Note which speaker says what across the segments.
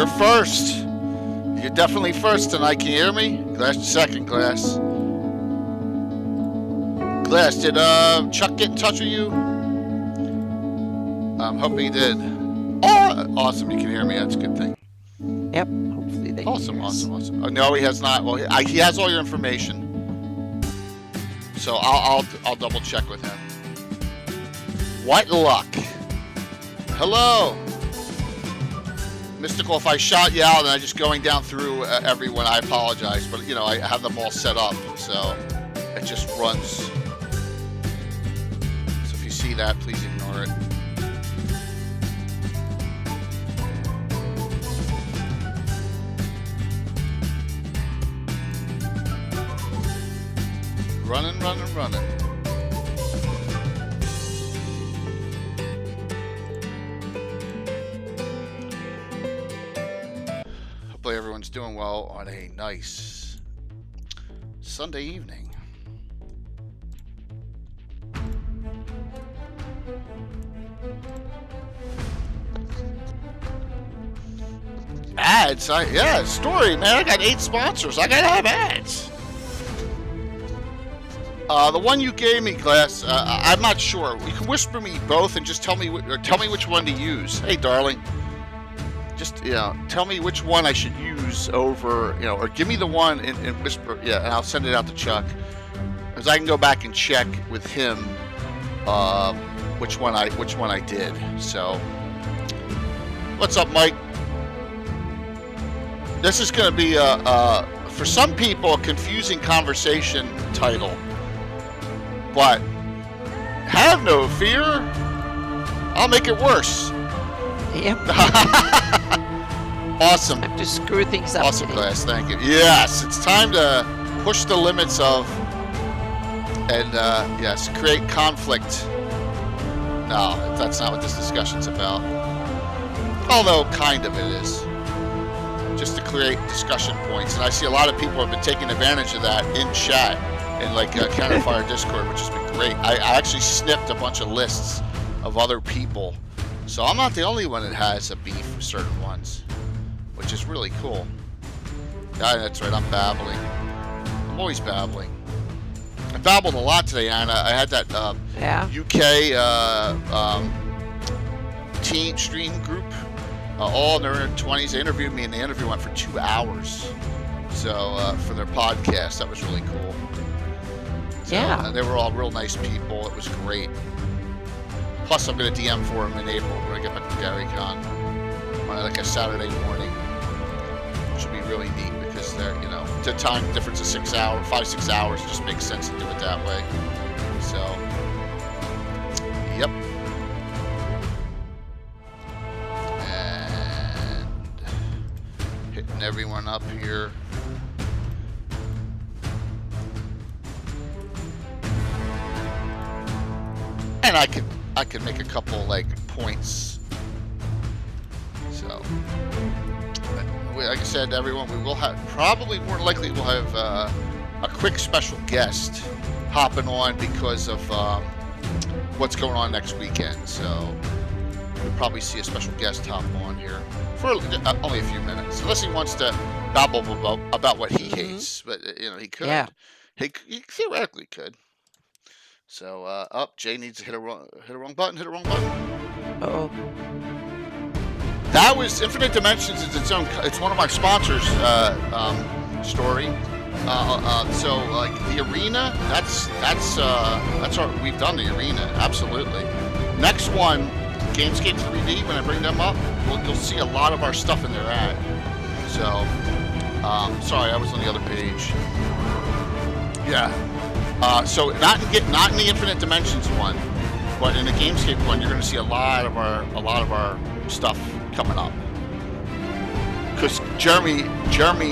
Speaker 1: You're first. You're definitely first tonight. Can you hear me? Glass, second, Glass. Glass, did Chuck get in touch with you? I'm hoping he did. Oh, awesome. You can hear me. That's a good thing.
Speaker 2: Yep. Hopefully they
Speaker 1: Awesome.
Speaker 2: hear us.
Speaker 1: Oh, no, he has not. Well, he has all your information. So I'll double check with him. What luck. Hello. Mystical, if I shout you out and I'm just going down through everyone, I apologize. But, you know, I have them all set up, so it just runs. So if you see that, please ignore it. Running. Hopefully everyone's doing well on a nice Sunday evening. Ads? Yeah, story, man. I got 8 sponsors. I gotta have ads. The one you gave me, Glass, I'm not sure. You can whisper me both and just tell me which one to use. Hey, darling. Just, tell me which one I should use over, or give me the one and whisper, and I'll send it out to Chuck. Because I can go back and check with him which one I did. So, what's up, Mike? This is going to be, for some people, a confusing conversation title. But have no fear, I'll make it worse.
Speaker 2: Yep.
Speaker 1: Awesome.
Speaker 2: Time to screw things up.
Speaker 1: Awesome, Glass. Thank you. Yes, it's time to push the limits of, and yes, create conflict. No, that's not what this discussion's about. Although, kind of it is. Just to create discussion points. And I see a lot of people have been taking advantage of that in chat. In like Counterfire Discord, which has been great. I actually snipped a bunch of lists of other people, so I'm not the only one that has a beef with certain ones, which is really cool. Yeah, that's right. I'm babbling. I'm always babbling. I babbled a lot today, Anna. I had that UK teen stream group, all in their 20s. They interviewed me, and the interview went for 2 hours. So for their podcast, that was really cool.
Speaker 2: Yeah.
Speaker 1: They were all real nice people. It was great. Plus, I'm going to DM for them in April when I get back to Gary Con on like a Saturday morning, which will be really neat because they're, the time difference is 5-6 hours. It just makes sense to do it that way. So, yep. And hitting everyone up here. And I could make a couple points. So, like I said, everyone, we will have more likely we'll have a quick special guest hopping on because of what's going on next weekend. So we'll probably see a special guest hop on here for only a few minutes, unless he wants to babble about what he hates. But he could. Yeah. He theoretically could. So, Jay needs to hit a wrong button.
Speaker 2: Uh-oh.
Speaker 1: That was Infinite Dimensions. It's one of my sponsors. Story. So, like the arena. That's we've done the arena. Absolutely. Next one, Gamescape 3D. When I bring them up, you'll see a lot of our stuff in their ad. So, sorry, I was on the other page. Yeah. So not in the Infinite Dimensions one, but in the Gamescape one, you're going to see a lot of our stuff coming up. Because Jeremy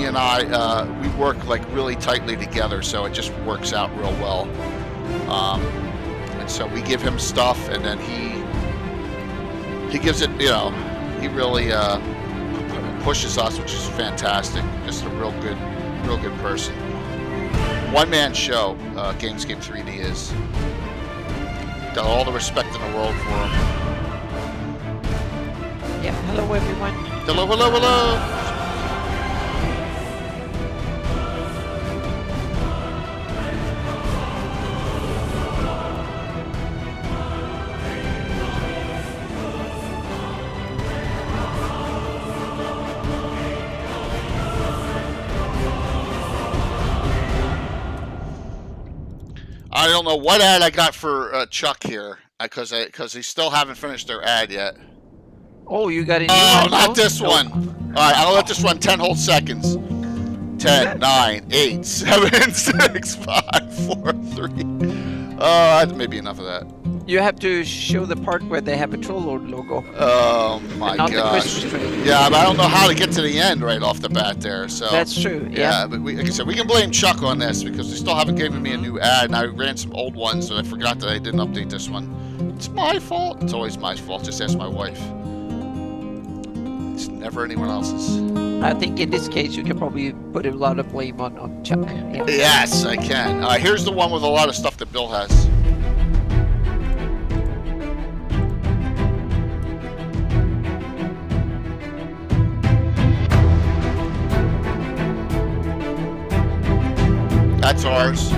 Speaker 1: and I, we work really tightly together, so it just works out real well. And so we give him stuff, and then he gives it. He really pushes us, which is fantastic. Just a real good person. One-man show, Gamescape 3D is. Got all the respect in the world for him.
Speaker 2: Yeah, hello everyone.
Speaker 1: Hello, hello, hello. I don't know what ad I got for Chuck here, because they still haven't finished their ad yet.
Speaker 2: Oh, you got a new
Speaker 1: Oh,
Speaker 2: one?
Speaker 1: not this one. All right, I'll let this run 10 whole seconds. 10, 9, 8, 7, 6, 5, 4, 3. That may be enough of that.
Speaker 2: You have to show the part where they have a Troll Lord logo.
Speaker 1: Oh my
Speaker 2: Not the
Speaker 1: gosh.
Speaker 2: Christmas tree.
Speaker 1: Yeah, but I don't know how to get to the end right off the bat there. So
Speaker 2: That's true.
Speaker 1: yeah,
Speaker 2: Yeah.
Speaker 1: but like I said, we can blame Chuck on this because they still haven't given me a new ad, and I ran some old ones, and I forgot that I didn't update this one. It's my fault. It's always my fault. Just ask my wife. It's never anyone else's.
Speaker 2: I think in this case you can probably put a lot of blame on Chuck. Yeah.
Speaker 1: Yes, I can. Here's the one with a lot of stuff that Bill has. That's ours.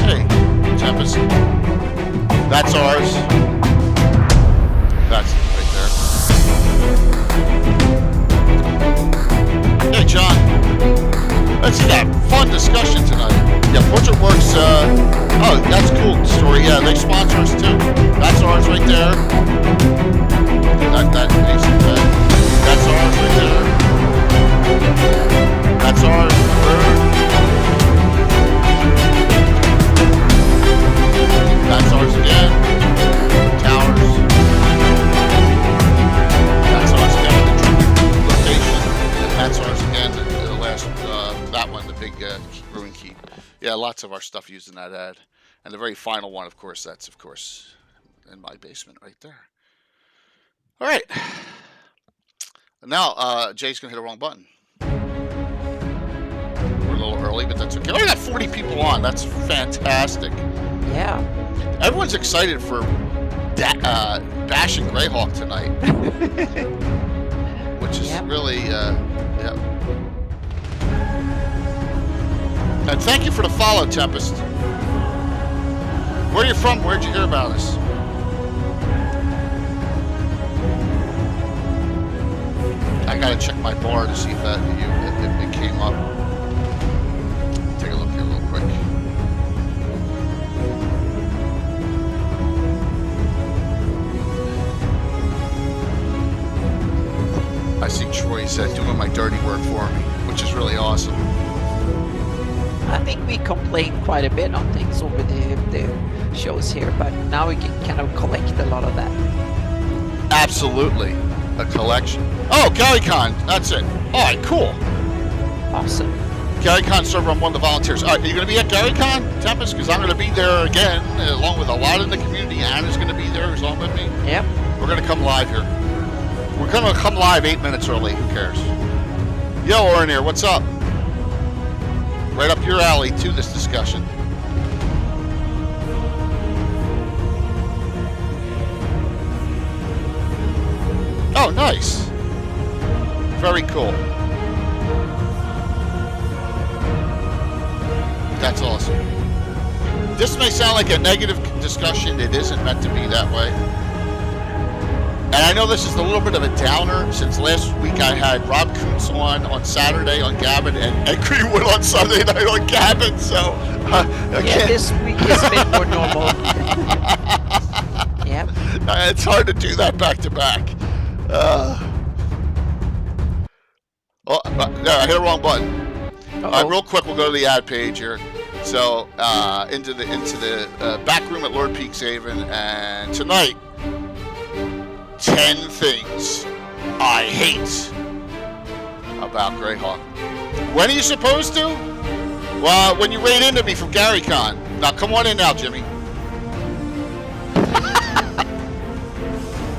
Speaker 1: Hey, Tempest. That's ours. That's right there. Hey, John. Let's have fun discussion tonight. Yeah, Portrait Works, oh, that's a cool story. Yeah, they sponsor us too. That's ours right there. That's ours right there. That's ours. That's ours again. Towers. That's ours again. The location. And that's ours again. The last, that one, the big ruin keep. Yeah, lots of our stuff used in that ad. And the very final one, of course, that's, of course, in my basement right there. All right. Now, Jay's going to hit the wrong button. We're a little early, but that's okay. Oh, we got 40 people on. That's fantastic.
Speaker 2: Yeah.
Speaker 1: Everyone's excited for bashing Greyhawk tonight. Which is really, yeah. And thank you for the follow, Tempest. Where are you from? Where'd you hear about us? I gotta check my bar to see if it came up. Take a look here real quick. I see Troy said doing my dirty work for me, which is really awesome.
Speaker 2: I think we complained quite a bit on things over the shows here, but now we can kind of collect a lot of that.
Speaker 1: Absolutely. A collection. Oh, GaryCon. That's it. All right, cool.
Speaker 2: Awesome.
Speaker 1: GaryCon server, I'm one of the volunteers. All right, are you going to be at GaryCon, Tempest? Because I'm going to be there again, along with a lot in the community. Anna's going to be there along with me.
Speaker 2: Yep.
Speaker 1: We're going to come live here. We're going to come live 8 minutes early. Who cares? Yo, Oren here. What's up? Right up your alley to this discussion. Oh, nice. Very cool. That's awesome. This may sound like a negative discussion. It isn't meant to be that way. And I know this is a little bit of a downer since last week I had Rob Kuntz on Saturday on Gabbin and Ed Greenwood on Sunday night on Gabbin. So,
Speaker 2: yeah, this week is a bit more normal. Yep.
Speaker 1: It's hard to do that back to back. No, I hit the wrong button. All right, real quick, we'll go to the ad page here. So, into the back room at Lord Peakshaven, and tonight, 10 things I hate about Greyhawk. When are you supposed to? Well, when you raid into me from GaryCon. Now, come on in now, Jimmy.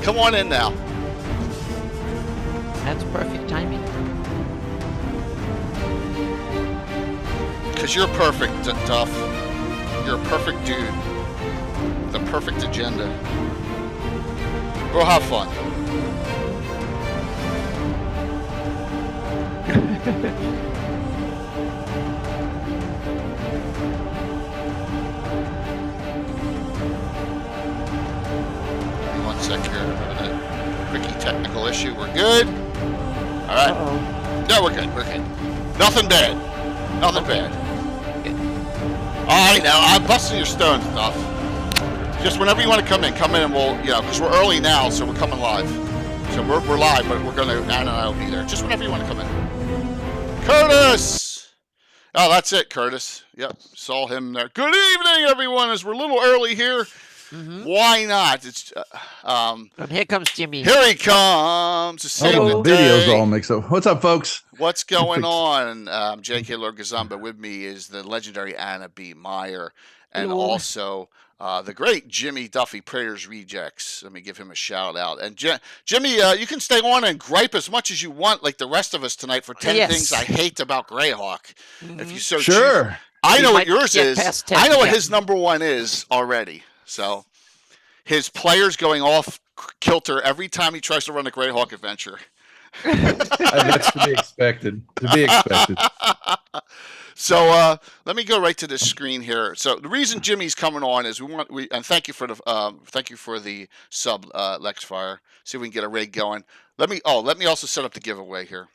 Speaker 1: Come on in now.
Speaker 2: That's perfect timing.
Speaker 1: because you're perfect, Duff. You're a perfect dude. The perfect agenda. We'll have fun. One sec here. A quickie technical issue. We're good. All right.
Speaker 2: Uh-oh.
Speaker 1: No, we're good. We're good. Nothing bad. Nothing bad. I know. I'm busting your stones, Duff. Just whenever you want to come in and we'll, because we're early now, so we're coming live. So we're live, but Anna and I will be there. Just whenever you want to come in. Curtis! Oh, that's it, Curtis. Yep, saw him there. Good evening, everyone, as we're a little early here.
Speaker 2: Mm-hmm.
Speaker 1: Why not? It's
Speaker 2: And here comes Jimmy.
Speaker 1: Here he comes.
Speaker 3: Oh, the video's all mixed up. What's up, folks?
Speaker 1: What's going on? J.K. Lord Gazumba. With me is the legendary Anna B. Meyer, and
Speaker 2: Hello.
Speaker 1: also the great Jimmy Duffy, Prayers Rejects. Let me give him a shout out. And Jimmy, you can stay on and gripe as much as you want, like the rest of us tonight, for 10 things I hate about Greyhawk. If you so
Speaker 3: Sure.
Speaker 1: choose. I know what yours
Speaker 2: get
Speaker 1: is.
Speaker 2: past 10,
Speaker 1: I know what
Speaker 2: yeah.
Speaker 1: his number one is already. So his players going off kilter every time he tries to run a Greyhawk adventure.
Speaker 3: That's to be expected.
Speaker 1: So let me go right to this screen here. So the reason Jimmy's coming on is and thank you for the sub Lexfire. See if we can get a rig going. Let me also set up the giveaway here.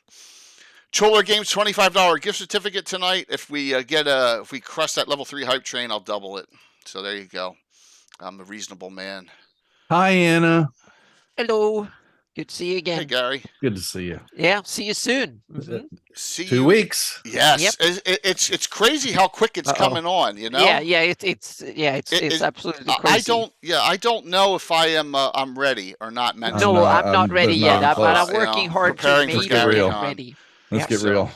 Speaker 1: Choler Games $25 gift certificate tonight. If we if we crush that level 3 hype train, I'll double it. So there you go. I'm a reasonable man.
Speaker 3: Hi, Anna.
Speaker 2: Hello. Good to see you again.
Speaker 1: Hey, Gary.
Speaker 3: Good to see you.
Speaker 2: Yeah, see you soon. Mm-hmm.
Speaker 1: See
Speaker 3: 2
Speaker 1: you.
Speaker 3: weeks.
Speaker 1: Yes,
Speaker 2: Yep.
Speaker 1: it's crazy how quick it's coming on.
Speaker 2: Yeah, it's absolutely crazy.
Speaker 1: I don't know if I'm ready or not mentally.
Speaker 2: No, I'm not ready yet.
Speaker 3: not
Speaker 2: But I'm
Speaker 3: close.
Speaker 2: working hard to
Speaker 1: Preparing for
Speaker 2: make
Speaker 1: Gary
Speaker 2: it
Speaker 1: on.
Speaker 2: ready.
Speaker 3: Let's get real.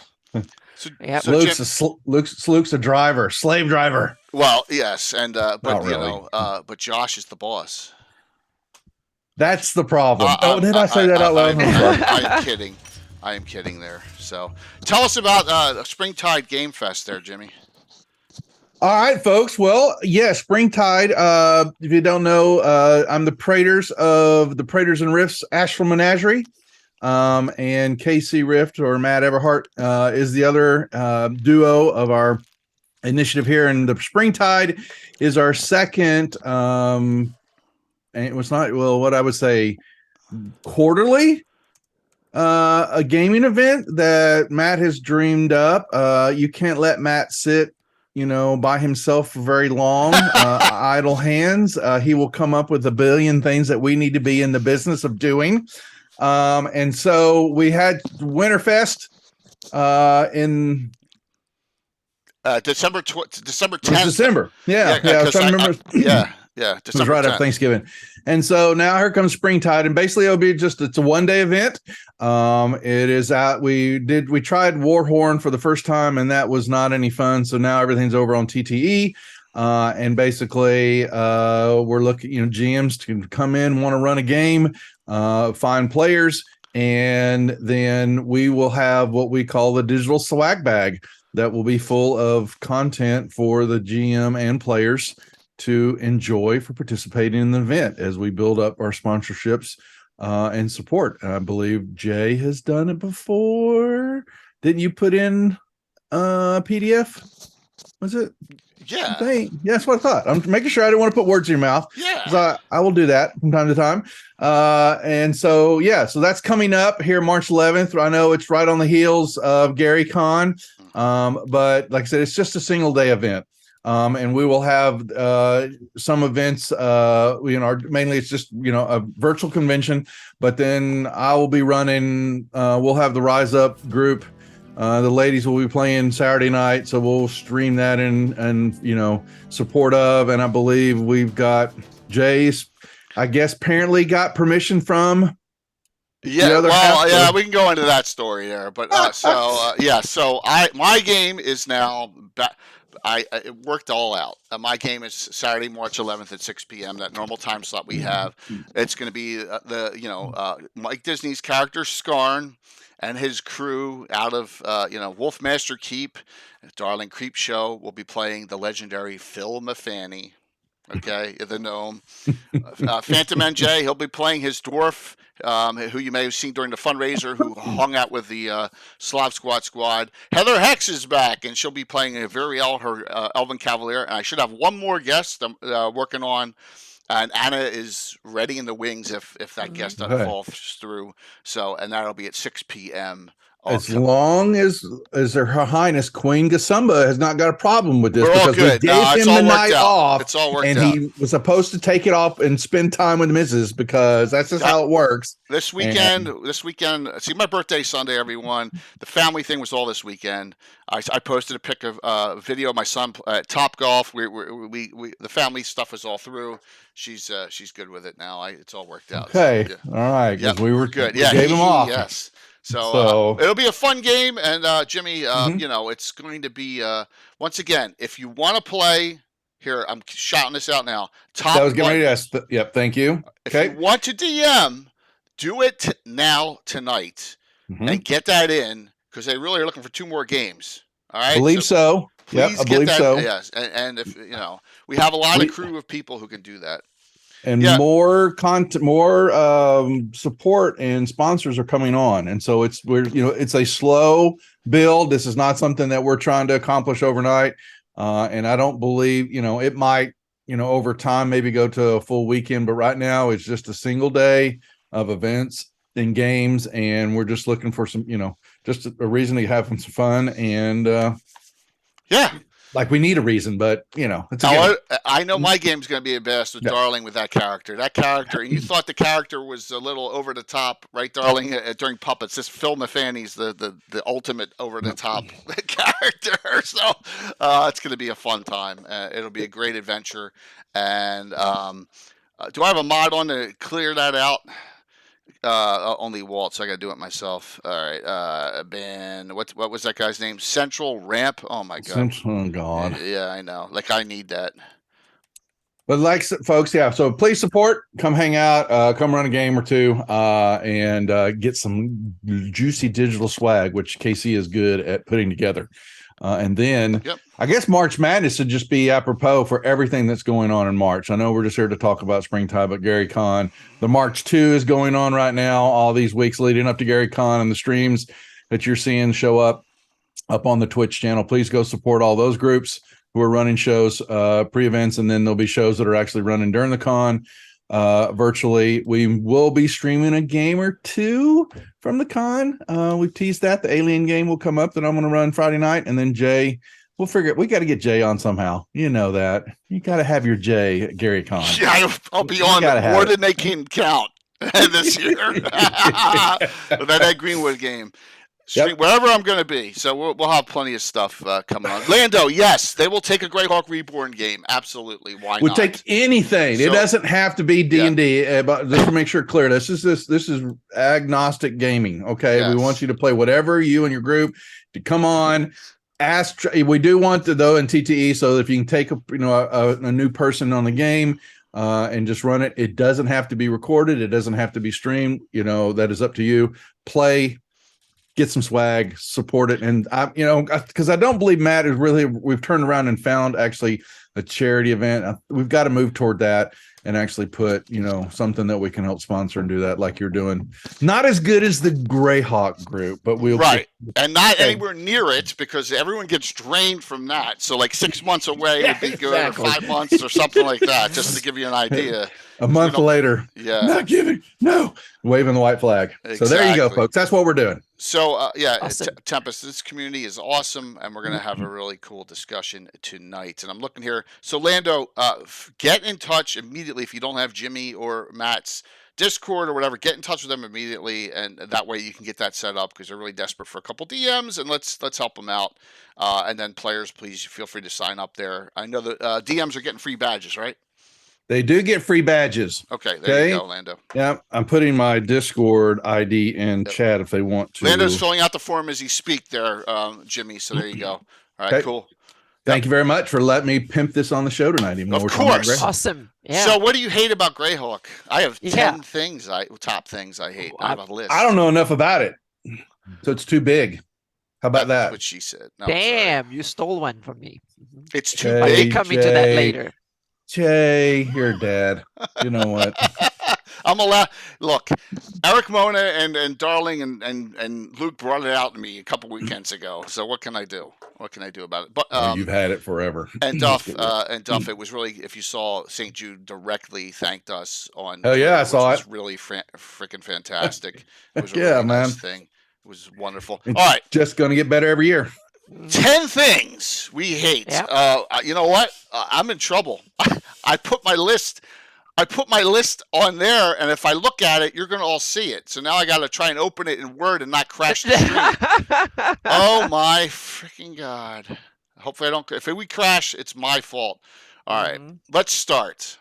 Speaker 2: Yep.
Speaker 3: Luke's a driver, slave driver.
Speaker 1: Well, yes, and but
Speaker 3: Not really.
Speaker 1: But Josh is the boss.
Speaker 3: That's the problem. Did I say that out loud? I'm sorry.
Speaker 1: I am kidding. I am kidding there. So, tell us about Springtide Game Fest there, Jimmy.
Speaker 3: All right, folks. Well, yeah, Springtide. If you don't know, I'm the Praetors of the Praetors and Rifts Asheville Menagerie. And KC Rift or Matt Everhart is the other duo of our initiative here. And the Springtide is our second, and it was not, well, what I would say, quarterly a gaming event that Matt has dreamed up. You can't let Matt sit by himself for very long, idle hands. He will come up with a billion things that we need to be in the business of doing. And so we had Winterfest in
Speaker 1: December 10th.
Speaker 3: December. Yeah. I was trying to remember.
Speaker 1: It
Speaker 3: was right after Thanksgiving. And so now here comes Springtide, and basically it'll be it's a 1-day event. It is out. We tried Warhorn for the first time, and that was not any fun. So now everything's over on TTE. And basically we're looking, GMs can come in, want to run a game, find players, and then we will have what we call the digital swag bag that will be full of content for the GM and players to enjoy for participating in the event as we build up our sponsorships and support. And I believe Jay has done it before. Didn't you put in PDF? Was it?
Speaker 1: Yeah.
Speaker 3: Yeah, that's what I thought. I'm making sure I didn't want to put words in your mouth.
Speaker 1: Yeah.
Speaker 3: 'Cause I will do that from time to time. And so that's coming up here March 11th. I know it's right on the heels of Gary Con. But like I said, it's just a single day event. And we will have some events, mainly it's just, a virtual convention, but then I will be running, we'll have the Rise Up group. The ladies will be playing Saturday night, so we'll stream that and support of. And I believe we've got Jay's, I guess, apparently got permission from.
Speaker 1: Yeah, we can go into that story there. But so my game is now it worked all out. My game is Saturday, March 11th at 6 p.m. That normal time slot we have. It's going to be Mike Disney's character Scarn and his crew out of Wolfmaster Keep, Darling Creep Show will be playing the legendary Phil Mafani. Okay, the gnome. Phantom NJ, he'll be playing his dwarf, who you may have seen during the fundraiser, who hung out with the Slav Squad. Heather Hex is back, and she'll be playing a her Elven Cavalier. And I should have one more guest I'm working on. And Anna is ready in the wings if that guest doesn't fall through. So, and that'll be at 6 p.m.
Speaker 3: As long as Her Highness Queen Gasumba has not got a problem with this,
Speaker 1: we're
Speaker 3: because we gave him the night off,
Speaker 1: it's all worked
Speaker 3: and
Speaker 1: out.
Speaker 3: he was supposed to take it off and spend time with the missus, because that's just how it works.
Speaker 1: This weekend, see, my birthday Sunday, everyone. The family thing was all this weekend. I posted a pic of video of my son at Top Golf. We the family stuff is all through. She's good with it now. It's all worked out.
Speaker 3: Okay,
Speaker 1: So,
Speaker 3: all right, because we were
Speaker 1: good.
Speaker 3: We
Speaker 1: Yeah,
Speaker 3: gave him off.
Speaker 1: Yes. So it'll be a fun game, and Jimmy, it's going to be once again. If you want to play, here I'm shouting this out now.
Speaker 3: That was getting ready to ask. Yep, thank you.
Speaker 1: If you want to DM, do it now tonight, and get that in, because they really are looking for 2 more games. All right,
Speaker 3: I believe so.
Speaker 1: Please
Speaker 3: I believe so.
Speaker 1: Yes, and if we have a lot of crew of people who can do that.
Speaker 3: And more content, more support and sponsors are coming on, and so it's a slow build. This is not something that we're trying to accomplish overnight, and I don't believe it might over time maybe go to a full weekend, but right now it's just a single day of events and games, and we're just looking for some just a reason to have some fun, and like we need a reason, but it's
Speaker 1: I know my game's going to be a best with Darling with that character. And you thought the character was a little over the top, right, Darling? During puppets, this Phil Mafani's the ultimate over the top character. So it's going to be a fun time. It'll be a great adventure. And do I have a mod on to clear that out? Only Walt, so I gotta do it myself. All right, Ben. What was that guy's name? Central Ramp. Oh my god.
Speaker 3: Oh god.
Speaker 1: Yeah, I know. Like I need that.
Speaker 3: But folks, so please support. Come hang out. Come run a game or two, and get some juicy digital swag, which KC is good at putting together. And then I guess March Madness should just be apropos for everything that's going on in March. I know we're just here to talk about springtime, but Gary Con, the March 2 is going on right now, all these weeks leading up to Gary Con, and the streams that you're seeing show up on the Twitch channel. Please go support all those groups who are running shows, pre-events, and then there'll be shows that are actually running during the con. Virtually. We will be streaming a game or 2 from the con. We've teased that. The Alien game will come up that I'm going to run Friday night. And then Jay, we'll figure it. We got to get Jay on somehow. You know that. You got to have your Jay at Gary Con.
Speaker 1: Yeah, I'll be on more than they can count this year. With that Ed Greenwood game. Wherever I'm going to be. So we'll have plenty of stuff coming on. Lando, yes, they will take a Greyhawk Reborn game. Absolutely. Why not?
Speaker 3: We'll take anything. So, it doesn't have to be D&D. But just to make sure clear, this is agnostic gaming. Okay. Yes. We want you to play whatever you and your group to come on. We do want to, though, in TTE, so if you can take a new person on the game and just run it. It doesn't have to be recorded. It doesn't have to be streamed. That is up to you. Play. Get some swag, support it. And because I don't believe Matt is really, we've turned around and found actually a charity event. We've got to move toward that and actually put, something that we can help sponsor and do that like you're doing. Not as good as the Greyhawk group, but we'll.
Speaker 1: Right. And not anywhere near it because everyone gets drained from that. So like 6 months away would be good, or 5 months or something like that, just to give you an idea.
Speaker 3: A month later.
Speaker 1: Yeah.
Speaker 3: Not giving. No. Waving the white flag. Exactly. So there you go, folks. That's what we're doing.
Speaker 1: So,
Speaker 2: awesome.
Speaker 1: Tempest, this community is awesome, and we're going to have a really cool discussion tonight. And I'm looking here. So, Lando, get in touch immediately if you don't have Jimmy or Matt's Discord or whatever. Get in touch with them immediately, and that way you can get that set up because they're really desperate for a couple DMs, and let's help them out. And then players, please feel free to sign up there. I know the DMs are getting free badges, right?
Speaker 3: They do get free badges.
Speaker 1: Okay, there you go, Lando.
Speaker 3: Yeah, I'm putting my Discord ID in chat if they want to.
Speaker 1: Lando's filling out the form as he speaks there, Jimmy, so there you go. All right, cool.
Speaker 3: Thank you very much for letting me pimp this on the show tonight. Even though
Speaker 1: Of
Speaker 3: we're talking about
Speaker 1: course.
Speaker 3: Greyhawk.
Speaker 2: Awesome. Yeah.
Speaker 1: So what do you hate about Greyhawk? I have 10
Speaker 2: Yeah.
Speaker 1: things, top things I hate. I have a list.
Speaker 3: I don't know enough about it, so it's too big. How about
Speaker 1: That's
Speaker 3: that?
Speaker 1: what she said. No, I'm sorry.
Speaker 2: Damn, you stole one from me.
Speaker 1: It's too
Speaker 3: Hey,
Speaker 2: But we're
Speaker 1: big.
Speaker 2: coming to that later.
Speaker 3: Jay, you're dad. You know what?
Speaker 1: I'm allowed. Look, Eric Mona and Darling and Luke brought it out to me a couple weekends ago. So what can I do? What can I do about it? But
Speaker 3: You've had it forever.
Speaker 1: and Duff, it was really, if you saw, St. Jude directly thanked us on.
Speaker 3: Oh, yeah, I saw
Speaker 1: it.
Speaker 3: it.
Speaker 1: Was really freaking fantastic. It was a
Speaker 3: Yeah,
Speaker 1: really nice
Speaker 3: man.
Speaker 1: thing. It was wonderful.
Speaker 3: It's
Speaker 1: All right.
Speaker 3: just going to get better every year.
Speaker 1: 10 things we hate.
Speaker 2: Yep.
Speaker 1: You know what? I'm in trouble. I put my list on there, and if I look at it, you're going to all see it. So now I got to try and open it in Word and not crash the screen. Oh my freaking God. Hopefully I don't. If we crash, it's my fault. All right. Let's start.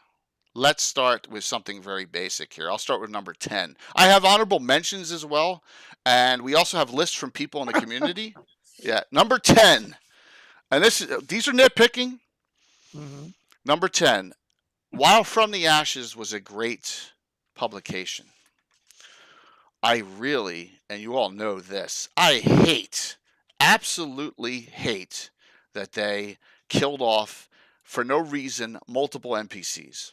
Speaker 1: Let's start with something very basic here. I'll start with number 10. I have honorable mentions as well, and we also have lists from people in the community. Yeah, number 10. And these are nitpicking. Number 10. While From the Ashes was a great publication, I really, and you all know this, I absolutely hate that they killed off, for no reason, multiple NPCs.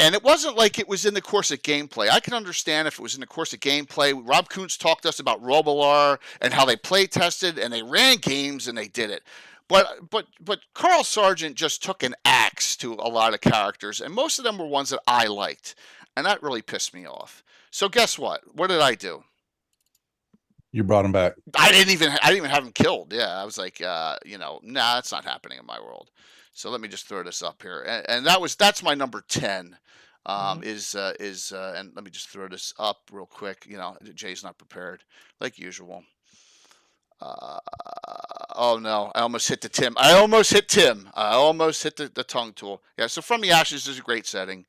Speaker 1: And it wasn't like it was in the course of gameplay. I can understand if it was in the course of gameplay. Rob Kuntz talked to us about Robilar and how they play tested and they ran games and they did it. But Carl Sargent just took an axe to a lot of characters, and most of them were ones that I liked, and that really pissed me off. So guess what? What did I do?
Speaker 3: You brought him back.
Speaker 1: I didn't even have him killed. Yeah, I was like, nah, that's not happening in my world. So let me just throw this up here, and that's my number 10. And let me just throw this up real quick. Jay's not prepared like usual. Oh no, I almost hit Tim. I almost hit the tongue tool. Yeah, so From the Ashes is a great setting.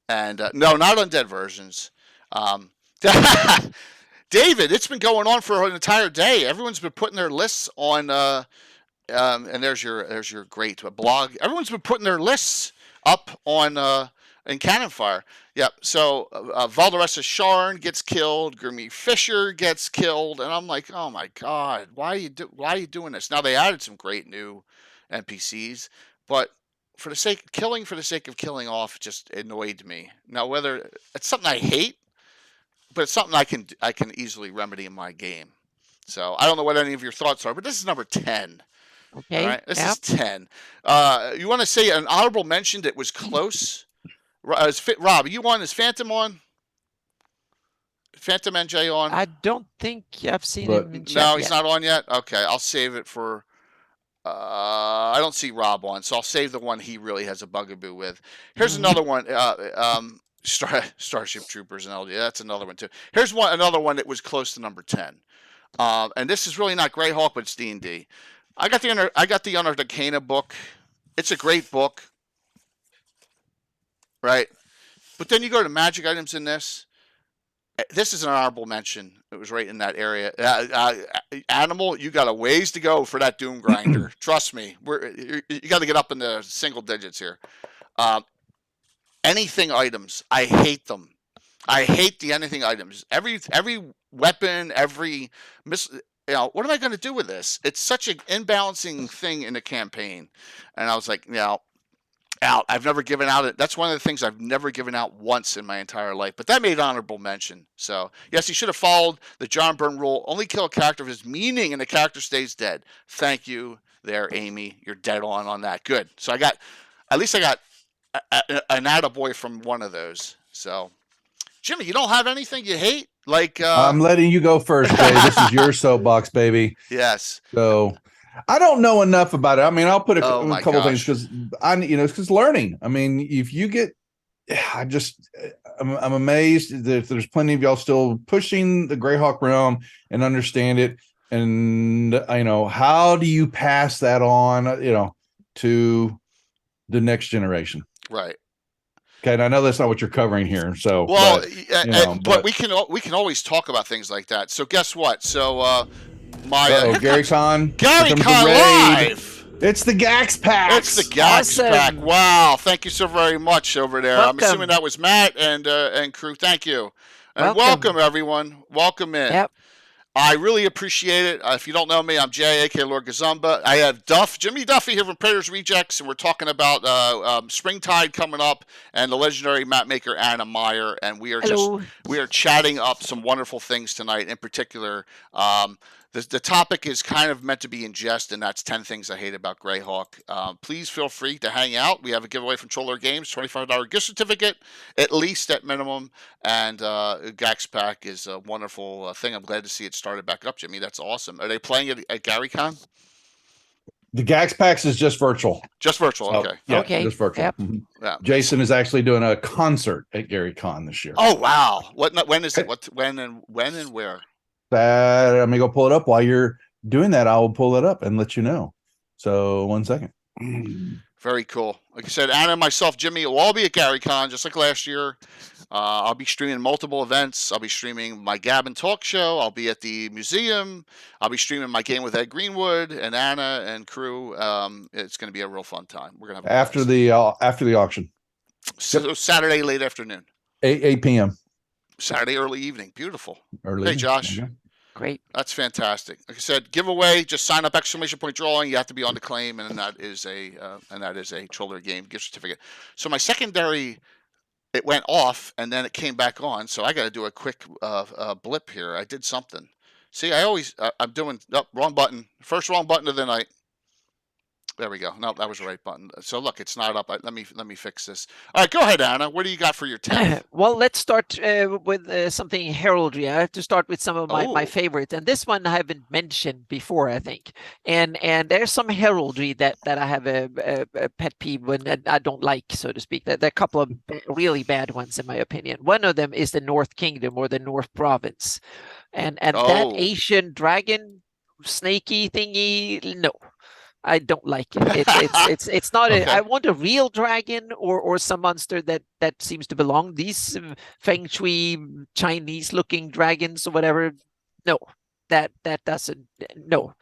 Speaker 1: And no, not Undead Versions. David, it's been going on for an entire day. Everyone's been putting their lists on and there's your great blog. Everyone's been putting their lists up on in Cannonfire. Yep. So Valderessa Sharn gets killed. Grimmy Fisher gets killed, and I'm like, oh my God, why are you doing this? Now they added some great new NPCs, but for the sake of killing off just annoyed me. Now whether it's something I hate, but it's something I can easily remedy in my game. So I don't know what any of your thoughts are, but this is number 10.
Speaker 2: Okay.
Speaker 1: All right, this is 10. You want to say an honorable mention that was close? Rob, you on? Is Phantom on? Phantom NJ on?
Speaker 2: I don't think I've seen him in chat
Speaker 1: No, he's
Speaker 2: yet.
Speaker 1: not on yet? Okay, I'll save it for... I don't see Rob on, so I'll save the one he really has a bugaboo with. Here's another one. Starship Troopers and LG. That's another one, too. Here's another one that was close to number 10. And this is really not Greyhawk, but it's D&D. I got the Under the Cana book. It's a great book. Right? But then you go to magic items in this. This is an honorable mention. It was right in that area. Animal, you got a ways to go for that Doom Grinder. Trust me. You got to get up in the single digits here. Anything items, I hate them. I hate the anything items. Every weapon, every what am I going to do with this? It's such an imbalancing thing in the campaign. And I was like, out. I've never given out it. That's one of the things I've never given out once in my entire life. But that made honorable mention. So, yes, he should have followed the John Byrne rule. Only kill a character of his meaning and the character stays dead. Thank you there, Amy. You're dead on that. Good. So I got an attaboy from one of those. So, Jimmy, you don't have anything you hate?
Speaker 3: I'm letting you go first, Jay. This is your soapbox, baby.
Speaker 1: Yes.
Speaker 3: So I don't know enough about it. I mean, I'll put a couple
Speaker 1: gosh.
Speaker 3: things because it's because learning. I mean, if you get, I'm amazed that there's plenty of y'all still pushing the Greyhawk realm and understand it. And how do you pass that on, to the next generation?
Speaker 1: Right.
Speaker 3: Okay, and I know that's not what you're covering here. So,
Speaker 1: but we can always talk about things like that. So guess what? So Gary Con
Speaker 3: Gary Con
Speaker 1: live.
Speaker 3: It's the Gax packs.
Speaker 1: It's the Gax
Speaker 2: Awesome.
Speaker 1: pack. Wow! Thank you so very much over there. I'm
Speaker 2: Welcome.
Speaker 1: assuming that was Matt and crew. Thank you, and welcome everyone. Welcome in.
Speaker 2: Yep.
Speaker 1: I really appreciate it. If you don't know me, I'm Jay, aka Lord Gazumba. I have Jimmy Duffy here from Predators Rejects, and we're talking about Springtide coming up and the legendary map maker Anna Meyer, and we are chatting up some wonderful things tonight. In particular, the topic is kind of meant to be in jest, and that's 10 things I hate about Greyhawk. Please feel free to hang out. We have a giveaway from Troller Games, $25 gift certificate, at least at minimum. And Gax Pack is a wonderful thing. I'm glad to see it started back up, Jimmy. That's awesome. Are they playing it at GaryCon?
Speaker 3: The Gax packs is just virtual.
Speaker 1: Just virtual,
Speaker 3: So,
Speaker 1: okay.
Speaker 3: Yeah,
Speaker 2: Okay.
Speaker 3: just virtual.
Speaker 2: Yep.
Speaker 3: Mhm.
Speaker 1: Yeah.
Speaker 3: Jason is actually doing a concert at GaryCon this year.
Speaker 1: Oh, wow. When is it? When and where?
Speaker 3: Let me go pull it up. While you're doing that, I will pull it up and let you know. So 1 second.
Speaker 1: Very cool. Like I said, Anna and myself, Jimmy, will all be at GaryCon, just like last year. I'll be streaming multiple events. I'll be streaming my Gabbin talk show. I'll be at the museum. I'll be streaming my game with Ed Greenwood and Anna and crew. It's going to be a real fun time. We're going to have
Speaker 3: After the auction,
Speaker 1: so Saturday late afternoon,
Speaker 3: 8 p.m.
Speaker 1: Saturday early evening. Beautiful.
Speaker 3: Early.
Speaker 1: Hey, Josh.
Speaker 3: Okay.
Speaker 2: Great.
Speaker 1: That's fantastic. Like I said, giveaway. Just sign up! Exclamation point drawing. You have to be on the claim, and that is a Troller Game gift certificate. So my secondary, it went off, and then it came back on. So I got to do a quick blip here. I did something. See, I'm doing wrong button. First wrong button of the night. There we go. No, that was the right button. So look, it's not up. Let me fix this. All right, go ahead, Anna. What do you got for your 10th?
Speaker 2: Well, let's start with something heraldry. I have to start with some of my favorites, and this one I haven't mentioned before, I think. And there's some heraldry that I have a pet peeve with and I don't like, so to speak. There are a couple of really bad ones, in my opinion. One of them is the North Kingdom or the North Province, and that Asian dragon snaky thingy. No. I don't like it. It's not
Speaker 1: Okay.
Speaker 2: I want a real dragon or some monster that seems to belong. These feng shui Chinese looking dragons or whatever. No, that doesn't. No.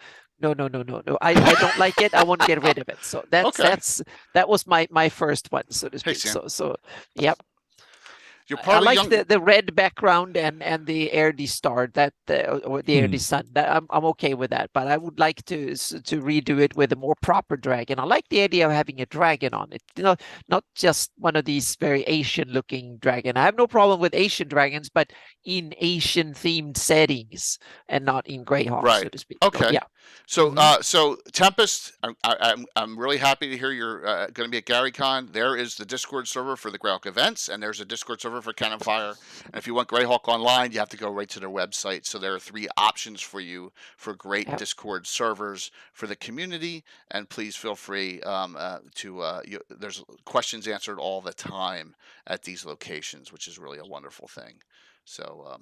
Speaker 2: I don't like it. I want to get rid of it. So that was my first one, so to speak.
Speaker 1: Hey,
Speaker 2: so yep.
Speaker 1: You're
Speaker 2: I
Speaker 1: probably
Speaker 2: like the red background and the Airdy star or the Airdy sun. That I'm okay with that, but I would like to redo it with a more proper dragon. I like the idea of having a dragon on it. Not just one of these very Asian looking dragon. I have no problem with Asian dragons, but in Asian themed settings and not in Greyhawk,
Speaker 1: right.
Speaker 2: so to speak.
Speaker 1: Okay.
Speaker 2: So, yeah.
Speaker 1: So, so Tempest, I'm really happy to hear you're going to be at GaryCon. There is the Discord server for the Greyhawk events, and there's a Discord server for Cannon Fire. And if you want Greyhawk online, you have to go right to their website. So there are 3 options for you for great Discord servers for the community. And please feel free there's questions answered all the time at these locations, which is really a wonderful thing. So,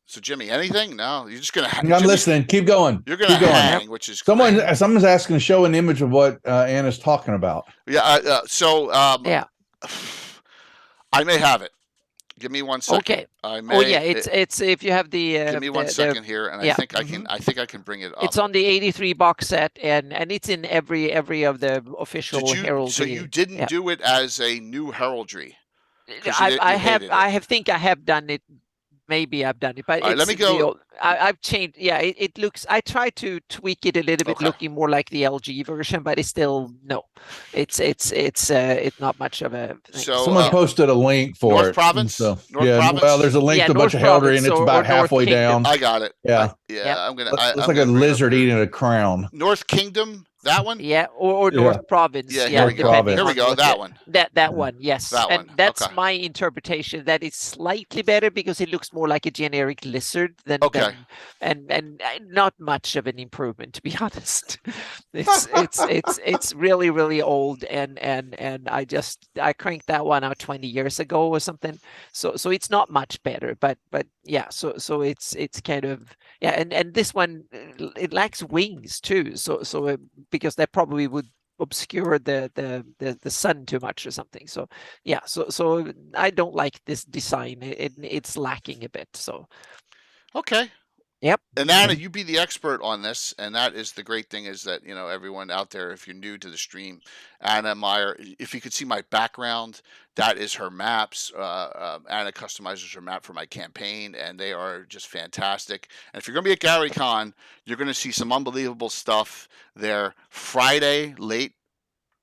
Speaker 1: so Jimmy, anything? No, you're just gonna.
Speaker 3: I'm listening. Keep going.
Speaker 1: You're gonna hang, which is great.
Speaker 3: Someone's asking to show an image of what Anna's talking about.
Speaker 1: Yeah. I may have it. Give me 1 second.
Speaker 2: Okay.
Speaker 1: I may.
Speaker 2: It's if you have the.
Speaker 1: Give me 1 second here, and I think I can bring it up.
Speaker 2: It's on the 83 box set, and it's in every of the official heraldry.
Speaker 1: So you didn't do it as a new heraldry.
Speaker 2: I have done it. Maybe I've done it, but
Speaker 1: let me go.
Speaker 2: I've changed. Yeah, it looks. I try to tweak it a little bit, looking more like the LG version, but it's still It's not much of a thing.
Speaker 1: So
Speaker 3: someone posted a link for
Speaker 1: North
Speaker 3: it.
Speaker 1: Province.
Speaker 3: So,
Speaker 1: North Province?
Speaker 3: Well, there's a link to a bunch of heraldry, and it's about halfway down.
Speaker 1: I got it.
Speaker 3: Yeah,
Speaker 1: I'm gonna.
Speaker 3: Looks like a lizard eating a crown.
Speaker 1: North Kingdom. That one?
Speaker 2: Yeah, or North Province.
Speaker 1: Yeah,
Speaker 2: here
Speaker 1: we go. Here we go. That one.
Speaker 2: That one, yes.
Speaker 1: That
Speaker 2: and
Speaker 1: one.
Speaker 2: that's my interpretation. That is slightly better because it looks more like a generic lizard than and not much of an improvement, to be honest. It's really, really old, and I cranked that one out 20 years ago or something. So it's not much better, but yeah. So it's kind of and this one it lacks wings too. So because that probably would obscure the sun too much or something. So yeah, so I don't like this design. It's lacking a bit. So
Speaker 1: okay.
Speaker 2: Yep.
Speaker 1: And Anna, you be the expert on this, and that is the great thing is that everyone out there, if you're new to the stream, Anna Meyer, if you could see my background, that is her maps. Anna customizes her map for my campaign, and they are just fantastic. And if you're going to be at GaryCon, you're going to see some unbelievable stuff there. Friday, late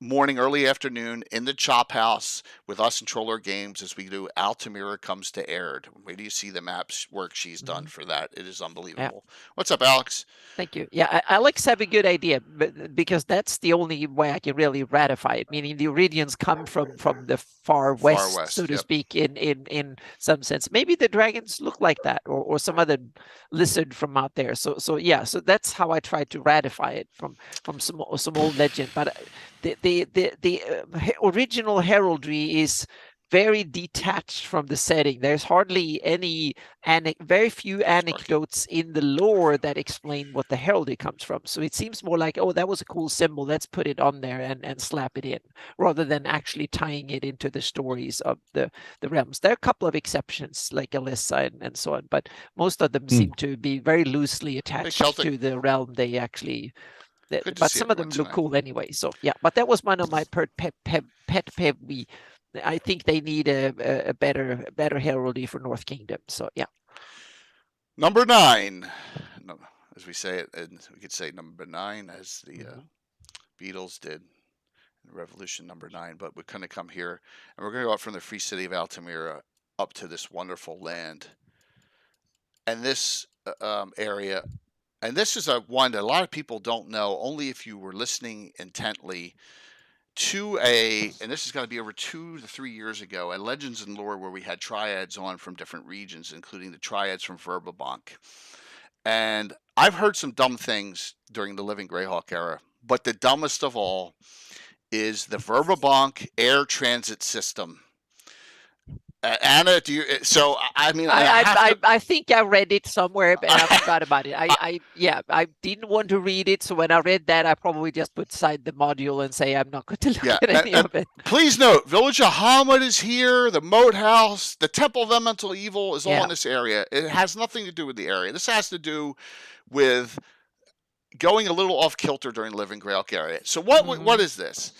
Speaker 1: morning, early afternoon in the Chop House with us and Troller Games as we do Altamira Comes to Aired. Where do you see the maps work she's done for that? It is unbelievable. Yeah. What's up, Alex?
Speaker 2: Thank you. Yeah, Alex have a good idea, but because that's the only way I can really ratify it. Meaning the Iridians come from the far west, so to speak, in some sense. Maybe the dragons look like that, or some other lizard from out there. So that's how I try to ratify it from some old legend. But the original heraldry is very detached from the setting. There's hardly any very few anecdotes in the lore that explain what the heraldry comes from. So it seems more like, oh, that was a cool symbol, let's put it on there and slap it in, rather than actually tying it into the stories of the realms. There are a couple of exceptions like Alyssa and so on, but most of them seem to be very loosely attached to the realm they actually. But some of them look cool anyway. So yeah, but that was one of my pet peeve. I think they need a better heraldry for North Kingdom. So yeah.
Speaker 1: Number 9, as we say it, and we could say number 9 as the Beatles did in Revolution number 9. But we're going to come here, and we're going to go up from the free city of Altamira up to this wonderful land, and this area. And this is one that a lot of people don't know, only if you were listening intently and this is going to be over 2 to 3 years ago, at Legends and Lore, where we had triads on from different regions, including the triads from Verbabank. And I've heard some dumb things during the Living Greyhawk era, but the dumbest of all is the Verbabank air transit system. Anna, do you? So I mean,
Speaker 2: I think I read it somewhere, but I forgot about it. I didn't want to read it, so when I read that, I probably just put aside the module and say I'm not going to look at any of it.
Speaker 1: Please note, Village of Hamad is here. The Moat House, the Temple of Elemental Evil is all in this area. It has nothing to do with the area. This has to do with going a little off kilter during the Living Greyhawk area. So what is this?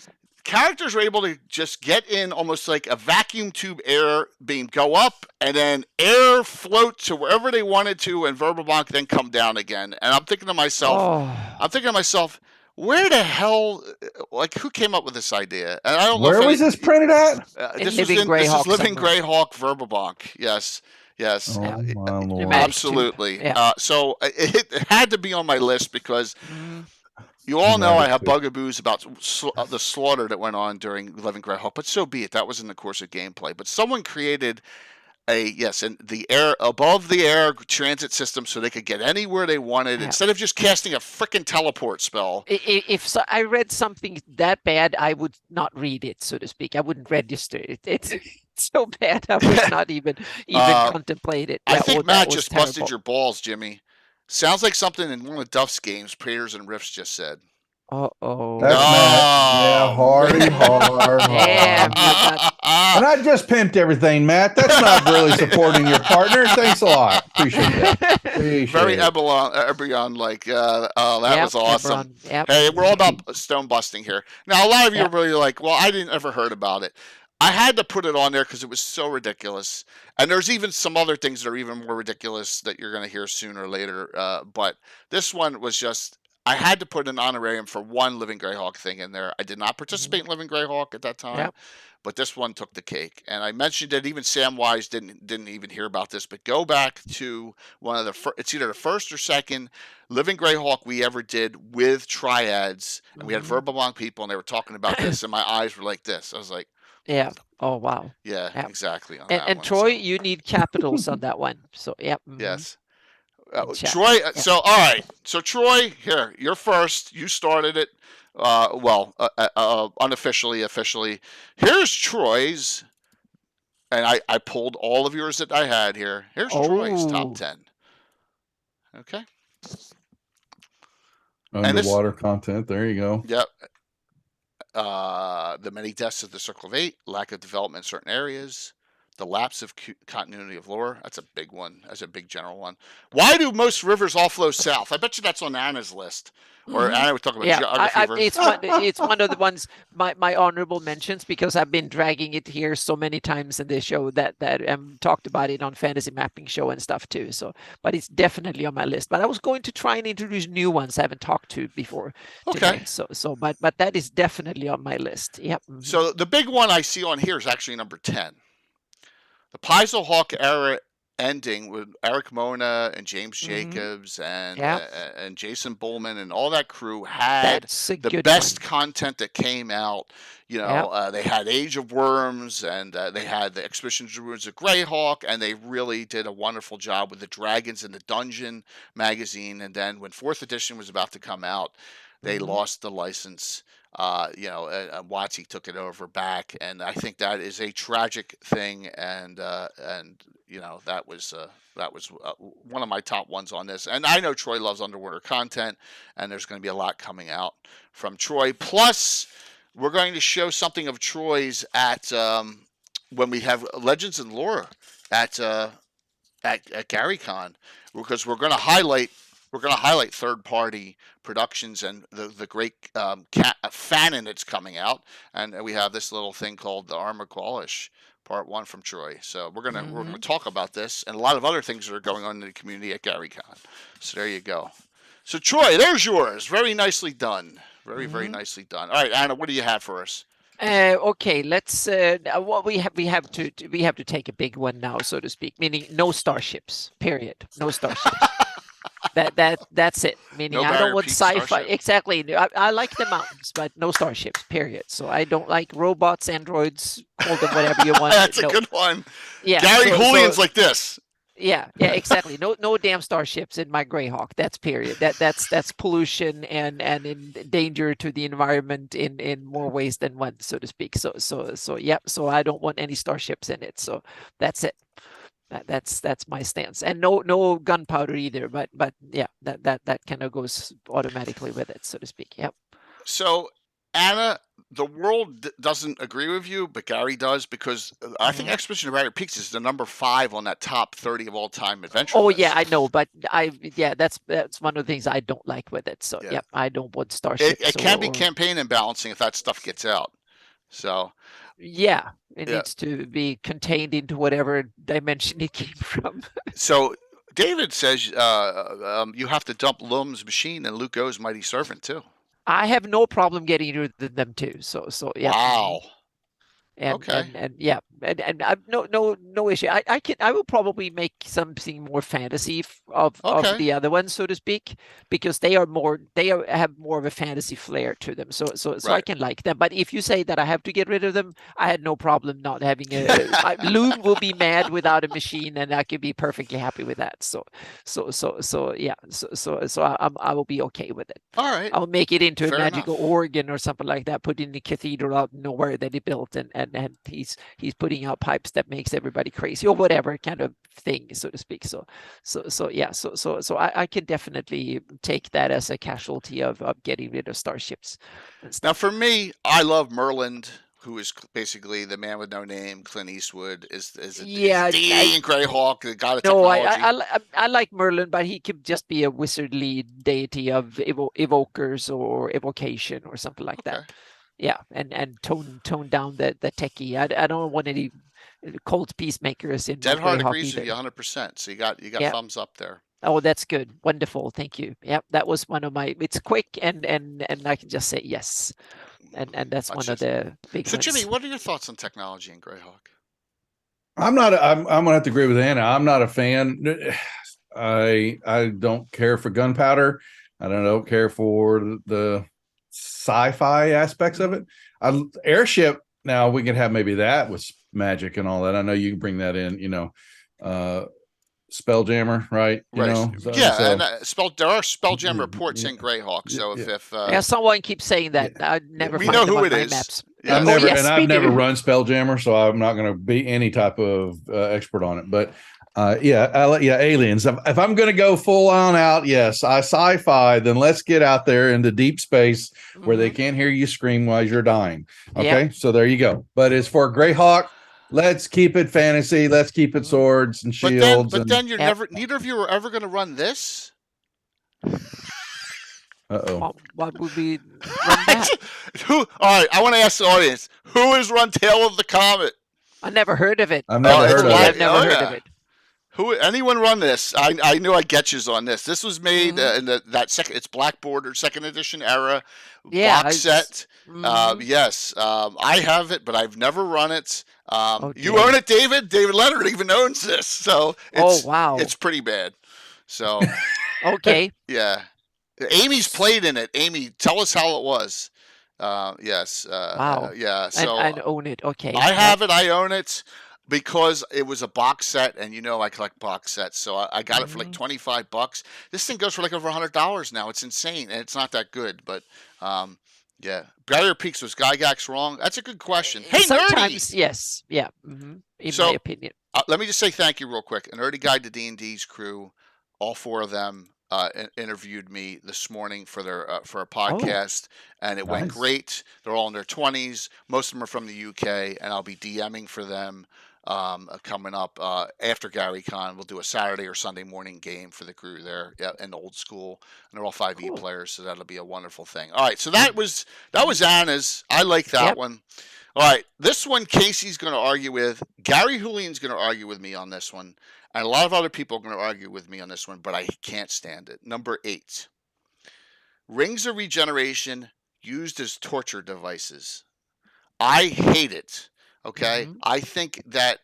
Speaker 1: Characters were able to just get in almost like a vacuum tube air beam, go up, and then air float to wherever they wanted to, and Verbabank then come down again. And I'm thinking to myself, where the hell, like, who came up with this idea? And I don't know.
Speaker 3: Where was this printed at?
Speaker 1: This is Living Greyhawk, Verbabank. Yes.
Speaker 3: Oh, my Lord.
Speaker 1: Absolutely. Yeah. So it had to be on my list because you all know I have bugaboos about the slaughter that went on during Living Greyhawk, but so be it. That was in the course of gameplay. But someone created and the air above the air transit system so they could get anywhere they wanted instead of just casting a freaking teleport spell.
Speaker 2: If I read something that bad, I would not read it, so to speak. I wouldn't register it. It's so bad I would not even contemplate it.
Speaker 1: I think Matt just busted your balls, Jimmy. Sounds like something in one of Duff's games, Praetors and Rifts just said.
Speaker 2: Uh-oh.
Speaker 3: That's Matt. Yeah, hard.
Speaker 2: Damn,
Speaker 3: and I just pimped everything, Matt. That's not really supporting your partner. Thanks a lot. Appreciate that.
Speaker 1: Very Eberron-like. That was awesome.
Speaker 2: Yep.
Speaker 1: Hey, we're all about stone busting here. Now, a lot of you are really like, well, I didn't ever heard about it. I had to put it on there because it was so ridiculous. And there's even some other things that are even more ridiculous that you're going to hear sooner or later. But this one was just, I had to put an honorarium for one Living Greyhawk thing in there. I did not participate in Living Greyhawk at that time, but this one took the cake. And I mentioned that even Samwise didn't even hear about this, but go back to one of the it's either the first or second Living Greyhawk we ever did with triads. And we had Verbabank people, and they were talking about this, and my eyes were like this. I was like,
Speaker 2: yeah. Oh, wow.
Speaker 1: Yeah, exactly.
Speaker 2: And Troy, you need capitals on that one. So, yeah.
Speaker 1: Yes. Troy, so, all right. So, Troy, here, you're first. You started it. Unofficially, officially. Here's Troy's. And I pulled all of yours that I had here. Here's Troy's top 10. Okay.
Speaker 3: Underwater content. There you go.
Speaker 1: Yep. The many deaths of the Circle of 8, lack of development in certain areas, The lapse of continuity of lore. That's a big one. That's a big general one. Why do most rivers all flow south? I bet you that's on Anna's list. Or Anna would talk about geography.
Speaker 2: It's one of the ones, my honorable mentions, because I've been dragging it here so many times in this show that talked about it on Fantasy Mapping Show and stuff too. So, but it's definitely on my list. But I was going to try and introduce new ones I haven't talked to before.
Speaker 1: Okay.
Speaker 2: Tonight. But that is definitely on my list. Yep. Mm-hmm.
Speaker 1: So the big one I see on here is actually number 10. The Paizo Hawk era ending with Eric Mona and James Jacobs and Jason Bullman and all that crew had the best content that came out. You know, they had Age of Worms and they had the Expeditions of Ruins of Greyhawk, and they really did a wonderful job with the Dragons in the Dungeon magazine. And then when 4th edition was about to come out, they lost the license. WotC took it over back, and I think that is a tragic thing. And that was one of my top ones on this. And I know Troy loves underwater content, and there's going to be a lot coming out from Troy. Plus, we're going to show something of Troy's at when we have Legends and Lore at GaryCon, because we're going to highlight third-party productions and the great fanon that's coming out, and we have this little thing called the Armor Qualish Part 1 from Troy. So we're gonna talk about this and a lot of other things that are going on in the community at GaryCon. So there you go. So Troy, there's yours. Very nicely done. Very nicely done. All right, Anna, what do you have for us?
Speaker 2: Okay, let's. What we have to take a big one now, so to speak. Meaning, no starships. Period. No starships. That's it. Meaning, I don't want sci-fi. Starship. Exactly. I like the mountains, but no starships. Period. So I don't like robots, androids, call them whatever you want.
Speaker 1: That's a good one. Yeah. Gary Julian's like this.
Speaker 2: Yeah, exactly. No damn starships in my Greyhawk. That's period. That's pollution and in danger to the environment in more ways than one, so to speak. So I don't want any starships in it. So that's it. That's my stance. And no gunpowder either. But yeah, that kind of goes automatically with it, so to speak. Yep.
Speaker 1: So Anna, the world doesn't agree with you, but Gary does, because I think Expedition of Barrier Peaks is the number 5 on that top 30 of all time adventure.
Speaker 2: Oh
Speaker 1: list.
Speaker 2: Yeah, I know, but that's one of the things I don't like with it. So yeah, I don't want starships.
Speaker 1: It can be campaign imbalancing if that stuff gets out. So
Speaker 2: yeah, it needs to be contained into whatever dimension it came from.
Speaker 1: So David says you have to dump Lum's machine and Luke O's Mighty Servant too.
Speaker 2: I have no problem getting rid of them too. So yeah.
Speaker 1: Wow.
Speaker 2: And, okay. And I've no issue. I will probably make something more fantasy of the other ones, so to speak, because they have more of a fantasy flair to them. So I can like them. But if you say that I have to get rid of them, I had no problem not having Loom will be mad without a machine, and I could be perfectly happy with that. So I will be okay with it.
Speaker 1: All right.
Speaker 2: I'll make it into a magical organ or something like that. Put in the cathedral out nowhere that he built, and he's putting out pipes that makes everybody crazy or whatever kind of thing, so to speak. So I can definitely take that as a casualty of getting rid of starships.
Speaker 1: Now, for me, I love Merlin, who is basically the man with no name. Clint Eastwood is deity in Greyhawk, the god of technology.
Speaker 2: I like Merlin, but he could just be a wizardly deity of evokers or evocation or something like that. Yeah, and tone down the techie. I don't want any cold peacemakers in
Speaker 1: Dead Heart agrees with you 100%. So you got thumbs up there.
Speaker 2: Oh, that's good. Wonderful. Thank you. Yep, that was one of my. It's quick and I can just say yes, and that's one of the big.
Speaker 1: So Jimmy, what are your thoughts on technology in Greyhawk?
Speaker 3: I'm gonna have to agree with Anna. I'm not a fan. I don't care for gunpowder. I don't care for the sci-fi aspects of it. Airship, now we can have maybe that with magic and all that. I know you can bring that in, Spelljammer, right?
Speaker 1: And there are Spelljammer reports in Greyhawk. So if
Speaker 2: someone keeps saying that, I never.
Speaker 1: We know who it is. Maps.
Speaker 3: Yeah. I've never run Spelljammer, so I'm not going to be any type of expert on it. But aliens. If I'm going to go full on out, yes, sci-fi. Then let's get out there into deep space where they can't hear you scream while you're dying. Okay, so there you go. But as for Greyhawk, Let's keep it fantasy. Let's keep it swords and shields.
Speaker 1: But then you're
Speaker 2: Yep.
Speaker 1: neither of you are ever going to run this.
Speaker 3: Uh-oh.
Speaker 2: What would be run that?
Speaker 1: All right, I want to ask the audience, who has run Tail of the Comet?
Speaker 2: I never heard of it.
Speaker 3: I've never heard of it.
Speaker 2: I've never heard of it.
Speaker 1: Anyone run this? I knew I get yous on this. This was made in that second. It's Black Border second edition era box set. Yes, I have it, but I've never run it. You own it, David. David Leonard even owns this, so it's pretty bad. So
Speaker 2: okay,
Speaker 1: yeah, Amy's played in it. Amy, tell us how it was. Yes.
Speaker 2: Wow.
Speaker 1: Yeah. So
Speaker 2: I own it. Okay.
Speaker 1: I have it. I own it. Because it was a box set, and I collect box sets, so I got it for like $25. This thing goes for like over $100 now. It's insane, and it's not that good. But yeah, Barrier Peaks was Gygax wrong? That's a good question. Hey,
Speaker 2: sometimes
Speaker 1: Nerdy!
Speaker 2: Yes, yeah. In my opinion.
Speaker 1: Let me just say thank you real quick. A Nerdy Guide to D&D's crew, all four of them interviewed me this morning for a podcast, and it went great. They're all in their 20s. Most of them are from the UK, and I'll be DMing for them. Coming up after GaryCon, we'll do a Saturday or Sunday morning game for the crew there in old school, and they're all 5e players, so that'll be a wonderful thing. All right, so that was Anna's. I like that one. All right, this one Casey's going to argue with. Gary Julian's going to argue with me on this one, and a lot of other people are going to argue with me on this one, but I can't stand it. Number 8, Rings of Regeneration used as torture devices. I hate it. Okay, I think that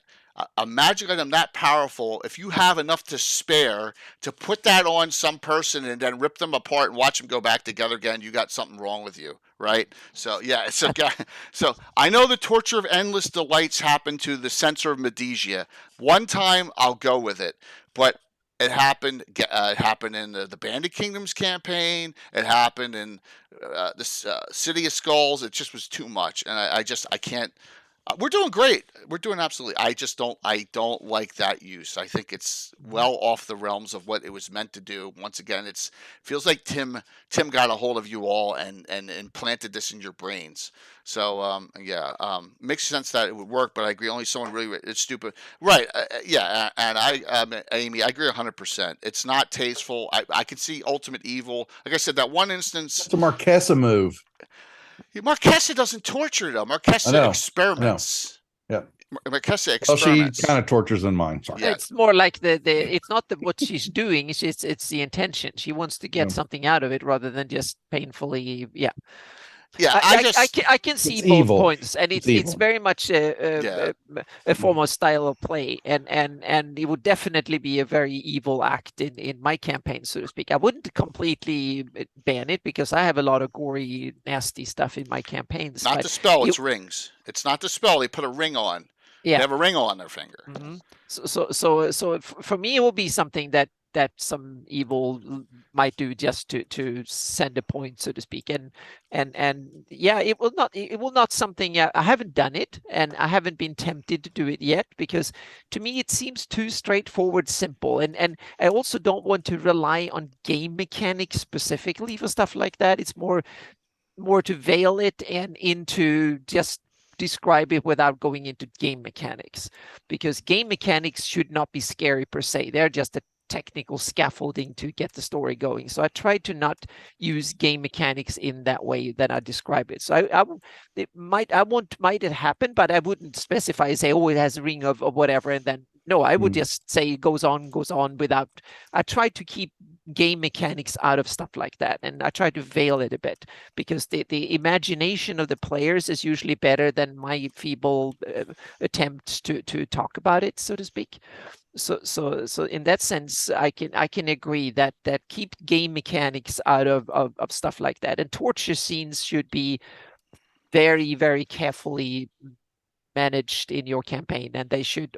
Speaker 1: a magic item that powerful, if you have enough to spare to put that on some person and then rip them apart and watch them go back together again, you got something wrong with you, right? So yeah, it's okay. So I know the torture of endless delights happened to the censor of Medesia. One time, I'll go with it, but it happened. It happened in the Bandit Kingdoms campaign. It happened in the City of Skulls. It just was too much, and I can't. We're doing great. We're doing absolutely. I don't like that use. I think it's well off the realms of what it was meant to do. Once again, it feels like Tim got a hold of you all and implanted this in your brains. So makes sense that it would work, but I agree. Only someone really it's stupid, right? Yeah, and Amy, I agree 100%. It's not tasteful. I can see ultimate evil. Like I said, that one instance.
Speaker 3: It's a Marquesa move.
Speaker 1: Marquesa doesn't torture though. Marquesa experiments.
Speaker 3: Yeah.
Speaker 1: Marquesa experiments.
Speaker 3: Well, she kind of tortures in mine. Sorry.
Speaker 2: Yeah. It's more like it's not what she's doing. It's the intention. She wants to get something out of it rather than just painfully. Yeah.
Speaker 1: Yeah,
Speaker 2: I can see both
Speaker 3: evil.
Speaker 2: Points, and it's very much a form of style of play, and it would definitely be a very evil act in my campaign, so to speak. I wouldn't completely ban it because I have a lot of gory, nasty stuff in my campaigns.
Speaker 1: Not the spell; it's rings. It's not the spell. They put a ring on. Yeah, they have a ring on their finger.
Speaker 2: Mm-hmm. So for me, it will be something that some evil might do just to send a point, so to speak, and yeah, it will not something. I haven't done it, and I haven't been tempted to do it yet because to me it seems too straightforward, simple, and I also don't want to rely on game mechanics specifically for stuff like that. It's more to veil it and into just describe it without going into game mechanics, because game mechanics should not be scary per se. They're just a technical scaffolding to get the story going. So I try to not use game mechanics in that way that I describe it. So it might happen, but I wouldn't specify, say, oh, it has a ring of whatever, and then no, I would just say it goes on without. I try to keep game mechanics out of stuff like that, and I try to veil it a bit because the imagination of the players is usually better than my feeble attempts to talk about it, so to speak. So in that sense, I can agree that keep game mechanics out of stuff like that, and torture scenes should be very, very carefully managed in your campaign, and they should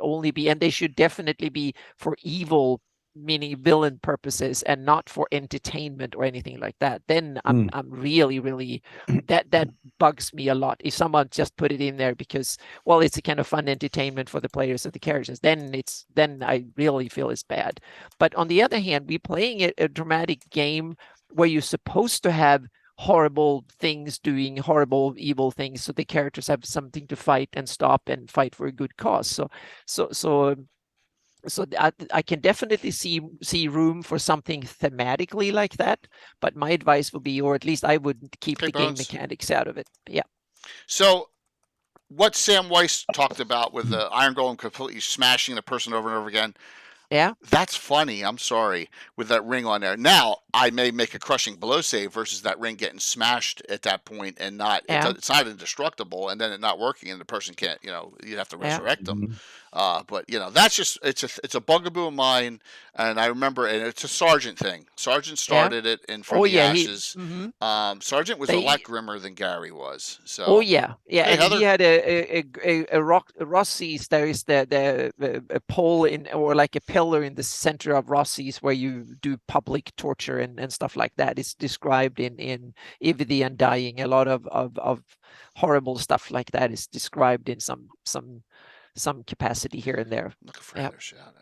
Speaker 2: definitely be for evil, meaning villain purposes, and not for entertainment or anything like that. Then I'm really that bugs me a lot. If someone just put it in there because, well, it's a kind of fun entertainment for the players of the characters, then I really feel it's bad. But on the other hand, we're playing a dramatic game where you're supposed to have horrible things, doing horrible, evil things, so the characters have something to fight and stop and fight for a good cause. So I can definitely see room for something thematically like that. But my advice would be, or at least I would keep the game mechanics out of it. Yeah.
Speaker 1: So what Sam Weiss talked about with the Iron Golem completely smashing the person over and over again.
Speaker 2: Yeah.
Speaker 1: That's funny. I'm sorry, with that ring on there. Now, I may make a crushing blow save versus that ring getting smashed at that point and not, it's not indestructible, and then it not working and the person can't, you'd have to resurrect them. But that's just, it's a bugaboo of mine. And I remember, and it's a Sergeant thing. Sergeant started it in From the Ashes. Sergeant was a lot grimmer than Gary was. So.
Speaker 2: Oh yeah. Hey, and Heather? He had a Rossi's. There is a pole or like a pillar in the center of Rossi's where you do public torture and stuff like that. It's described in Eve the Undying. A lot of horrible stuff like that is described in some capacity here and there.
Speaker 1: Looking for another shout out.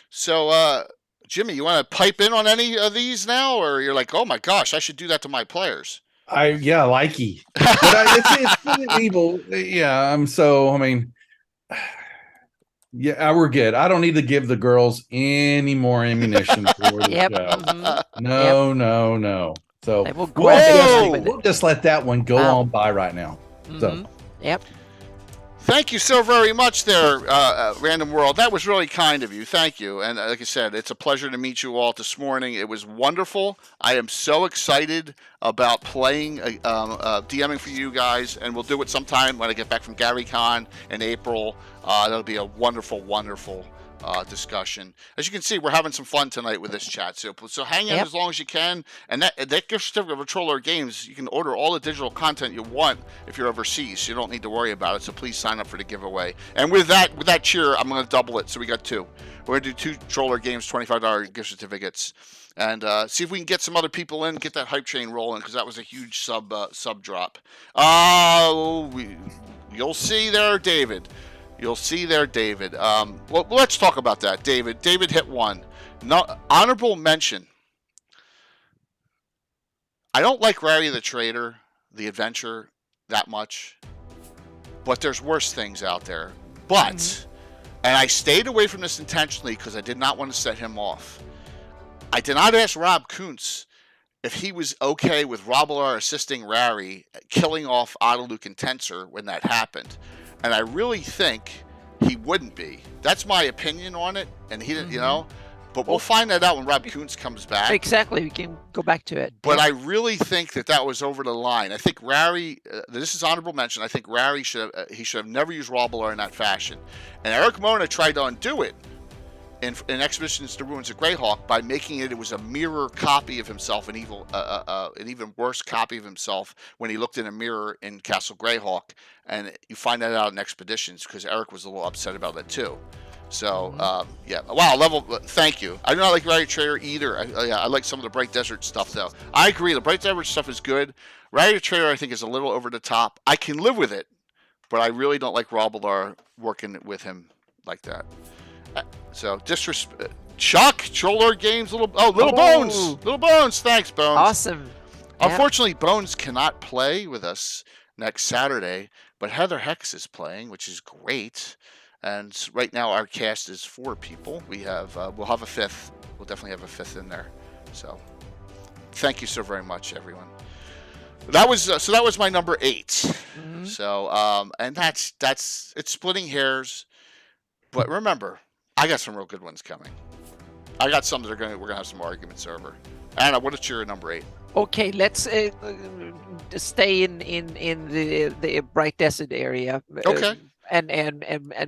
Speaker 1: So, Jimmy, you want to pipe in on any of these now, or you're like, oh my gosh, I should do that to my players?
Speaker 3: Likey. But it's evil. Yeah. We're good. I don't need to give the girls any more ammunition for the show. No. So we'll just let that one go on by right now. So.
Speaker 2: Yep.
Speaker 1: Thank you so very much there, Random World. That was really kind of you. Thank you. And like I said, it's a pleasure to meet you all this morning. It was wonderful. I am so excited about playing, DMing for you guys, and we'll do it sometime when I get back from GaryCon in April. That'll be a wonderful, wonderful discussion. As you can see, we're having some fun tonight with this chat. So hang in as long as you can. And that gift certificate of Troller Games, you can order all the digital content you want if you're overseas. So you don't need to worry about it. So please sign up for the giveaway. And with that cheer, I'm going to double it. So we got two. We're going to do 2 Troller Games $25 gift certificates. And see if we can get some other people in, get that hype train rolling, because that was a huge sub drop. You'll see there, David. You'll see there, David. Well, let's talk about that, David. David hit one. No, honorable mention. I don't like Rary the Trader, the Adventure, that much. But there's worse things out there. But, and I stayed away from this intentionally because I did not want to set him off. I did not ask Rob Kuntz if he was okay with Robbler assisting Rary, killing off Otto and Tensor when that happened. And I really think he wouldn't be. That's my opinion on it. And he didn't, but we'll find that out when Rob Kuntz comes back.
Speaker 2: Exactly. We can go back to it.
Speaker 1: But I really think that was over the line. I think Rary, this is honorable mention. I think Rary should have never used Robbler in that fashion. And Eric Mona tried to undo it in Expeditions to Ruins of Greyhawk by making it was a mirror copy of himself, an even worse copy of himself when he looked in a mirror in Castle Greyhawk. And you find that out in Expeditions because Eric was a little upset about that too. So, wow, thank you. I do not like Rary Trader either. I like some of the Bright Desert stuff though. I agree, the Bright Desert stuff is good. Rary Trader I think is a little over the top. I can live with it, but I really don't like Robbler working with him like that. So disrespect. Chuck, Troller Games, Little Bones. Thanks, Bones.
Speaker 2: Awesome.
Speaker 1: Unfortunately, Bones cannot play with us next Saturday, but Heather Hex is playing, which is great. And right now our cast is 4 people. We'll have a 5th. We'll definitely have a 5th in there. So thank you so very much, everyone. That was my number 8. So and that's it's splitting hairs, but remember, I got some real good ones coming. I got some that we're gonna have some arguments over. Anna, what is your number 8?
Speaker 2: Okay, let's stay in the Bright Desert area.
Speaker 1: Okay.
Speaker 2: And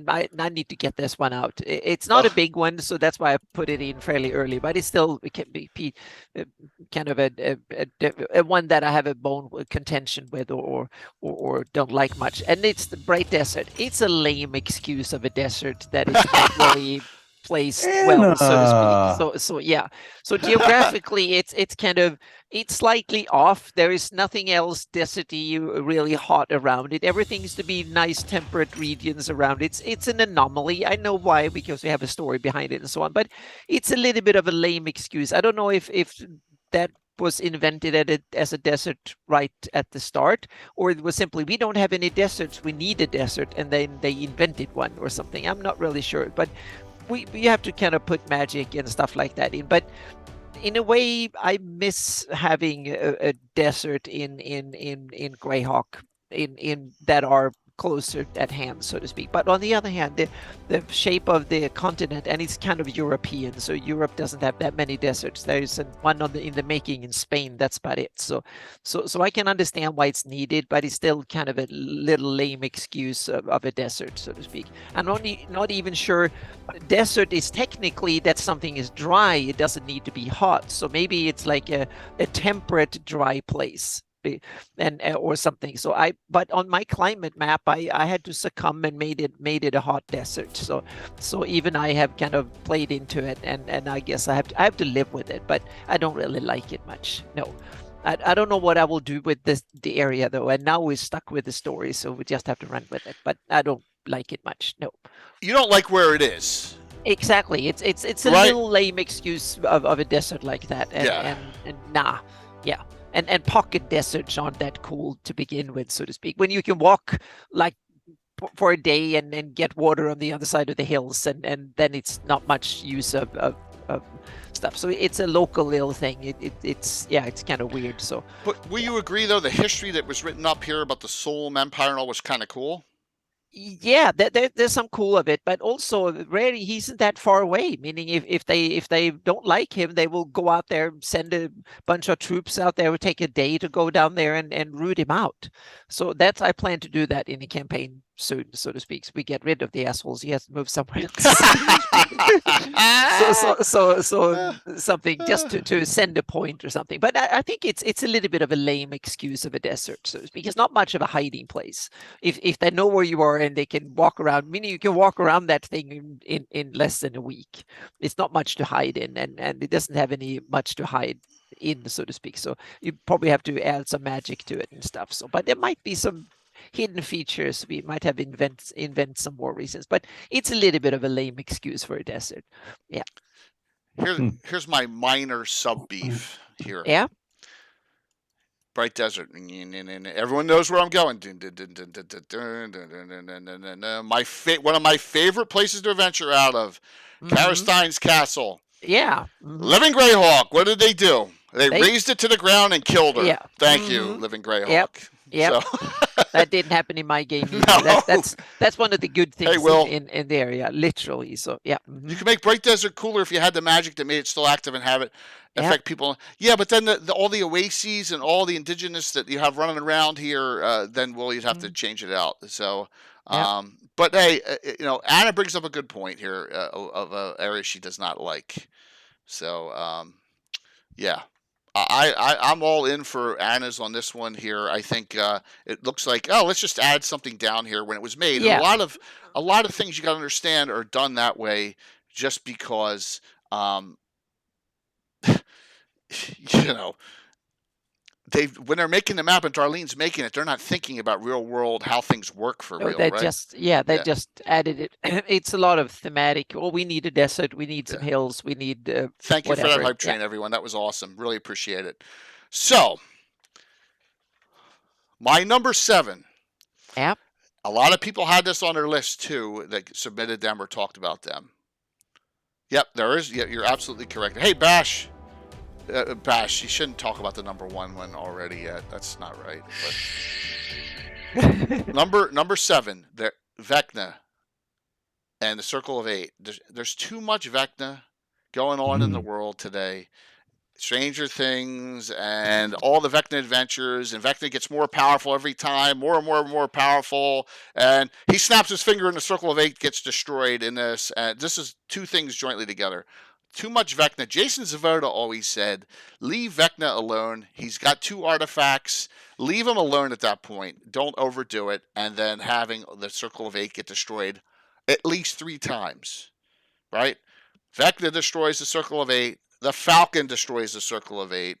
Speaker 2: I need to get this one out. It's not a big one, so that's why I put it in fairly early. But it can be kind of a one that I have a bone contention with, or don't like much. And it's the Bright Desert. It's a lame excuse of a desert that is not really placed well, so to speak. So geographically, it's slightly off. There is nothing else deserty really hot around it. Everything's to be nice temperate regions around it. It's an anomaly. I know why, because we have a story behind it and so on. But it's a little bit of a lame excuse. I don't know if that was invented as a desert right at the start, or it was simply we don't have any deserts, we need a desert, and then they invented one or something. I'm not really sure, but we have to kind of put magic and stuff like that in. But in a way, I miss having a desert in Greyhawk in that are closer at hand, so to speak. But on the other hand, the shape of the continent, and it's kind of European, so Europe doesn't have that many deserts. There's one in the making in Spain. That's about it. So I can understand why it's needed, but it's still kind of a little lame excuse of a desert, so to speak. I'm not even sure. Desert is technically that something is dry. It doesn't need to be hot. So maybe it's like a temperate dry place. And or something. But on my climate map, I had to succumb and made it a hot desert. So even I have kind of played into it, and I guess I have to live with it. But I don't really like it much. No, I don't know what I will do with the area though. And now we're stuck with the story, so we just have to run with it. But I don't like it much. No.
Speaker 1: You don't like where it is.
Speaker 2: Exactly. It's a little lame excuse of a desert like that. And nah. Yeah. And pocket deserts aren't that cool to begin with, so to speak. When you can walk like for a day and then get water on the other side of the hills, and then it's not much use of stuff. So it's a local little thing. It's kind of weird. So,
Speaker 1: but will you agree though, the history that was written up here about the Solm Empire and all was kind of cool?
Speaker 2: Yeah, there's some cool of it, but also rarely he isn't that far away. Meaning, if they don't like him, they will go out there, send a bunch of troops out there, will take a day to go down there and root him out. So I plan to do that in the campaign soon, so to speak. So we get rid of the assholes. He has to move somewhere else. so something just to send a point or something. But I think it's a little bit of a lame excuse of a desert, so to speak. It's not much of a hiding place. If they know where you are and they can walk around, meaning you can walk around that thing in less than a week. It's not much to hide in, and it doesn't have any much to hide in, so to speak. So you probably have to add some magic to it and stuff. So, but there might be some hidden features. We might have invent some more reasons, but it's a little bit of a lame excuse for a desert. Yeah.
Speaker 1: Here's my minor sub beef here.
Speaker 2: Yeah.
Speaker 1: Bright Desert. Everyone knows where I'm going. One of my favorite places to adventure out of, Karastein's Castle.
Speaker 2: Yeah.
Speaker 1: Living Greyhawk. What did they do? They razed it to the ground and killed her.
Speaker 2: Yeah.
Speaker 1: Thank you, Living Greyhawk.
Speaker 2: Yep.
Speaker 1: So.
Speaker 2: That didn't happen in my game either.
Speaker 1: No.
Speaker 2: That's one of the good things in the area, literally. So yeah.
Speaker 1: You can make Bright Desert cooler if you had the magic that made it still active and have it affect people. Yeah, but then all the oases and all the indigenous that you have running around here, then you'd have to change it out. So, but hey, Anna brings up a good point here of an area she does not like. So, yeah. I'm all in for Anna's on this one here. I think it looks like let's just add something down here when it was made.
Speaker 2: Yeah.
Speaker 1: And a lot of things you got to understand are done that way just because when they're making the map and Darlene's making it, they're not thinking about real world how things work for real.
Speaker 2: They
Speaker 1: right?
Speaker 2: just added it. It's a lot of thematic. Well, we need a desert. We need some hills. We need.
Speaker 1: Thank you for that hype train, everyone. That was awesome. Really appreciate it. So, my number 7.
Speaker 2: Yeah.
Speaker 1: A lot of people had this on their list too that submitted them or talked about them. Yep, there is. Yeah, you're absolutely correct. Hey, Bash. Bash, you shouldn't talk about the number 1 one already yet. That's not right. But number 7, Vecna and the Circle of 8. There's too much Vecna going on in the world today. Stranger Things and all the Vecna adventures, and Vecna gets more powerful every time, more and more and more powerful, and he snaps his finger and the Circle of 8 gets destroyed in this, and this is two things jointly together. Too much Vecna. Jason Zavoda always said, leave Vecna alone. He's got 2 artifacts. Leave him alone at that point. Don't overdo it. And then having the Circle of 8 get destroyed at least 3 times. Right? Vecna destroys the Circle of 8. The Falcon destroys the Circle of 8.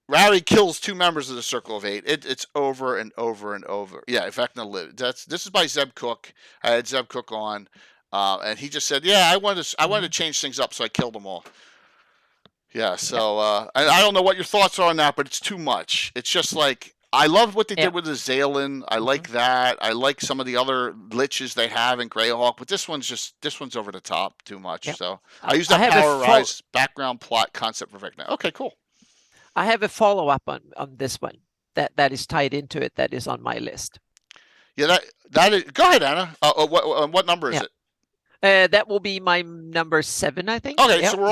Speaker 1: Rowdy kills 2 members of the Circle of 8. It's over and over and over. Yeah, Vecna lived. This is by Zeb Cook. I had Zeb Cook on. And he just said, "Yeah, I wanted to change things up, so I killed them all." Yeah. So and I don't know what your thoughts are on that, but it's too much. It's just like I love what they did with the Zalen. I like that. I like some of the other liches they have in Greyhawk, but this one's over the top too much.
Speaker 2: Yep.
Speaker 1: So I use that
Speaker 2: have
Speaker 1: Power Rise background plot concept for Vecna. Okay, cool.
Speaker 2: I have a follow-up on this one that is tied into it, that is on my list.
Speaker 1: Yeah, that is. Go ahead, Anna. What number is it?
Speaker 2: That will be my number 7, I think.
Speaker 1: Okay, so we're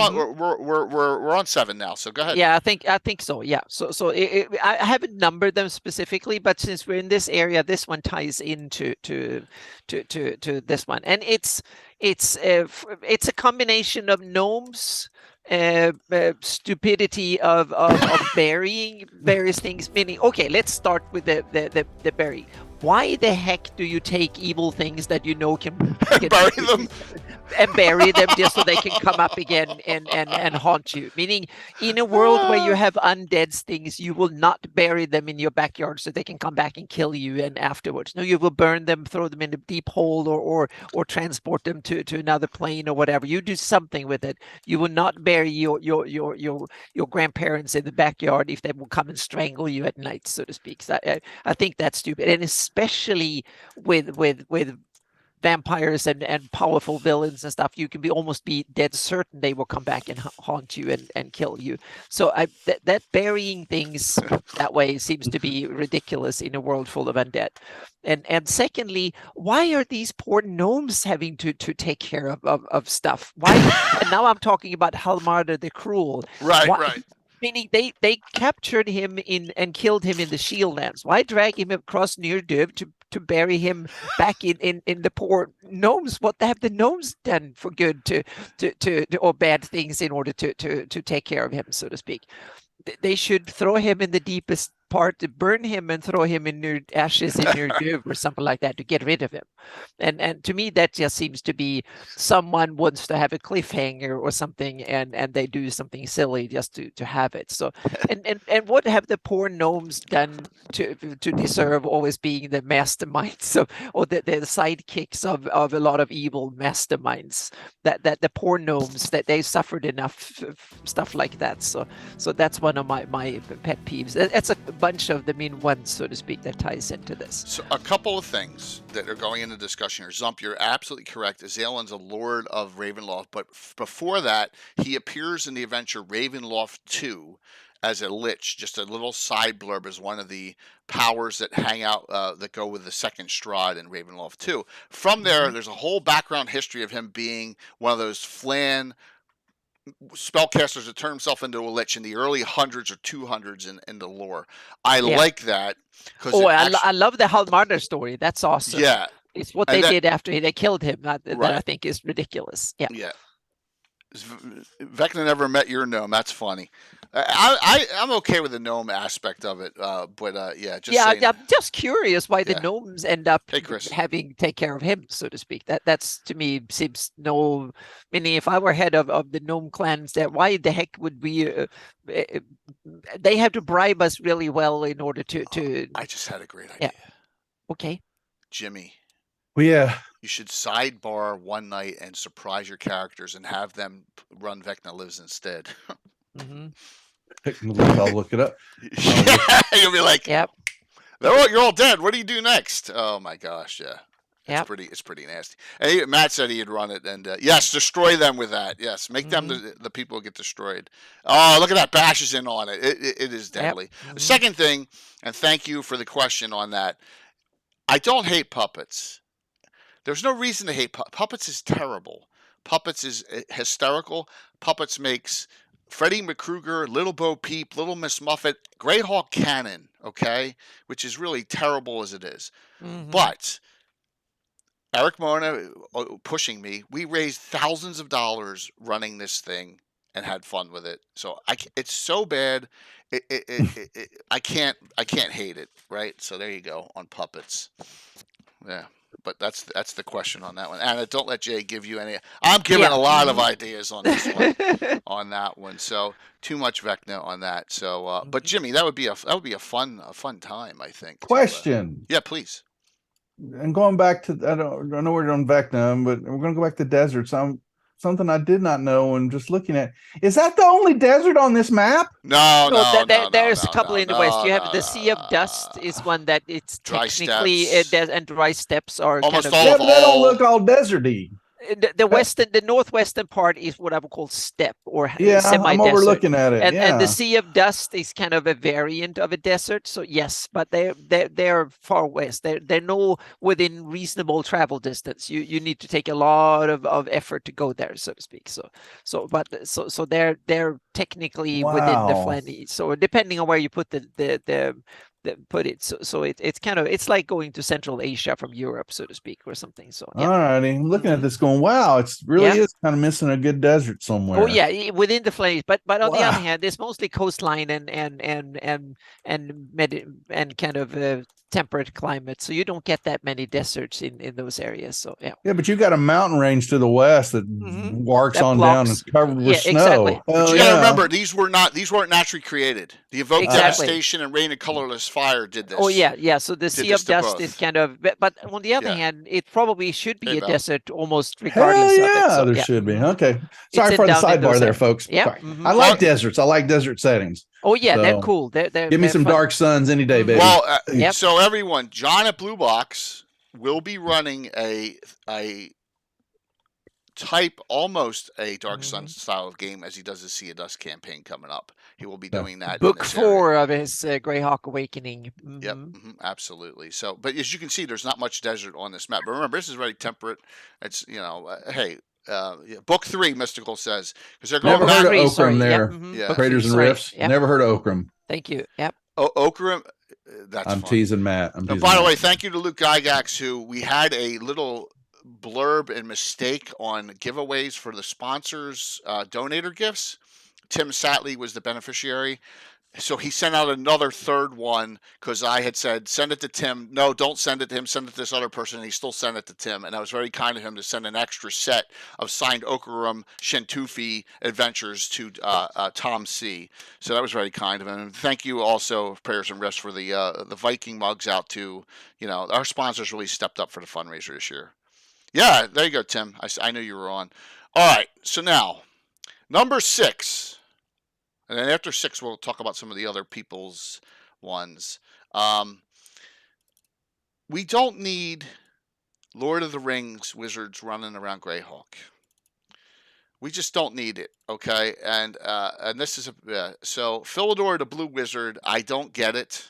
Speaker 1: on 7 now. So go ahead.
Speaker 2: Yeah, I think so. Yeah. So I haven't numbered them specifically, but since we're in this area, this one ties into to this one, and it's a combination of gnomes, stupidity of burying various things. Meaning, okay, let's start with the bury. Why the heck do you take evil things that you know can
Speaker 1: bury them
Speaker 2: and bury them just so they can come up again and haunt you? Meaning, in a world where you have undead things, you will not bury them in your backyard so they can come back and kill you and afterwards. No, you will burn them, throw them in a deep hole, or transport them to another plane or whatever. You do something with it. You will not bury your grandparents in the backyard if they will come and strangle you at night, so to speak. So I think that's stupid, and especially with vampires and powerful villains and stuff, you can almost be dead certain they will come back and haunt you and kill you. So that burying things that way seems to be ridiculous in a world full of undead. And secondly, why are these poor gnomes having to take care of stuff? Why? And now I'm talking about Halmarda the Cruel.
Speaker 1: Right.
Speaker 2: Meaning they captured him and killed him in the Shieldlands. Why drag him across near Duv to bury him back in the poor gnomes? What have the gnomes done for good to or bad things in order to take care of him, so to speak? They should throw him in the deepest part, to burn him and throw him in your ashes in your Duv or something like that to get rid of him. And to me, that just seems to be someone wants to have a cliffhanger or something, and they do something silly just to have it. So and what have the poor gnomes done to deserve always being the masterminds or the sidekicks of a lot of evil masterminds? That the poor gnomes, that they suffered enough stuff like that. So that's one of my pet peeves. It's a bunch of them in one, so to speak, that ties into this.
Speaker 1: So a couple of things that are going into discussion here. Zump, you're absolutely correct. Azaelin's a lord of Ravenloft, but before that, he appears in the adventure Ravenloft 2 as a lich, just a little side blurb as one of the powers that hang out, that go with the second Strahd in Ravenloft 2. From there, there's a whole background history of him being one of those Flan spellcasters that turn himself into a lich in the early hundreds or 200s in the lore. I like that.
Speaker 2: I love the Halmarda story. That's awesome.
Speaker 1: Yeah.
Speaker 2: It's what they did after they killed him that I think is ridiculous. Yeah.
Speaker 1: Yeah. Vecna never met your gnome. That's funny. I'm okay with the gnome aspect of it, but I'm
Speaker 2: just curious why the gnomes end up having to take care of him, so to speak. That's to me seems meaning if I were head of the gnome clans, that why the heck would we? They have to bribe us really well in order to.
Speaker 1: I just had a great idea.
Speaker 2: Yeah. Okay.
Speaker 1: Jimmy.
Speaker 3: Well, yeah.
Speaker 1: You should sidebar one night and surprise your characters and have them run Vecna Lives instead.
Speaker 3: I'll look it up.
Speaker 1: You'll be like,
Speaker 2: "Yep,
Speaker 1: you're all dead. What do you do next?" Oh my gosh, yeah. It's pretty nasty. And Matt said he'd run it, and yes, destroy them with that. Yes, make them the people who get destroyed. Oh, look at that! Bash is in on it. It is deadly. The second thing, and thank you for the question on that. I don't hate puppets. There's no reason to hate puppets. Is terrible. Puppets is hysterical. Puppets makes Freddie McCruger, Little Bo Peep, Little Miss Muffet, Greyhawk canon, okay, which is really terrible as it is. But Eric Mona pushing me. We raised thousands of dollars running this thing and had fun with it. So it's so bad. I can't hate it, right? So there you go on puppets. Yeah. But that's the question on that one. Anna, don't let Jay give you any. I'm giving a lot of ideas on this one, on that one. So too much Vecna on that. So, but Jimmy, that would be a fun time, I think.
Speaker 3: Question.
Speaker 1: Yeah, please.
Speaker 3: And going back to, I know we're on Vecna, but we're going to go back to deserts. something I did not know and just looking at. Is that the only desert on this map?
Speaker 1: No,
Speaker 2: there's a couple in the west. You have
Speaker 1: no,
Speaker 2: the Sea of Dust is one that it's
Speaker 1: Dry
Speaker 2: technically
Speaker 1: steppes.
Speaker 2: and dry steppes are
Speaker 1: Almost
Speaker 2: kind of
Speaker 1: all
Speaker 3: Yeah,
Speaker 1: of
Speaker 3: but that don't
Speaker 1: all.
Speaker 3: look all deserty.
Speaker 2: the northwestern part is what I would call steppe or
Speaker 3: Yeah,
Speaker 2: semi-desert.
Speaker 3: I'm overlooking at it.
Speaker 2: And the
Speaker 3: Yeah.
Speaker 2: Sea of Dust is kind of a variant of a desert. So yes, but they're far west. They're no within reasonable travel distance. You need to take a lot of effort to go there, so to speak. So they're technically within the
Speaker 3: Wow.
Speaker 2: Flanders. So depending on where you put put it, so it's kind of, it's like going to Central Asia from Europe, so to speak, or something. So yeah.
Speaker 3: All righty. I'm looking at this going, wow, it's really is kind of missing a good desert somewhere.
Speaker 2: Oh yeah, within the Flanders, but on the
Speaker 3: Wow.
Speaker 2: other hand, it's mostly coastline and kind of temperate climate, so you don't get that many deserts in those areas. So yeah.
Speaker 3: Yeah, but you got a mountain range to the west that walks
Speaker 2: That
Speaker 3: on
Speaker 2: blocks-
Speaker 3: down and it's covered with snow.
Speaker 2: exactly.
Speaker 1: But
Speaker 3: Oh,
Speaker 1: you gotta
Speaker 3: yeah.
Speaker 1: remember, these weren't naturally created. The evoked
Speaker 2: Exactly.
Speaker 1: devastation and rain and colorless fire did this.
Speaker 2: Oh yeah. So the Sea
Speaker 1: this
Speaker 2: of
Speaker 1: to
Speaker 2: Dust
Speaker 1: both.
Speaker 2: is kind of, but on the other
Speaker 1: Yeah.
Speaker 2: hand, it probably should be
Speaker 1: Hey,
Speaker 2: a
Speaker 1: Val.
Speaker 2: desert almost
Speaker 3: Hell
Speaker 2: regardless
Speaker 3: yeah,
Speaker 2: of it. So,
Speaker 3: there
Speaker 2: yeah.
Speaker 3: should be. Okay. Sorry
Speaker 2: It's
Speaker 3: for the
Speaker 2: down in
Speaker 3: sidebar
Speaker 2: those
Speaker 3: there,
Speaker 2: areas.
Speaker 3: folks.
Speaker 2: Yeah.
Speaker 3: Sorry.
Speaker 2: Mhm.
Speaker 3: I like
Speaker 1: Well-
Speaker 3: deserts. I like desert settings.
Speaker 2: Oh yeah, they're
Speaker 3: So,
Speaker 2: cool. They're
Speaker 3: Give me
Speaker 2: they're
Speaker 3: some
Speaker 2: fun.
Speaker 3: dark suns any day, baby.
Speaker 1: Well,
Speaker 2: Yep.
Speaker 1: so everyone, John at Blue Box will be running a type almost a Dark Sun style of game as he does his Sea of Dust campaign coming up. He will be doing that. in
Speaker 2: Book
Speaker 1: this area.
Speaker 2: 4 of his Greyhawk Awakening.
Speaker 1: Yep, absolutely. So, but as you can see, there's not much desert on this map. But remember, this is very temperate. It's hey, book 3, Mystical says, because they're going
Speaker 3: Never
Speaker 1: back.
Speaker 3: heard of
Speaker 2: Three, sorry.
Speaker 3: Okram there.
Speaker 2: Yep, mhm.
Speaker 1: Yeah.
Speaker 2: Book
Speaker 3: Traders
Speaker 2: three,
Speaker 3: and
Speaker 2: sorry.
Speaker 3: Rifts.
Speaker 2: Yep.
Speaker 3: Never heard of Okram.
Speaker 2: Thank you. Yep.
Speaker 1: Okram. That's
Speaker 3: I'm
Speaker 1: fun.
Speaker 3: teasing Matt.
Speaker 1: And by the way, thank you to Luke Gygax, who we had a little blurb and mistake on giveaways for the sponsors' donator gifts. Tim Satley was the beneficiary. So he sent out another third one because I had said, send it to Tim. No, don't send it to him. Send it to this other person. And he still sent it to Tim. And I was very kind of him to send an extra set of signed Okaram Shintufi adventures to Tom C. So that was very kind of him. And thank you also, Prayers and Rest, for the Viking mugs out to, our sponsors really stepped up for the fundraiser this year. Yeah, there you go, Tim. I knew you were on. All right, so now, number 6. And then after 6, we'll talk about some of the other people's ones. We don't need Lord of the Rings wizards running around Greyhawk. We just don't need it, okay? And this is so Philidor the Blue Wizard. I don't get it.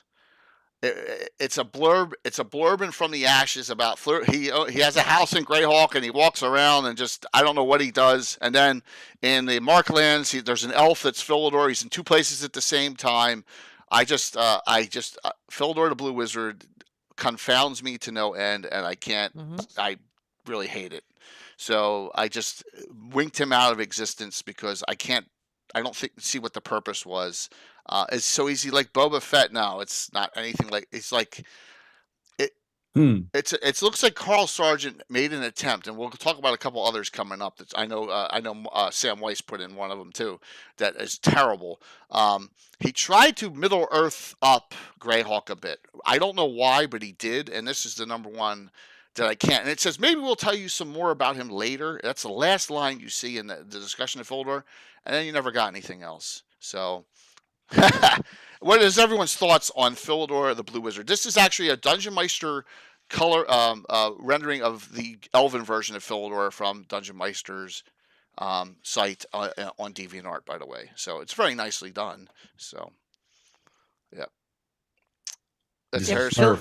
Speaker 1: It's a blurb. It's a blurb in From the Ashes about he has a house in Greyhawk and he walks around and just I don't know what he does. And then in the Marklands, there's an elf that's Philidor. He's in 2 places at the same time. Philidor the Blue Wizard confounds me to no end, and I can't. I really hate it. So I just winked him out of existence because I can't. I don't see what the purpose was. Is so easy like Boba Fett? No, it's not anything like. It's like it. It looks like Carl Sargent made an attempt, and we'll talk about a couple others coming up. That I know Sam Weiss put in one of them too. That is terrible. He tried to Middle Earth up Greyhawk a bit. I don't know why, but he did, and this is the number one that I can't. And it says maybe we'll tell you some more about him later. That's the last line you see in the discussion of Philidor, and then you never got anything else. So. What is everyone's thoughts on Philidor the Blue Wizard? This is actually a Dungeon Meister color rendering of the Elven version of Philidor from Dungeon Meister's site on DeviantArt, by the way. So it's very nicely done. So, yeah. That's Harrison.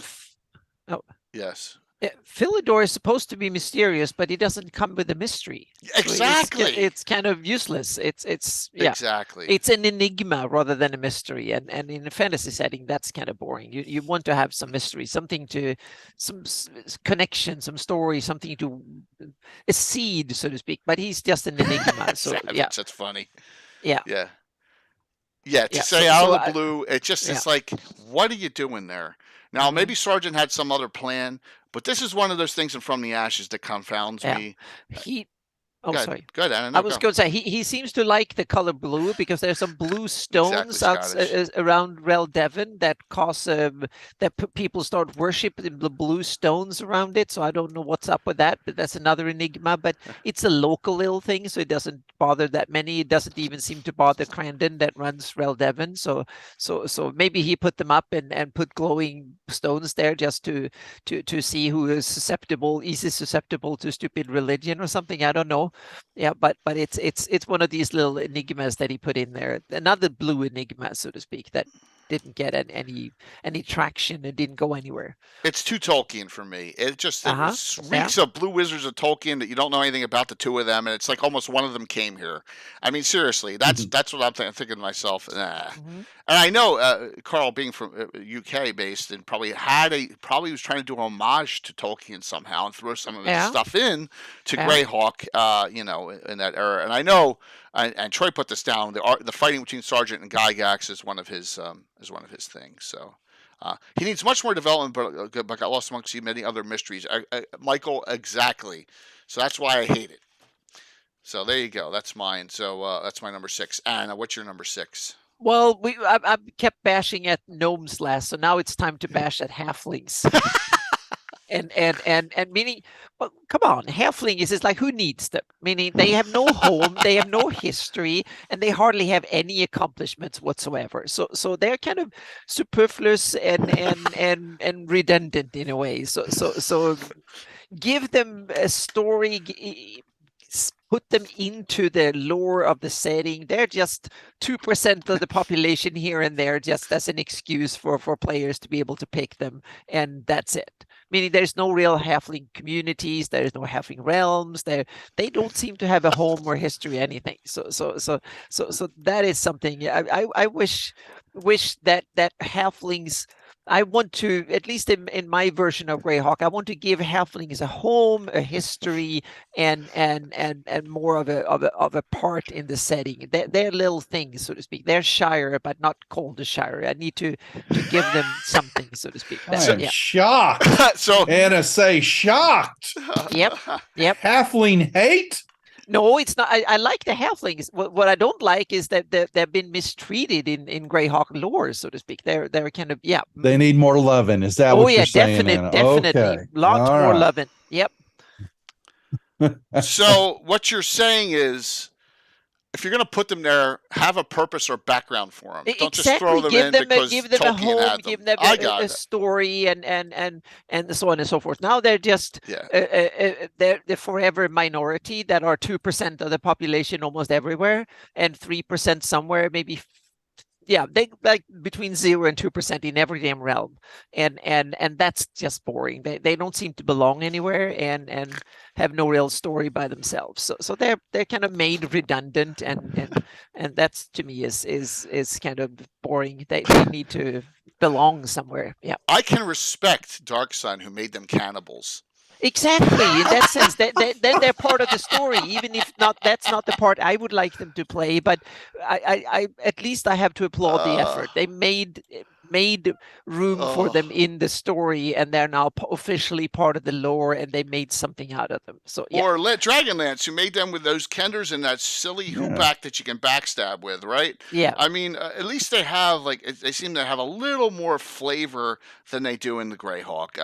Speaker 1: Yes.
Speaker 2: Philidor is supposed to be mysterious, but he doesn't come with a mystery.
Speaker 1: Exactly.
Speaker 2: So it's kind of useless. It's
Speaker 1: exactly.
Speaker 2: It's an enigma rather than a mystery, and in a fantasy setting, that's kind of boring. You want to have some mystery, something to some connection, some story, something to a seed, so to speak. But he's just an enigma. So yeah,
Speaker 1: that's funny.
Speaker 2: Yeah.
Speaker 1: Yeah. Yeah. To say out of the blue, it's like, what are you doing there? Now, maybe Sargent had some other plan, but this is one of those things in From the Ashes that confounds me.
Speaker 2: Oh,
Speaker 1: Go ahead.
Speaker 2: sorry.
Speaker 1: Go ahead, Anna.
Speaker 2: I
Speaker 1: No,
Speaker 2: was
Speaker 1: go.
Speaker 2: going to say he seems to like the color blue because there's some blue stones
Speaker 1: Scottish.
Speaker 2: around Rel Devon that cause people start worshiping the blue stones around it. So I don't know what's up with that, but that's another enigma. But it's a local little thing, so it doesn't bother that many. It doesn't even seem to bother Crandon that runs Rel Devon. So maybe he put them up and put glowing stones there just to see who is easy susceptible to stupid religion or something. I don't know. Yeah, but it's one of these little enigmas that he put in there. Another blue enigma, so to speak, that didn't get any traction and didn't go anywhere.
Speaker 1: It's too Tolkien for me. It reeks
Speaker 2: Yeah.
Speaker 1: of Blue Wizards of Tolkien that you don't know anything about the two of them, and it's like almost one of them came here. I mean, seriously, that's what I'm thinking to myself. Nah. And I know Carl, being from UK based, and probably was trying to do a homage to Tolkien somehow and throw some of his stuff in to Greyhawk, in that era. And I know, and Troy put this down. The fighting between Sargent and Gygax is one of his things. So. He needs much more development, but got lost amongst many other mysteries. Michael, exactly. So that's why I hate it. So there you go. That's mine. So that's my number 6. Anna, what's your number 6?
Speaker 2: Well, I kept bashing at gnomes last, so now it's time to bash at halflings. and meaning, well, come on, halfling is like, who needs them? Meaning they have no home, they have no history, and they hardly have any accomplishments whatsoever. So they're kind of superfluous and redundant in a way. So give them a story. Put them into the lore of the setting. They're just 2% of the population here and there, just as an excuse for players to be able to pick them, and that's it. Meaning there's no real halfling communities, there's no halfling realms. They don't seem to have a home or history, anything. So that is something I wish that halflings. I want to, at least in my version of Greyhawk, I want to give halflings a home, a history, and more of a part in the setting. They're little things, so to speak. They're Shire, but not called the Shire. I need to give them something, so to speak.
Speaker 3: I'm shocked.
Speaker 1: So
Speaker 3: Anna say shocked.
Speaker 2: Yep.
Speaker 3: Halfling hate.
Speaker 2: No, it's not. I like the halflings. What I don't like is that they've been mistreated in Greyhawk lore, so to speak. They're kind of
Speaker 3: They need more loving. Is that what you're saying?
Speaker 2: Definitely.
Speaker 3: Okay.
Speaker 2: Lots more loving. Yep.
Speaker 1: So what you're saying is, if you're going to put them there, have a purpose or background for them. Don't just throw them in because
Speaker 2: Tolkien
Speaker 1: a home,
Speaker 2: had them. Give them a story and so on and so forth. Now they're just they're the forever minority that are 2% of the population almost everywhere, and 3% somewhere, maybe. Yeah, they like between 0 and 2% in every damn realm, and that's just boring. They don't seem to belong anywhere and have no real story by themselves. So they're kind of made redundant, and that's, to me, is kind of boring. They need to belong somewhere. Yeah,
Speaker 1: I can respect Dark Sun, who made them cannibals.
Speaker 2: Exactly. In that sense, then they're part of the story, even if that's not the part I would like them to play. But I at least I have to applaud the effort. They made room for them in the story, and they're now officially part of the lore, and they made something out of them. So
Speaker 1: or Dragonlance, who made them with those Kenders and that silly hoopback that you can backstab with, right?
Speaker 2: Yeah.
Speaker 1: I mean, at least they have they seem to have a little more flavor than they do in the Greyhawk.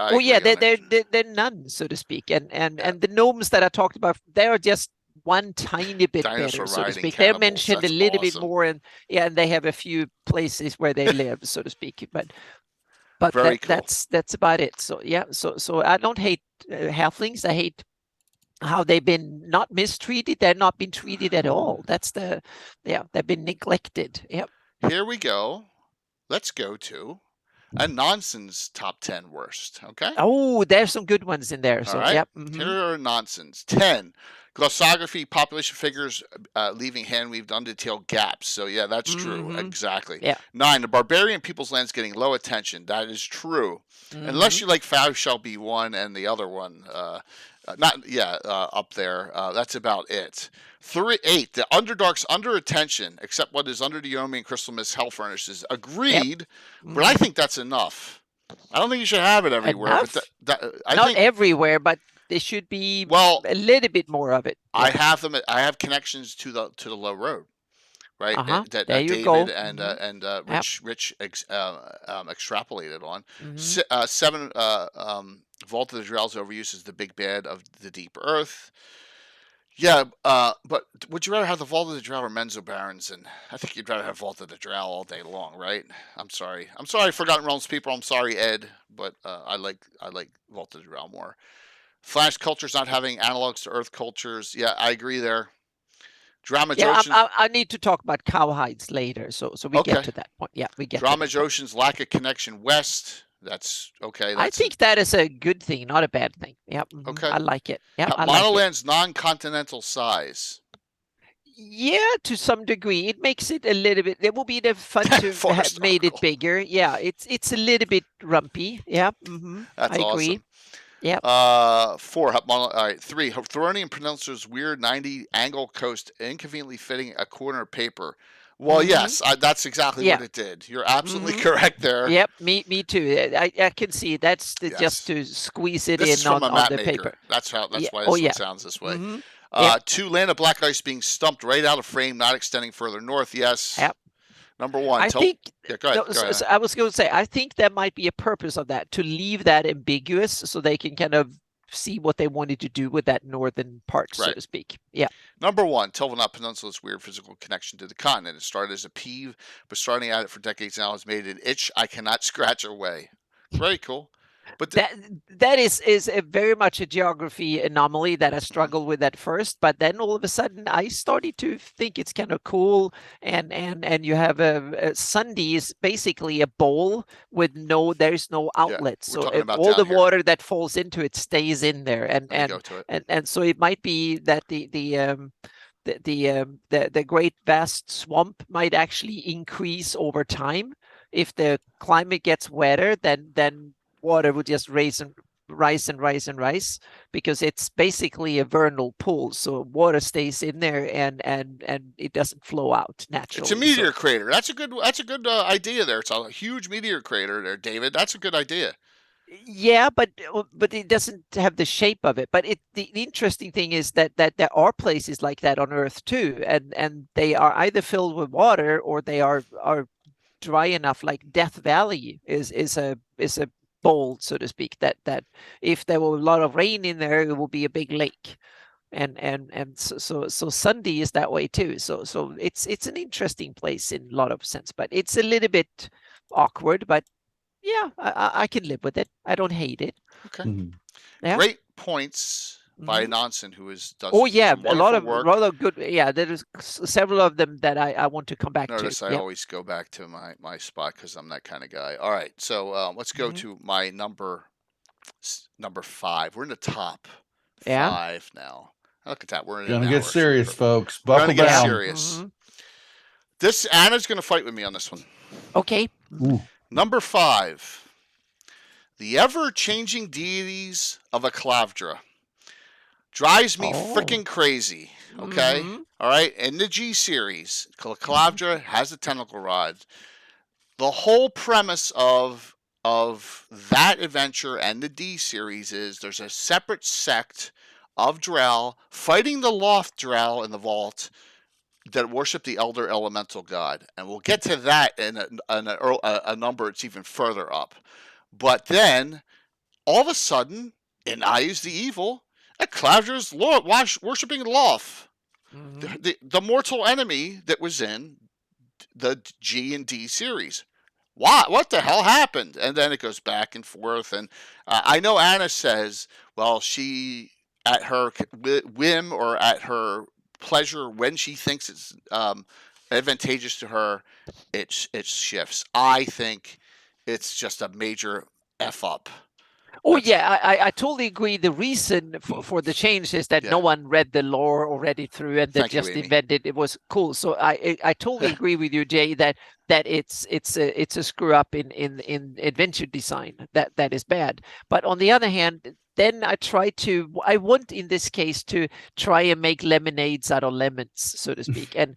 Speaker 2: They're none, so to speak, and the gnomes that I talked about, they are just one tiny bit
Speaker 1: Dinosaur
Speaker 2: better, so to speak.
Speaker 1: They're
Speaker 2: mentioned a little bit more, and they have a few places where they live, so to speak. But
Speaker 1: cool.
Speaker 2: That's about it. So so I don't hate halflings. I hate how they've been not mistreated. They're not been treated at all. That's they've been neglected. Yep.
Speaker 1: Here we go. Let's go to a nonsense top 10 worst. Okay.
Speaker 2: Oh, there's some good ones in there. So
Speaker 1: all right.
Speaker 2: Yep.
Speaker 1: Here are nonsense. 10. Glossography, population figures leaving hand-weaved undetailed gaps. So, yeah, that's true. Exactly.
Speaker 2: Yeah.
Speaker 1: 9. The barbarian people's lands getting low attention. That is true. Unless you like Five Shall Be One and the other one. Up there. That's about it. 8. The Underdark's under attention, except what is under the Yomi and Crystal Mist Hell Furnaces. Agreed, but I think that's enough. I don't think you should have it everywhere.
Speaker 2: Enough?
Speaker 1: But
Speaker 2: not everywhere, but There should be
Speaker 1: Well,
Speaker 2: a little bit more of it.
Speaker 1: I have them. I have connections to the low road, right? That
Speaker 2: There you
Speaker 1: David
Speaker 2: go.
Speaker 1: and
Speaker 2: Yep.
Speaker 1: Rich extrapolated on.
Speaker 2: Mhm.
Speaker 1: 7 Vault of the Drell's overuse is the big bad of the deep earth. Yeah, but would you rather have the Vault of the Drow or Menzo Barons? And I think you'd rather have Vault of the Drow all day long, right? I'm sorry, Forgotten Realms people. I'm sorry, Ed, but I like Vault of the Drow more. Flash cultures not having analogs to Earth cultures. Yeah, I agree there. Dramage
Speaker 2: Yeah,
Speaker 1: Oceans.
Speaker 2: I need to talk about cowhides later, so we
Speaker 1: Okay.
Speaker 2: get to that point. Yeah, we get.
Speaker 1: Dramage Oceans lack a connection west. That's okay.
Speaker 2: I think that is a good thing, not a bad thing. Yeah.
Speaker 1: Okay.
Speaker 2: I like it. Yeah, I like it.
Speaker 1: Monoland's non-continental size.
Speaker 2: Yeah, to some degree, it makes it a little bit. It will be the fun to have made it bigger. Yeah, it's a little bit rumpy. Yeah,
Speaker 1: That's
Speaker 2: I agree.
Speaker 1: Awesome.
Speaker 2: Yeah.
Speaker 1: 4. All right. 3. Thronian Peninsula's weird 90 angle coast inconveniently fitting a corner of paper. Well, yes, that's exactly what it did. You're absolutely correct there.
Speaker 2: Yep, me too. I can see that's just to squeeze it
Speaker 1: this
Speaker 2: in
Speaker 1: on the
Speaker 2: maker.
Speaker 1: paper. That's why this one sounds this way. 2. Land of Black Ice being stumped right out of frame, not extending further north. Yes.
Speaker 2: Yep.
Speaker 1: Number 1.
Speaker 2: I think.
Speaker 1: Yeah, go ahead.
Speaker 2: I was going to say, I think there might be a purpose of that, to leave that ambiguous so they can kind of see what they wanted to do with that northern part, so to speak. Yeah.
Speaker 1: Number 1, Telvanat Peninsula's weird physical connection to the continent. It started as a peeve, but starting at it for decades now has made it an itch I cannot scratch away. Very cool. But
Speaker 2: that is a very much a geography anomaly that I struggled with at first, but then all of a sudden I started to think it's kind of cool. And you have a Sunday is basically a bowl with there's no outlet, so all the water that falls into it stays in there, and so it might be that the great vast swamp might actually increase over time if the climate gets wetter. Then water would just rise, because it's basically a vernal pool, so water stays in there and it doesn't flow out naturally.
Speaker 1: It's a meteor crater. That's a good idea there. It's a huge meteor crater there, David. That's a good idea.
Speaker 2: Yeah, but it doesn't have the shape of it. But the interesting thing is that there are places like that on Earth too, and they are either filled with water or they are dry enough. Like Death Valley is a bowl, so to speak, that if there were a lot of rain in there, it will be a big lake, and so Sunday is that way too. So it's an interesting place in a lot of sense, but it's a little bit awkward. But yeah, I can live with it. I don't hate it.
Speaker 1: Okay. Yeah. Great points by Nansen, who does.
Speaker 2: Oh yeah, a lot of good. Yeah, there is several of them that I want to come back to.
Speaker 1: Notice I always go back to my spot because I'm that kind of guy. All right, so let's go to my number 5. We're in the top 5 now. Look at that. We're
Speaker 3: gonna get serious, folks. Buckle down.
Speaker 1: Get serious. This Anna's gonna fight with me on this one.
Speaker 2: Okay.
Speaker 3: Ooh.
Speaker 1: Number 5. The ever-changing deities of Aklavdra. Drives me freaking crazy. Okay? All right? In the G series, Aklavdra has a tentacle rod. The whole premise of that adventure and the D series is there's a separate sect of Drell fighting the Loth Drell in the vault that worship the elder elemental god, and we'll get to that in a number it's even further up. But then all of a sudden, in I Is the Evil, Aklavdra's worshiping Loth, the mortal enemy that was in the G and D series. What the hell happened? And then it goes back and forth. And I know Anna says, well, she, at her whim or at her pleasure, when she thinks it's advantageous to her, it shifts. I think it's just a major F up.
Speaker 2: Oh yeah, I totally agree. The reason for the change is that no one read the lore or read it through, and they just invented it. Was cool. So I totally agree with you, Jay, that it's a screw up in adventure design that is bad. But on the other hand, then I want in this case to try and make lemonades out of lemons, so to speak, and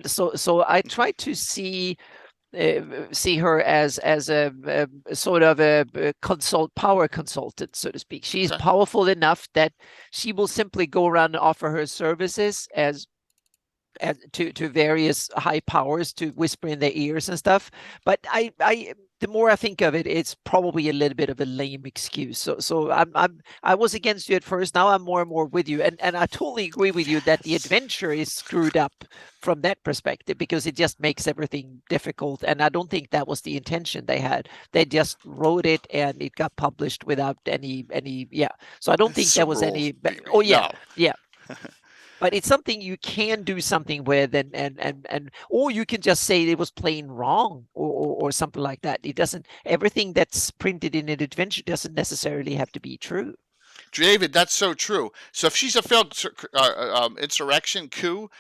Speaker 2: so I try to see see her as a sort of a power consultant, so to speak. She's powerful enough that she will simply go around and offer her services to various high powers to whisper in their ears and stuff. But the more I think of it, it's probably a little bit of a lame excuse. So I was against you at first. Now I'm more and more with you, and I totally agree with you that the adventure is screwed up from that perspective, because it just makes everything difficult. And I don't think that was the intention they had. They just wrote it and it got published without any. So I don't think there was any. Oh yeah, yeah. But it's something you can do something with, and or you can just say it was plain wrong, or something like that. It doesn't. Everything that's printed in an adventure doesn't necessarily have to be true.
Speaker 1: David, that's so true. So if she's a failed insurrection coup,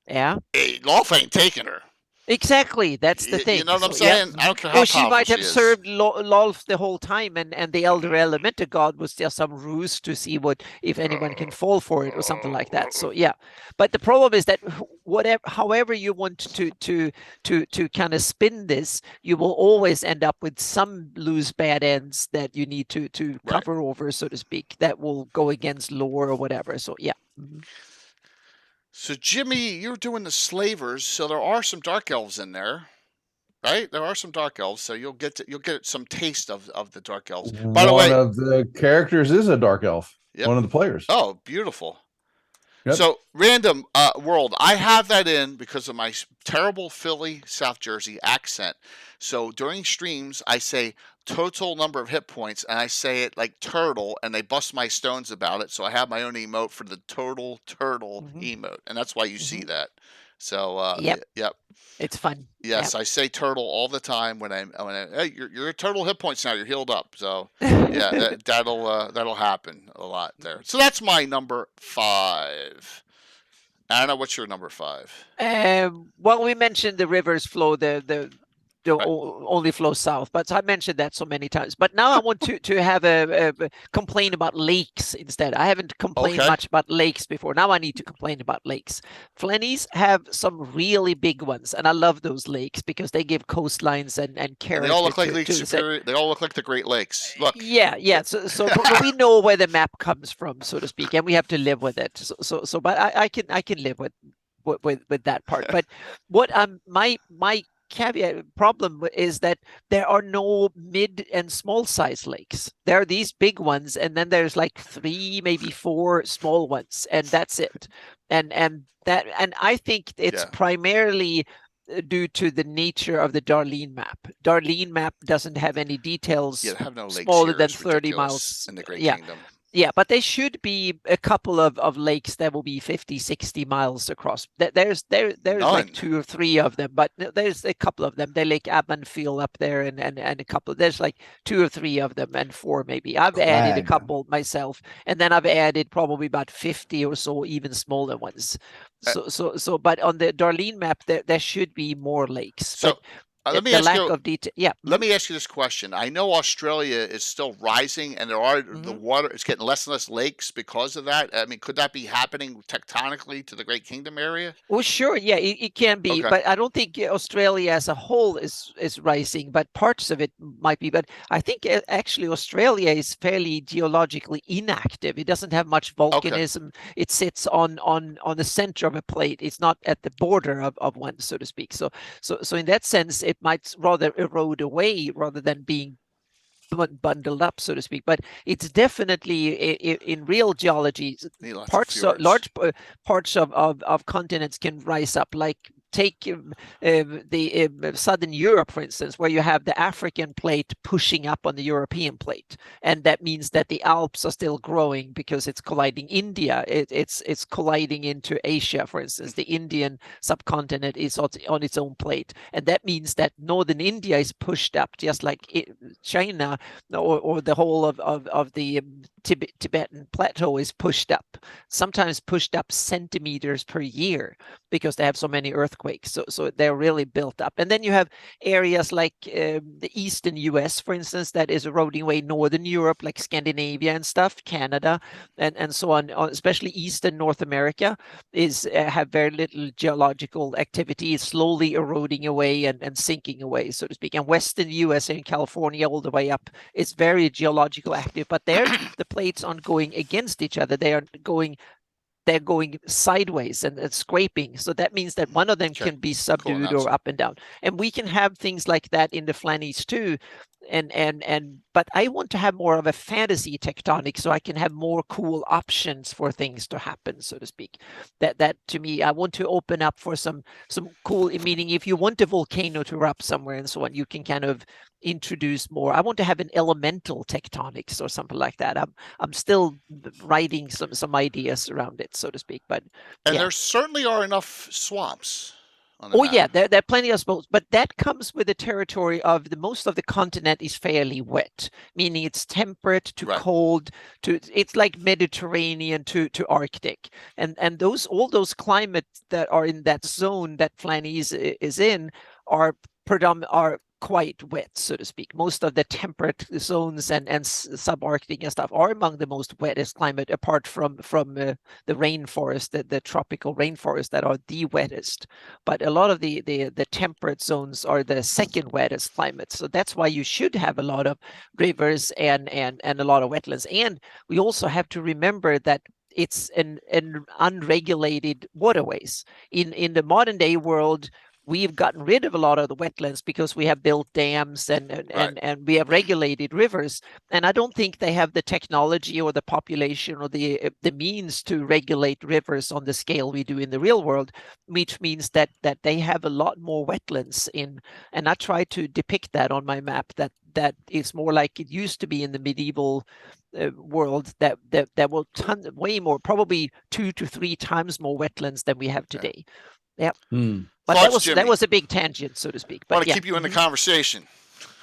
Speaker 1: Lolf ain't taking her.
Speaker 2: Exactly, that's the thing.
Speaker 1: You know what I'm saying? I don't care how powerful
Speaker 2: she might have served Lolf the whole time, and the Elder Elemental God was just some ruse to see if anyone can fall for it or something like that. So yeah, but the problem is that however you want to kind of spin this, you will always end up with some loose bad ends that you need to cover over, so to speak, that will go against lore or whatever. So yeah. Mm-hmm.
Speaker 1: So Jimmy, you're doing the slavers, so there are some dark elves in there, right? There are some dark elves, so you'll get some taste of the dark elves. By the way,
Speaker 3: one of the characters is a dark elf. Yep. One of the players.
Speaker 1: Oh, beautiful. Yep. So random world, I have that in because of my terrible Philly, South Jersey accent. So during streams, I say total number of hit points, and I say it like turtle, and they bust my stones about it. So I have my own emote for the turtle emote, and that's why you see that. So yep,
Speaker 2: it's fun.
Speaker 1: Yes, I say turtle all the time when hey, you're turtle hit points now. You're healed up. So yeah, that'll happen a lot there. So that's my number 5. Anna, what's your number 5?
Speaker 2: Well, we mentioned the rivers flow only flow south, but I mentioned that so many times. But now I want to have a complain about lakes instead. I haven't complained much about lakes before. Now I need to complain about lakes. Flennies have some really big ones, and I love those lakes because they give coastlines and character.
Speaker 1: They all look like Lake Superior. They all look like the Great Lakes. Look.
Speaker 2: Yeah. So we know where the map comes from, so to speak, and we have to live with it. So but I can live with that part. But what my caveat problem is that there are no mid and small size lakes. There are these big ones, and then there's like 3, maybe 4 small ones, and that's it. And I think it's primarily due to the nature of the Darlene map. Darlene map doesn't have any details smaller than 30 miles
Speaker 1: in the Great Kingdom.
Speaker 2: Yeah, but there should be a couple of lakes that will be 50, 60 miles across. There's like 2 or 3 of them, but there's a couple of them. They Lake Abmanfield up there, and a couple. There's like 2 or 3 of them, and 4 maybe. I've added a couple myself, and then I've added probably about 50 or so even smaller ones. So, but on the Darlene map, there should be more lakes.
Speaker 1: So. Let me ask you.
Speaker 2: Of detail. Yeah.
Speaker 1: Let me ask you this question. I know Australia is still rising, and there are the water. It's getting less and less lakes because of that. I mean, could that be happening tectonically to the Great Kingdom area?
Speaker 2: Well, sure. Yeah, it can be, but I don't think Australia as a whole is rising. But parts of it might be. But I think actually Australia is fairly geologically inactive. It doesn't have much volcanism. It sits on the center of a plate. It's not at the border of one, so to speak. So in that sense, it might rather erode away rather than being bundled up, so to speak. But it's definitely in real geology, large parts of continents can rise up. Like take the southern Europe, for instance, where you have the African plate pushing up on the European plate, and that means that the Alps are still growing because it's colliding India. It's colliding into Asia, for instance. The Indian subcontinent is on its own plate, and that means that northern India is pushed up, just like China or the whole of the Tibetan plateau is pushed up, sometimes pushed up centimeters per year because they have so many earthquakes. So they're really built up. And then you have areas like the eastern US, for instance, that is eroding away northern Europe, like Scandinavia and stuff, Canada, and so on. Especially eastern North America is have very little geological activity. It's slowly eroding away and sinking away, so to speak. And western US and California all the way up, it's very geological active, but there the plates aren't going against each other. They're going sideways and scraping. So that means that one of them can be subdued or up and down. And we can have things like that in the Flanies too. But I want to have more of a fantasy tectonic, so I can have more cool options for things to happen, so to speak. That to me, I want to open up for some cool, meaning if you want a volcano to erupt somewhere and so on, you can kind of introduce more. I want to have an elemental tectonics or something like that. I'm still writing some ideas around it, so to speak. But
Speaker 1: there certainly are enough swamps.
Speaker 2: Yeah, there are plenty of spots, but that comes with the territory of most of the continent is fairly wet, meaning it's temperate to cold, it's like Mediterranean to Arctic, and all those climates that are in that zone that Flanies is in are quite wet, so to speak. Most of the temperate zones and subarctic and stuff are among the most wettest climate, apart from the rainforest, the tropical rainforest that are the wettest. But a lot of the temperate zones are the second wettest climate. So that's why you should have a lot of rivers and a lot of wetlands. And we also have to remember that it's an unregulated waterways. In the modern day world, we've gotten rid of a lot of the wetlands because we have built dams and we have regulated rivers. And I don't think they have the technology or the population or the means to regulate rivers on the scale we do in the real world, which means that they have a lot more wetlands in. And I try to depict that on my map, that is more like it used to be in the medieval world, that were way more, probably 2 to 3 times more wetlands than we have today. Yeah. But that was a big tangent, so to speak. But
Speaker 1: I want to keep you in the conversation.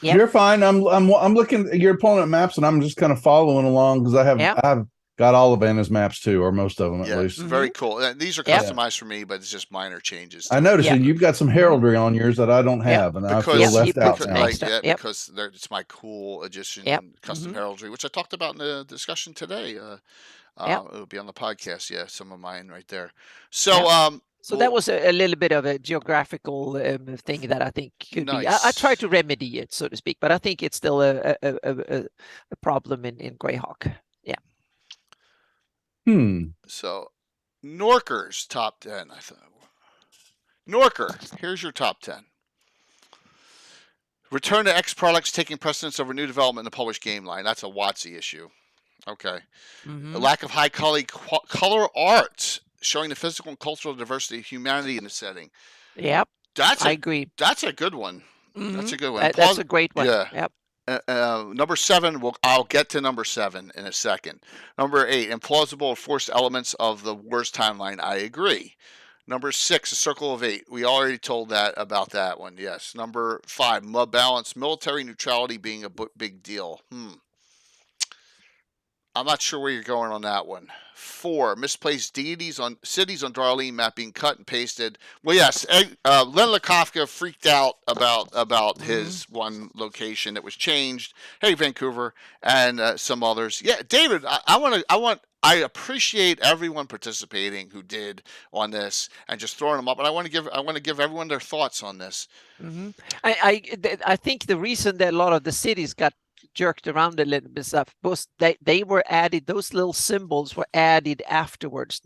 Speaker 3: Yep. You're fine. I'm looking at your opponent maps, and I'm just kind of following along because I've got all of Anna's maps too, or most of them at least.
Speaker 1: Very cool. These are customized for me, but it's just minor changes.
Speaker 3: I noticed that you've got some heraldry on yours that I don't have, and I feel left out now.
Speaker 1: Because it's my cool addition custom heraldry, which I talked about in the discussion today. It'll be on the podcast. Yeah, some of mine right there. So.
Speaker 2: So that was a little bit of a geographical thing that I think could be. I try to remedy it, so to speak, but I think it's still a problem in Greyhawk. Yeah.
Speaker 1: So, Norker's top 10. I thought. Norker, here's your top 10. Return to X products taking precedence over new development in the published game line. That's a WotC issue. Okay. A lack of high quality color art, showing the physical and cultural diversity of humanity in the setting.
Speaker 2: Yep. I agree.
Speaker 1: That's a good one. That's a good one.
Speaker 2: That's a great one.
Speaker 1: Yeah. Yep. Number 7, I'll get to number 7 in a second. Number 8, implausible or forced elements of the worst timeline. I agree. Number 6, a circle of 8. We already told that about that one. Yes. Number 5, balanced military neutrality being a big deal. I'm not sure where you're going on that one. 4, misplaced deities on cities on Darlene map being cut and pasted. Well, yes, Len Lakofka freaked out about his one location that was changed. Hey, Vancouver, and some others. Yeah, David, I appreciate everyone participating who did on this and just throwing them up. And I want to give everyone their thoughts on this.
Speaker 2: I think the reason that a lot of the cities got jerked around a little bit stuff was they were added, those little symbols were added afterwards.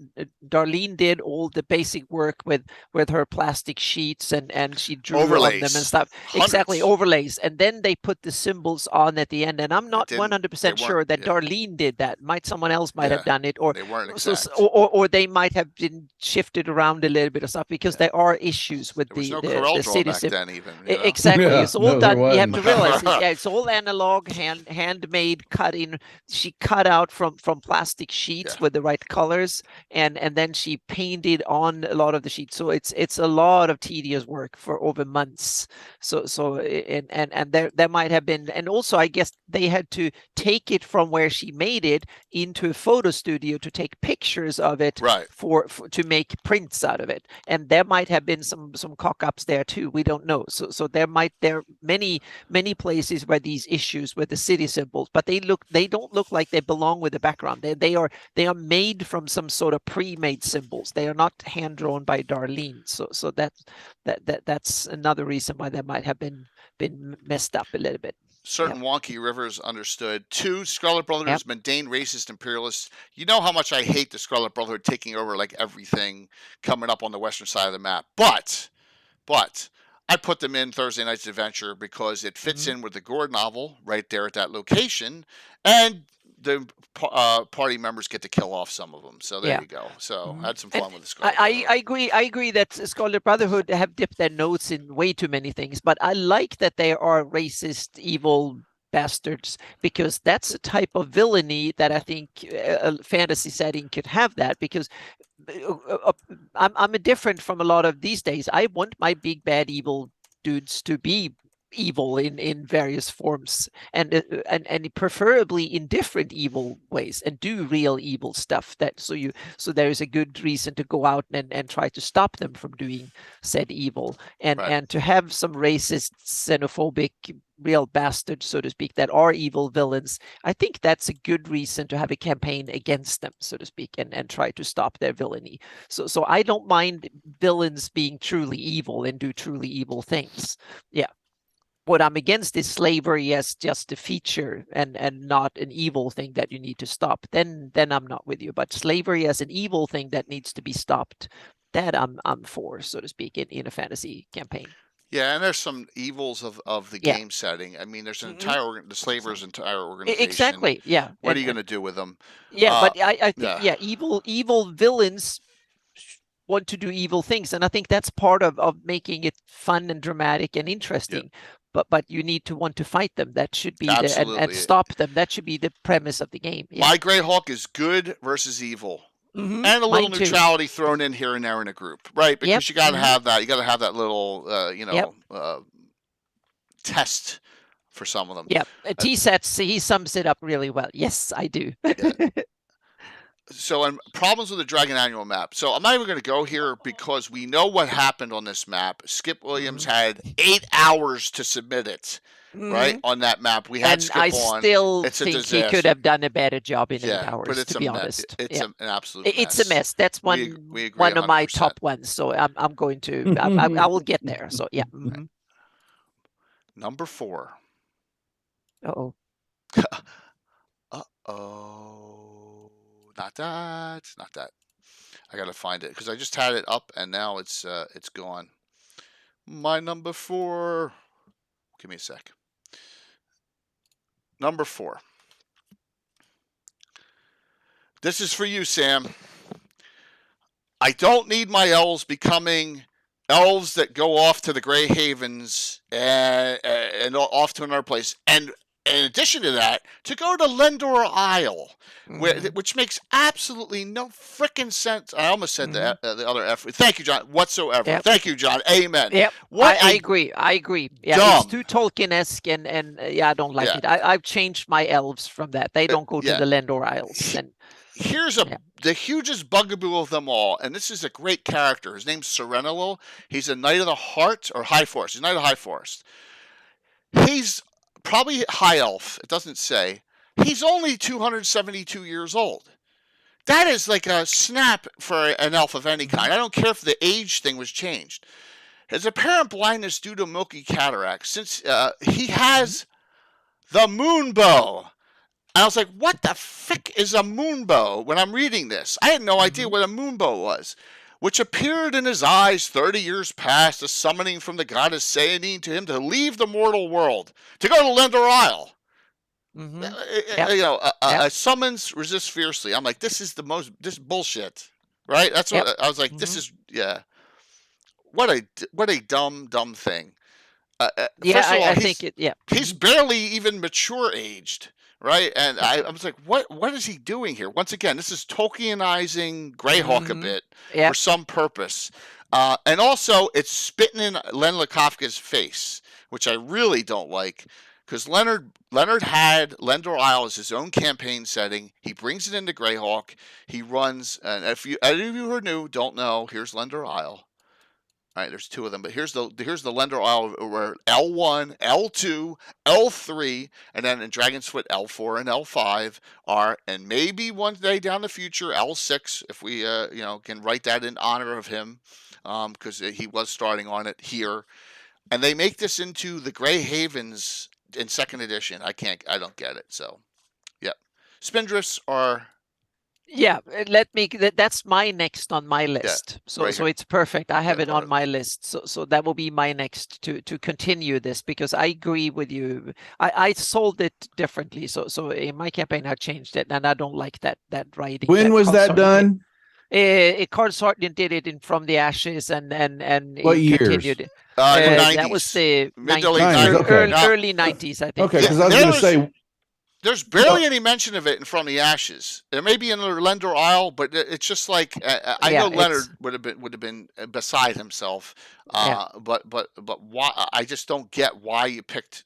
Speaker 2: Darlene did all the basic work with her plastic sheets and she drew overlays on them and stuff. Hundreds. Exactly, overlays, and then they put the symbols on at the end, and I'm not 100% sure that Darlene did that. Someone else might have done it, or
Speaker 1: they weren't exact.
Speaker 2: or they might have been shifted around a little bit of stuff, because there are issues with the city
Speaker 1: back then even,
Speaker 2: exactly. It's all done. You have to realize it's all analog handmade cutting. She cut out from plastic sheets with the right colors, and then she painted on a lot of the sheets. So it's a lot of tedious work for over months. And there might have been, and also I guess they had to take it from where she made it into a photo studio to take pictures of it, for to make prints out of it. And there might have been some cock-ups there too. We don't know. So there are many places where these issues with the city symbols, but they don't look like they belong with the background. They are made from some sort of pre-made symbols. They are not hand drawn by Darlene. So that's another reason why they might have been messed up a little bit.
Speaker 1: Certain wonky rivers understood. 2, Scarlet Brotherhood, mundane, racist, imperialist. You know how much I hate the Scarlet Brotherhood taking over like everything coming up on the western side of the map. But I put them in Thursday Night's Adventure because it fits in with the Gore novel right there at that location, and the party members get to kill off some of them. So there you go. So I had some fun with the Scarlet Brotherhood.
Speaker 2: I agree that Scarlet Brotherhood have dipped their nose in way too many things, but I like that they are racist, evil bastards, because that's a type of villainy that I think a fantasy setting could have, that because I'm different from a lot of these days. I want my big bad evil dudes to be evil in various forms, and preferably in different evil ways, and do real evil stuff, that so there is a good reason to go out and try to stop them from doing said evil, and to have some racist, xenophobic, real bastards, so to speak, that are evil villains. I think that's a good reason to have a campaign against them, so to speak, and try to stop their villainy. So I don't mind villains being truly evil and do truly evil things. What I'm against is slavery as just a feature and not an evil thing that you need to stop. Then I'm not with you. But slavery as an evil thing that needs to be stopped, that I'm for, so to speak, in a fantasy campaign.
Speaker 1: Yeah, and there's some evils of the game setting. I mean, there's an entire the slavers' entire organization.
Speaker 2: Exactly. Yeah.
Speaker 1: What are you going to do with them?
Speaker 2: Yeah, but I think evil villains want to do evil things, and I think that's part of making it fun and dramatic and interesting. But you need to want to fight them. That should be and stop them. That should be the premise of the game.
Speaker 1: My Greyhawk is good versus evil. And a little neutrality thrown in here and there in a group, right? Because you got to have that. You got to have that little, test for some of them.
Speaker 2: Yeah, T-Sets, he sums it up really well. Yes, I do.
Speaker 1: So, and problems with the Dragon Annual map. So, I'm not even going to go here because we know what happened on this map. Skip Williams had 8 hours to submit it, right, on that map. We had Skip on.
Speaker 2: I still think he could have done a better job in 8 hours,
Speaker 1: but it's
Speaker 2: to be honest.
Speaker 1: It's an absolute mess.
Speaker 2: It's a mess. That's one of my top ones. So, I'm going to, I will get there. So, yeah.
Speaker 1: Number 4.
Speaker 2: Uh-oh.
Speaker 1: Not that. I gotta find it because I just had it up and now it's gone. My number 4. Give me a sec. Number 4. This is for you, Sam. I don't need my elves becoming elves that go off to the Grey Havens and off to another place. And in addition to that, to go to Lendor Isle, which makes absolutely no freaking sense. I almost said the other F. Thank you, John. Whatsoever.
Speaker 2: Yep.
Speaker 1: Thank you, John. Amen.
Speaker 2: Yep. I agree. Yeah,
Speaker 1: dumb.
Speaker 2: It's too Tolkien-esque, and I don't like it. I've changed my elves from that. They don't go to the Lendor Isles. And
Speaker 1: here's the hugest bugaboo of them all, and this is a great character. His name's Serenilil. He's a Knight of the Heart or High Forest. He's a Knight of High Forest. He's probably high elf. It doesn't say. He's only 272 years old. That is like a snap for an elf of any kind. I don't care if the age thing was changed. His apparent blindness due to milky cataract, since he has the moon bow. And I was like, what the frick is a moon bow when I'm reading this? I had no idea what a moon bow was. Which appeared in his eyes 30 years past, a summoning from the goddess Sayonine to him to leave the mortal world, to go to Lendor Isle. A summons resists fiercely. I'm like, this is bullshit, right? That's what I was like. This is what a dumb thing. First of all,
Speaker 2: I think
Speaker 1: he's barely even mature aged, right? And I was like, what is he doing here? Once again, this is Tolkienizing Greyhawk a bit for some purpose. And also, it's spitting in Len Lakofka's face, which I really don't like, because Leonard had Lendor Isle as his own campaign setting. He brings it into Greyhawk. He runs, and if any of you who are new don't know, here's Lendor Isle. All right, there's two of them, but here's the Lendor Isle where L1, L2, L3, and then in Dragon's Foot L4 and L5 are, and maybe one day down the future L6 if we can write that in honor of him, because he was starting on it here, and they make this into the Grey Havens in second edition. I don't get it. So, yeah, Spindrifts are.
Speaker 2: Yeah, that's my next on my list. So it's perfect. I have it on my list. So that will be my next to continue this, because I agree with you. I sold it differently. So in my campaign I changed it, and I don't like that writing.
Speaker 3: When was that done?
Speaker 2: Carl Sargent did it From the Ashes, and
Speaker 3: what years?
Speaker 2: Continued.
Speaker 1: 90s.
Speaker 2: That was the early 90s, I think.
Speaker 3: Okay, because I was going to say.
Speaker 1: There's barely any mention of it in From the Ashes. There may be in Lendor Isle, but it's just like I know Leonard would have been beside himself. But why? I just don't get why you picked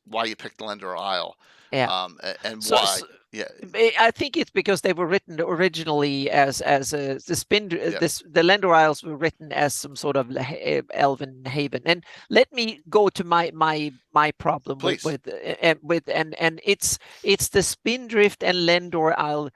Speaker 1: Lendor Isle.
Speaker 2: Yeah.
Speaker 1: And why? Yeah,
Speaker 2: I think it's because they were written originally as the Lendor Isles were written as some sort of elven haven. And let me go to my problem with and it's the Spindrift and Lendor Isle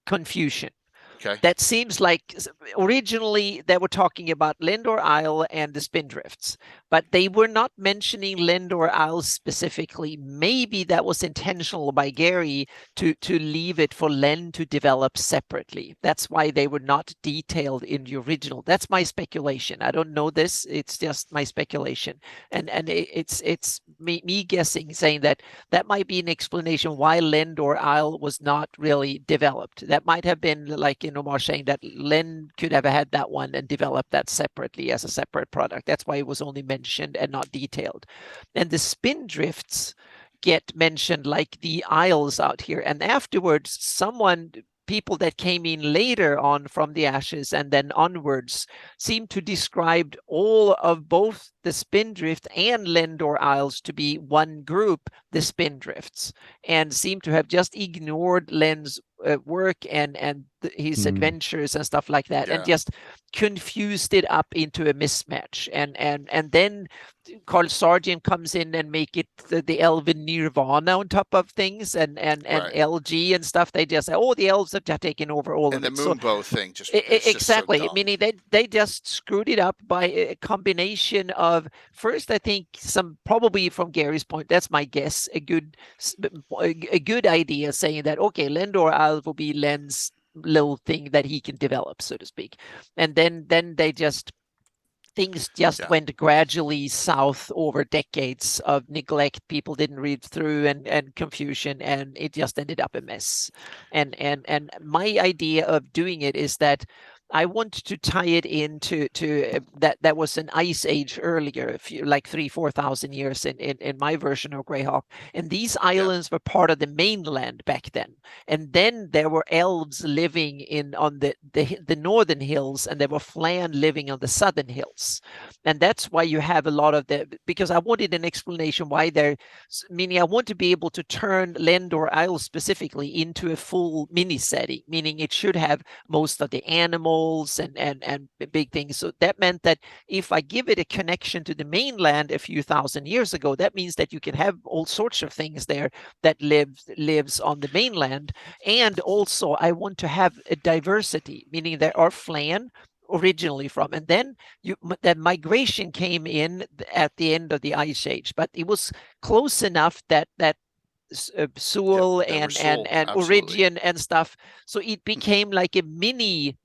Speaker 2: confusion.
Speaker 1: Okay.
Speaker 2: That seems like originally they were talking about Lendor Isle and the Spindrifts, but they were not mentioning Lendor Isle specifically. Maybe that was intentional by Gary to leave it for Len to develop separately. That's why they were not detailed in the original. That's my speculation. I don't know this. It's just my speculation. And it's me guessing, saying that might be an explanation why Lendor Isle was not really developed. That might have been like, Omar saying that Len could have had that one and developed that separately as a separate product. That's why it was only mentioned and not detailed. And the Spindrifts get mentioned like the Isles out here. And afterwards, people that came in later on From the Ashes and then onwards seem to describe all of both the Spindrift and Lendor Isles to be one group, the Spindrifts, and seem to have just ignored Len's work and his adventures and stuff like that, and just confused it up into a mismatch. And then Carl Sargent comes in and make it the elven nirvana on top of things, and LG and stuff. They just say, oh, the elves have taken over all of it.
Speaker 1: And the moonbow thing just
Speaker 2: exactly.
Speaker 1: Just so
Speaker 2: meaning they just screwed it up by a combination of, first, I think probably from Gary's point, that's my guess, a good idea, saying that, okay, Lendor Isle will be Len's little thing that he can develop, so to speak. And then things went gradually south over decades of neglect. People didn't read through and confusion, and it just ended up a mess. And my idea of doing it is that I want to tie it into that was an ice age earlier, like 3,000-4,000 years in my version of Greyhawk, and these islands were part of the mainland back then. And then there were elves living on the northern hills, and there were Flan living on the southern hills, and that's why you have a lot of because I wanted an explanation why meaning I want to be able to turn Lendor Isle specifically into a full mini setting, meaning it should have most of the animals and big things. So that meant that if I give it a connection to the mainland a few thousand years ago, that means that you can have all sorts of things there that lives on the mainland. And also I want to have a diversity, meaning there are Flan originally from, and then that migration came in at the end of the Ice Age, but it was close enough that Sewell and Origian and stuff, so it became like a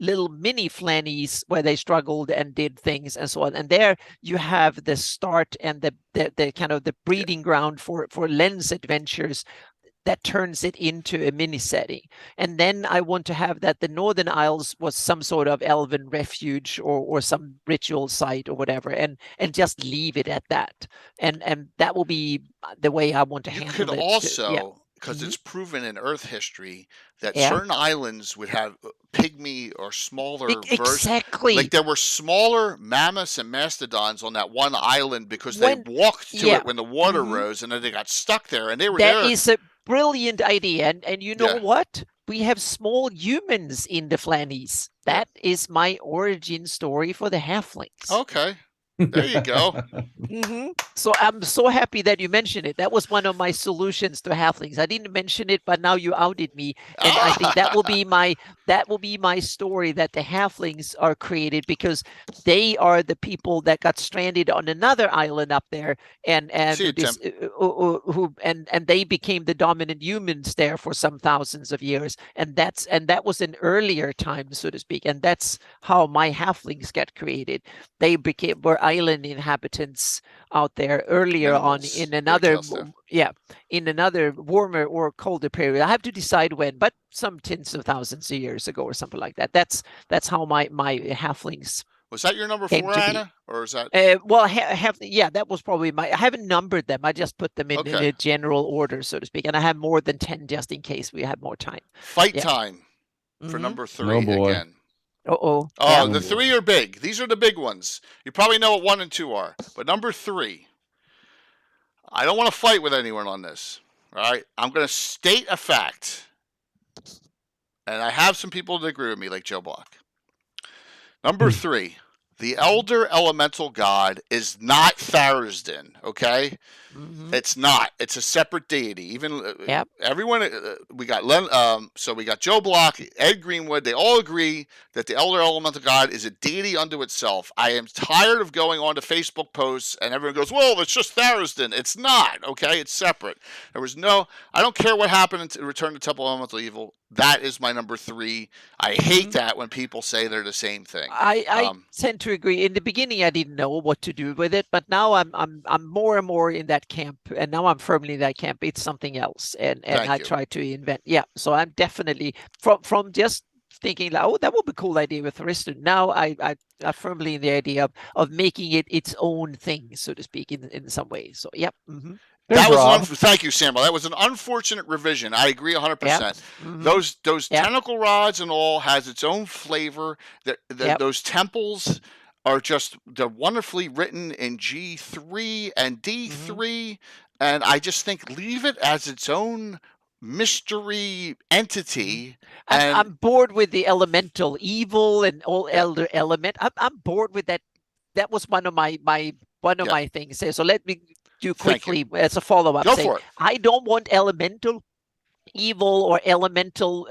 Speaker 2: little mini Flannies where they struggled and did things and so on. And there you have the start and the kind of the breeding ground for Len's adventures. that turns it into a mini setting. And then I want to have that the Northern Isles was some sort of elven refuge or some ritual site or whatever, and just leave it at that. And that will be the way I want to handle it.
Speaker 1: You could also, because it's proven in Earth history that certain islands would have pygmy or smaller versions.
Speaker 2: Exactly.
Speaker 1: Like there were smaller mammoths and mastodons on that one island because they walked to it when the water rose, and then they got stuck there, and they were there.
Speaker 2: That is a brilliant idea. And you know what? We have small humans in the Flannies. That is my origin story for the halflings.
Speaker 1: Okay. There you go.
Speaker 2: So I'm so happy that you mentioned it. That was one of my solutions to halflings. I didn't mention it, but now you outed me, and I think that will be my story, that the halflings are created because they are the people that got stranded on another island up there, and they became the dominant humans there for some thousands of years, and that was an earlier time, so to speak, and that's how my halflings got created. They were island inhabitants out there earlier on in another warmer or colder period. I have to decide when, but some tens of thousands of years ago or something like that. That's how my halflings.
Speaker 1: Was that your number 4, Anna, or is that?
Speaker 2: That was probably I haven't numbered them. I just put them in a general order, so to speak, and I have more than 10 just in case we have more time.
Speaker 1: Fight time for number 3 again. The 3 are big. These are the big ones. You probably know what 1 and 2 are. But number 3, I don't want to fight with anyone on this. All right? I'm going to state a fact. And I have some people that agree with me, like Joe Block. Number 3, the Elder Elemental God is not Tharizdun, okay? It's not. It's a separate deity. Even everyone, we got we got Joe Block, Ed Greenwood. They all agree that the Elder Elemental God is a deity unto itself. I am tired of going on to Facebook posts and everyone goes, "Well, it's just Tharizdun." It's not. Okay, it's separate. I don't care what happened in Return to Temple of Elemental Evil. That is my number 3. I hate that when people say they're the same thing.
Speaker 2: I tend to agree. In the beginning, I didn't know what to do with it, but now I'm more and more in that camp, and now I'm firmly in that camp. It's something else, and I try to invent. So I'm definitely from just thinking like, oh, that would be a cool idea with Tharizdun. Now I firmly in the idea of making it its own thing, so to speak, in some way. So
Speaker 1: thank you, Samuel. That was an unfortunate revision. I agree 100%. Those tentacle rods and all has its own flavor. Those temples are they're wonderfully written in G3 and D3, and I just think leave it as its own mystery entity. And
Speaker 2: I'm bored with the elemental evil and all elder element. I'm bored with that. That was one of my things. So let me do quickly as a follow-up.
Speaker 1: Go for it.
Speaker 2: I don't want elemental evil or elemental.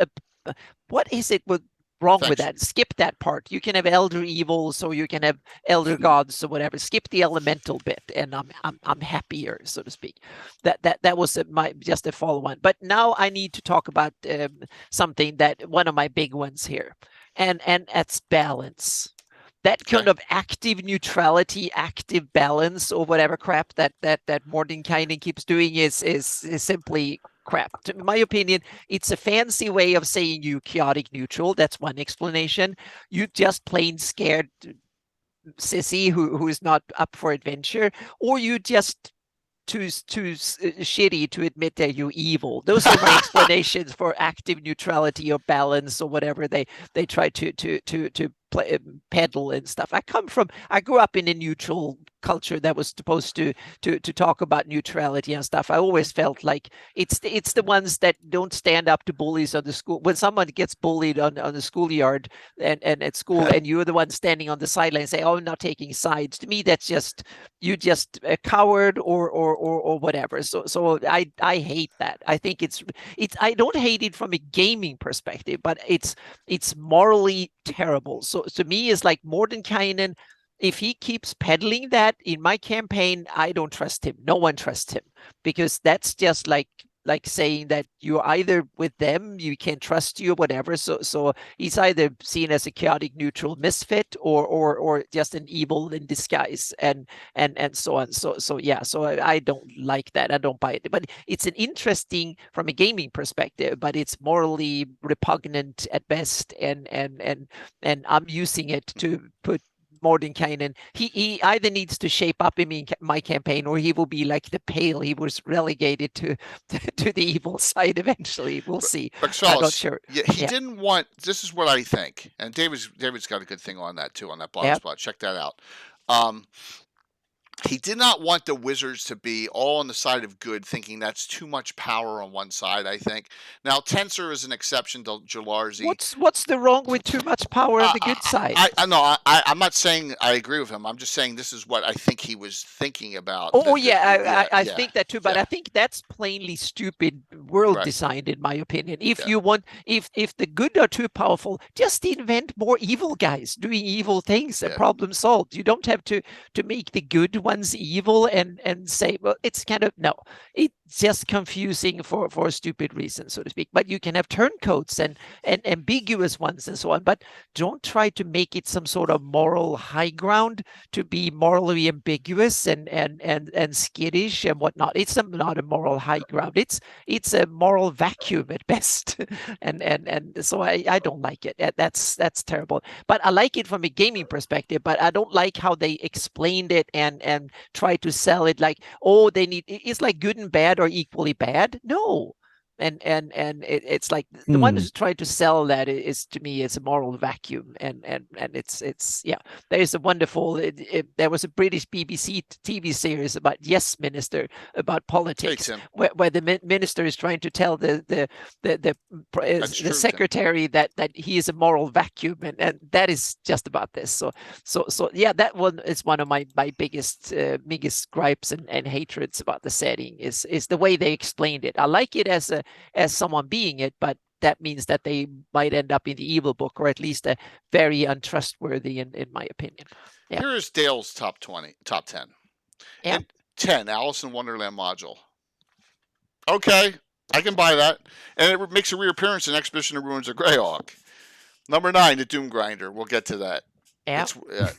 Speaker 2: What is it wrong with that? Skip that part. You can have elder evils, or you can have elder gods, or whatever. Skip the elemental bit, and I'm happier, so to speak. That was just a follow-on. But now I need to talk about something one of my big ones here, and that's balance. That kind of active neutrality, active balance, or whatever crap that Mordenkainen keeps doing is simply crap. In my opinion, it's a fancy way of saying you chaotic neutral. That's one explanation. You just plain scared sissy who is not up for adventure, or you just too shitty to admit that you're evil. Those are my explanations for active neutrality or balance or whatever they try to peddle and stuff. I grew up in a neutral culture that was supposed to talk about neutrality and stuff. I always felt like it's the ones that don't stand up to bullies on the school. When someone gets bullied on the schoolyard and at school, and you're the one standing on the sideline saying, "Oh, I'm not taking sides." To me, that's just a coward or whatever. So I hate that. I think it's I don't hate it from a gaming perspective, but it's morally terrible. So to me, it's like Mordenkainen. If he keeps peddling that in my campaign, I don't trust him. No one trusts him, because that's just like like saying that you're either with them, you can't trust you or whatever. So he's either seen as a chaotic neutral misfit or just an evil in disguise, and so on. So yeah, so I don't like that. I don't buy it. But it's an interesting from a gaming perspective, but it's morally repugnant at best, and I'm using it to put Mordenkainen. He either needs to shape up in my campaign, or he will be like the Pale. He was relegated to the evil side eventually. We'll see. I'm not sure.
Speaker 1: Yeah, he didn't want. This is what I think, and David's got a good thing on that too, on that blog spot. Check that out. He did not want the Wizards to be all on the side of good, thinking that's too much power on one side, I think. Now, Tensor is an exception to Jalarzi.
Speaker 2: What's the wrong with too much power on the good side?
Speaker 1: I'm not saying I agree with him. I'm just saying this is what I think he was thinking about.
Speaker 2: I think that too, but I think that's plainly stupid world design, in my opinion. If you want, if the good are too powerful, just invent more evil guys doing evil things and problem solved. You don't have to make the good one's evil and say, well, it's kind of it's just confusing for a stupid reason, so to speak. But you can have turncoats and ambiguous ones and so on, but don't try to make it some sort of moral high ground to be morally ambiguous and skittish and whatnot. It's not a moral high ground. It's a moral vacuum at best. and so I don't like it. That's terrible. But I like it from a gaming perspective, but I don't like how they explained it and try to sell it like, oh, it's like good and bad are equally bad. No. And it's like the one who's trying to sell that is, to me, it's a moral vacuum, and it's there's a wonderful there was a British BBC TV series about Yes Minister, about politics, where the minister is trying to tell the secretary that he is a moral vacuum, and that is just about this. So yeah, that one is one of my biggest gripes and hatreds about the setting is the way they explained it. I like it as someone being it, but that means that they might end up in the evil book, or at least a very untrustworthy, in my opinion. Yeah.
Speaker 1: Here is Dale's top 10.
Speaker 2: Yeah.
Speaker 1: And 10, Alice in Wonderland module. Okay, I can buy that. And it makes a reappearance in Expedition of Ruins of Greyhawk. Number 9, the Doom Grinder. We'll get to that.
Speaker 2: Yeah.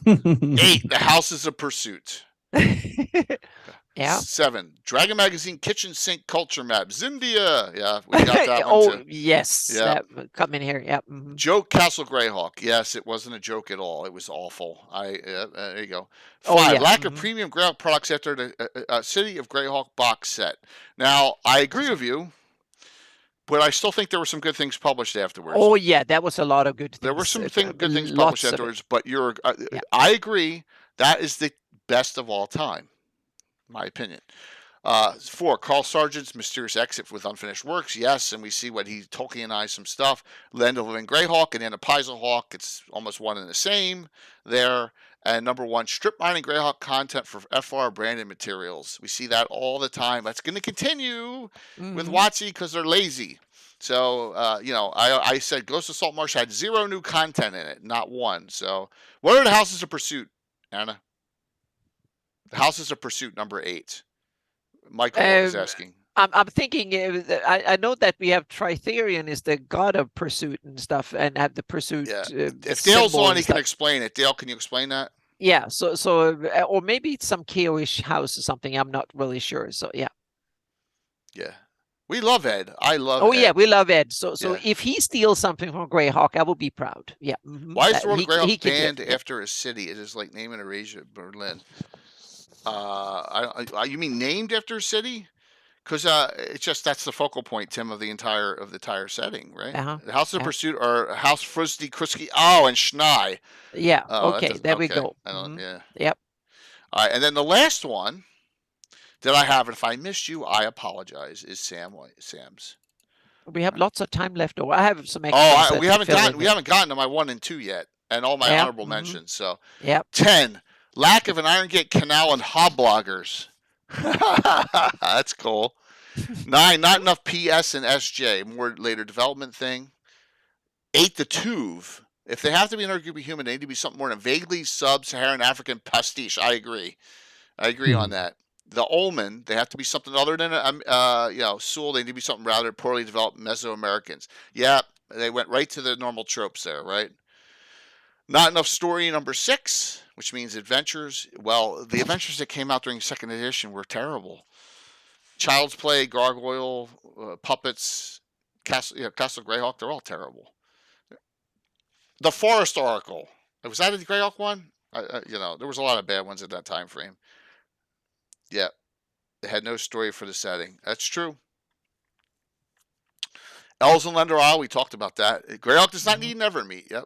Speaker 1: 8, the Houses of Pursuit.
Speaker 2: Yeah.
Speaker 1: 7, Dragon Magazine Kitchen Sink Culture Map. Zindia. Yeah, we got that one too.
Speaker 2: Yes.
Speaker 1: Yeah.
Speaker 2: Come in here. Yeah.
Speaker 1: Mm-hmm. Joke Castle Greyhawk. Yes, it wasn't a joke at all. It was awful. There you go. 5, lack of premium Greyhawk products after the City of Greyhawk box set. Now, I agree with you, but I still think there were some good things published afterwards.
Speaker 2: Oh yeah, that was a lot of good things.
Speaker 1: There were some good things published afterwards, but I agree, that is the best of all time, in my opinion. 4, Carl Sargent's Mysterious Exit with Unfinished Works. Yes, and we see what he Tolkienized some stuff. Land of Living Greyhawk and Anapaiza Hawk. It's almost one and the same there. And number 1, strip mining Greyhawk content for FR branded materials. We see that all the time. That's going to continue with WotC because they're lazy. So, I said Ghost of Saltmarsh had 0 new content in it, not 1. So, what are the Houses of Pursuit, Anna? The Houses of Pursuit, number 8. Michael is asking.
Speaker 2: I'm thinking. I know that we have Tritherion is the god of pursuit and stuff, and have the pursuit.
Speaker 1: Yeah. If Dale's on, he can explain it. Dale, can you explain that?
Speaker 2: Yeah. So, or maybe it's some KO-ish house or something. I'm not really sure. So, yeah.
Speaker 1: Yeah. We love Ed. I love.
Speaker 2: Oh
Speaker 1: Ed.
Speaker 2: Yeah, we love Ed. So if he steals something from Greyhawk, I will be proud. Yeah. Mm-hmm.
Speaker 1: Why is the World of Greyhawk banned after a city? It is like naming Eurasia, Berlin. You mean named after a city? Because it's just that's the focal point, Tim, of the entire setting, right? The House of Pursuit are House Frusty, Krusky, and Schnei.
Speaker 2: Yeah. Okay. There we go.
Speaker 1: Yeah.
Speaker 2: Yep.
Speaker 1: All right, and then the last one that I have, and if I missed you, I apologize, is Sam's.
Speaker 2: We have lots of time left over. I have some extras.
Speaker 1: We haven't gotten to my 1 and 2 yet, and all my honorable mentions. So 10, lack of an Iron Gate Canal and Hobloggers. That's cool. 9, not enough PS and SJ, more later development thing. 8, the Tuve. If they have to be an arguably human, they need to be something more than vaguely sub-Saharan African pastiche. I agree on that. The Ullman, they have to be something other than Sewell. They need to be something rather poorly developed Mesoamericans. Yeah, they went right to the normal tropes there, right? Not enough story, number 6, which means adventures. Well, the adventures that came out during second edition were terrible. Child's Play, Gargoyle, Puppets, Castle Greyhawk, they're all terrible. The Forest Oracle. Was that a Greyhawk one? There was a lot of bad ones at that time frame. Yeah. It had no story for the setting. That's true. Elves and Lender Isle, we talked about that. Greyhawk does not need Nevermeet. Yep.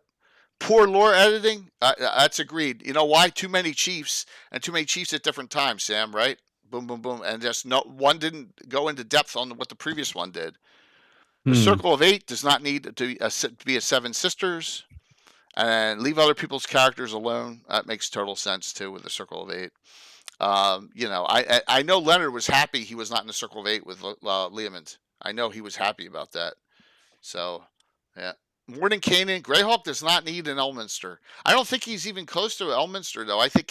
Speaker 1: Poor lore editing. That's agreed. You know why? Too many chiefs and too many chiefs at different times, Sam, right? Boom, boom, boom. And just one didn't go into depth on what the previous one did. The Circle of 8 does not need to be a 7 Sisters. And leave other people's characters alone. That makes total sense, too, with the Circle of 8. I know Leonard was happy he was not in the Circle of 8 with Leomund. I know he was happy about that. So, yeah. Morning Canaan. Greyhawk does not need an Elminster. I don't think he's even close to Elminster, though. I think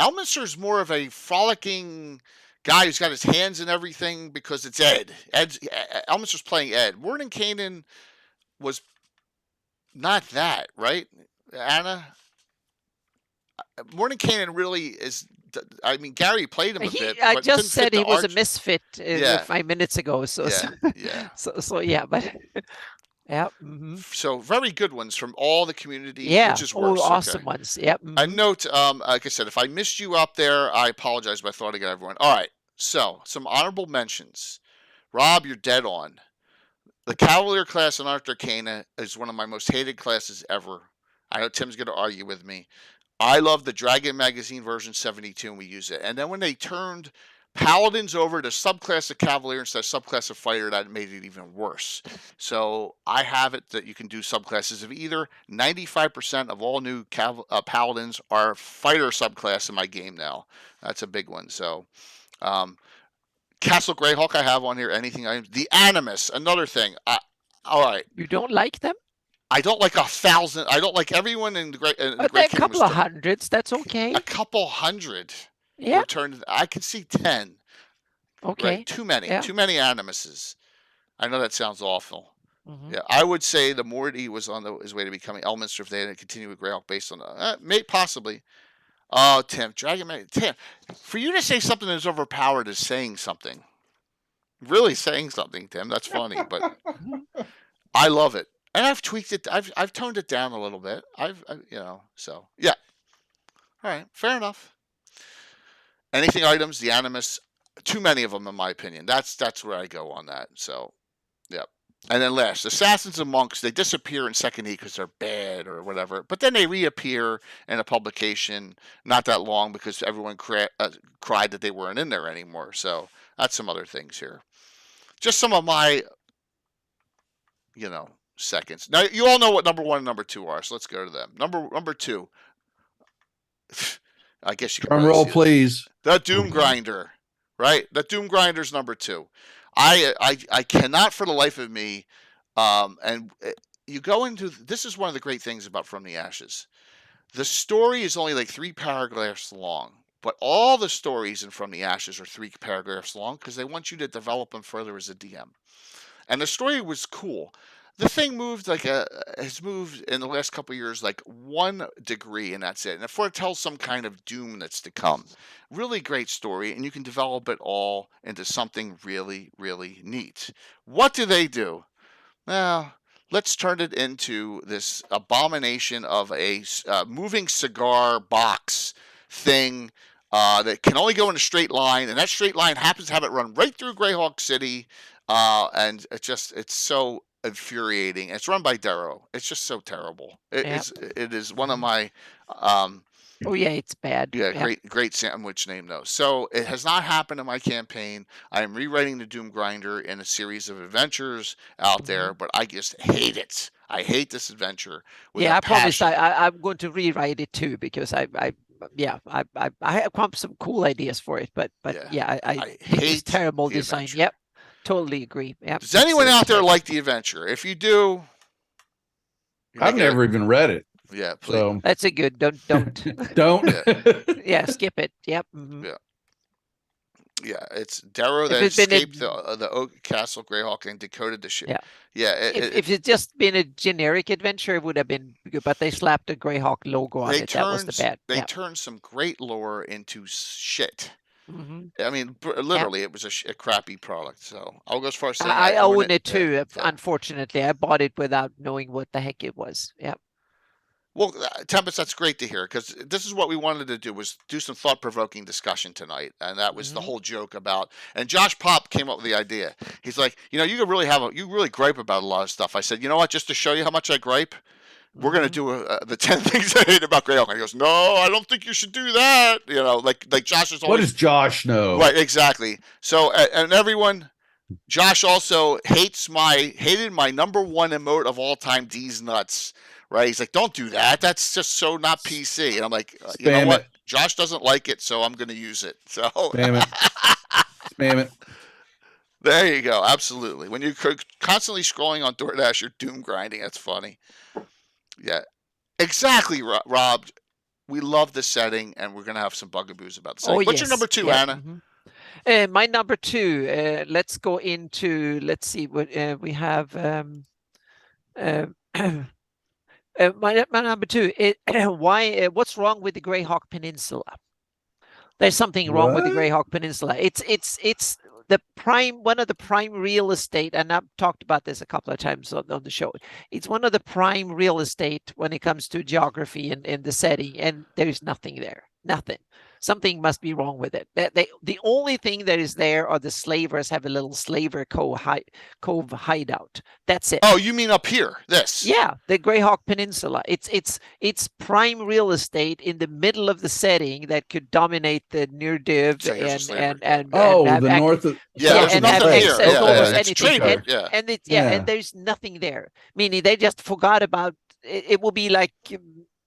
Speaker 1: Elminster's more of a frolicking guy who's got his hands in everything because it's Ed. Elminster's playing Ed. Morning Canaan was not that, right, Anna? Morning Canaan really is. I mean, Gary played him a bit.
Speaker 2: I just said he was a misfit 5 minutes ago. So
Speaker 1: yeah.
Speaker 2: So yeah, but yeah. Mm-hmm.
Speaker 1: So very good ones from all the community.
Speaker 2: Yeah,
Speaker 1: which is worse.
Speaker 2: Awesome ones. Yep.
Speaker 1: Mm-hmm. A note, like I said, if I missed you up there, I apologize, but I thought I got everyone. All right. So some honorable mentions. Rob, you're dead on. The Cavalier class in Arcana is one of my most hated classes ever. I know Tim's going to argue with me. I love the Dragon Magazine version 72, and we use it. And then when they turned Paladins over to subclass of Cavalier instead of subclass of Fighter, that made it even worse. So I have it that you can do subclasses of either. 95% of all new Paladins are Fighter subclass in my game now. That's a big one. So, Castle Greyhawk I have on here. The Animus, another thing. All right.
Speaker 2: You don't like them?
Speaker 1: I don't like 1,000. I don't like everyone in the Great.
Speaker 2: A couple of hundreds. That's okay.
Speaker 1: A couple hundred.
Speaker 2: Yeah.
Speaker 1: I could see 10.
Speaker 2: Okay.
Speaker 1: Right? Too many.
Speaker 2: Yeah.
Speaker 1: Too many Animuses. I know that sounds awful.
Speaker 2: Mm-hmm.
Speaker 1: Yeah, I would say the Morty was on his way to becoming Elminster if they had continued with Greyhawk based on that. Possibly. Oh, Tim, Tim, for you to say something that's overpowered is saying something. Really saying something, Tim. That's funny, but I love it. And I've tweaked it. I've toned it down a little bit. So yeah. All right, fair enough. Anything items, the Animus, too many of them in my opinion. That's where I go on that. So, yeah. And then last, Assassins and Monks, they disappear in second E because they're bad or whatever. But then they reappear in a publication not that long because everyone cried that they weren't in there anymore. So that's some other things here. Just some of my, seconds. Now, you all know what number 1 and number 2 are, so let's go to them. Number 2. I guess you can
Speaker 3: drum roll, please.
Speaker 1: The Doom Grinder, right? The Doom Grinder's number 2. I cannot for the life of me, and you go into, this is one of the great things about From the Ashes. The story is only like 3 paragraphs long, but all the stories in From the Ashes are 3 paragraphs long because they want you to develop them further as a DM. And the story was cool. The thing has moved in the last couple of years like 1 degree, and that's it. And if it tells some kind of doom that's to come, really great story, and you can develop it all into something really, really neat. What do? Well, let's turn it into this abomination of a moving cigar box thing that can only go in a straight line, and that straight line happens to have it run right through Greyhawk City, and it's so infuriating. It's run by Darrow. It's just so terrible. It is one of my
Speaker 2: oh yeah, it's bad.
Speaker 1: Yeah, great sandwich name though. So it has not happened in my campaign. I am rewriting the Doom Grinder in a series of adventures out there, but I just hate it. I hate this adventure.
Speaker 2: I promised I'm going to rewrite it too because I have come up with some cool ideas for it, but I hate it's terrible design.
Speaker 1: Adventure.
Speaker 2: Yep. Totally agree. Yep.
Speaker 1: Does anyone out there like the adventure? If you do,
Speaker 3: I've never even read it.
Speaker 1: Yeah, please.
Speaker 3: So
Speaker 2: that's a good. Don't.
Speaker 3: Don't.
Speaker 2: Yeah, skip it. Yep. Mm-hmm.
Speaker 1: Yeah. Yeah, it's Darrow that escaped the Oak Castle Greyhawk and decoded the ship.
Speaker 2: Yeah.
Speaker 1: Yeah.
Speaker 2: If it's just been a generic adventure, it would have been good, but they slapped a Greyhawk logo on it. That was the bad.
Speaker 1: They turned some great lore into shit.
Speaker 2: Mm-hmm.
Speaker 1: I mean, literally, it was a crappy product. So I'll go as far as saying
Speaker 2: I own it too. Unfortunately, I bought it without knowing what the heck it was. Yeah.
Speaker 1: Well, Tempest, that's great to hear, because this is what we wanted to do, was do some thought-provoking discussion tonight, and that was the whole joke about. And Josh Pop came up with the idea. He's like, you could really you really gripe about a lot of stuff. I said, you know what? Just to show you how much I gripe, we're gonna do the 10 things I hate about Greyhawk. And he goes, no, I don't think you should do that. Like Josh is always.
Speaker 3: What does Josh know?
Speaker 1: Right, exactly. So, and everyone. Josh also hated my number one emote of all time, D's nuts. Right? He's like, don't do that. That's just so not PC. And I'm like, you know what? Josh doesn't like it, so I'm going to use it. So
Speaker 3: Spam it. Spam it.
Speaker 1: There you go. Absolutely. When you're constantly scrolling on DoorDash, you're doom grinding. That's funny. Yeah. Exactly, Rob. We love the setting, and we're going to have some bugaboos about the setting. What's your number 2, Anna?
Speaker 2: My number 2, let's go into, let's see what we have. My number 2, what's wrong with the Greyhawk Peninsula? There's something wrong with the Greyhawk Peninsula. It's one of the prime real estate, and I've talked about this a couple of times on the show. It's one of the prime real estate when it comes to geography and the setting, and there's nothing there. Nothing. Something must be wrong with it. The only thing that is there are the slavers have a little slaver cove hideout. That's it.
Speaker 1: Oh, you mean up here? This?
Speaker 2: Yeah, the Greyhawk Peninsula. It's prime real estate in the middle of the setting that could dominate the near div and
Speaker 3: the north of
Speaker 1: there's nothing here.
Speaker 2: And there's nothing there. Meaning they just forgot about it. It will be like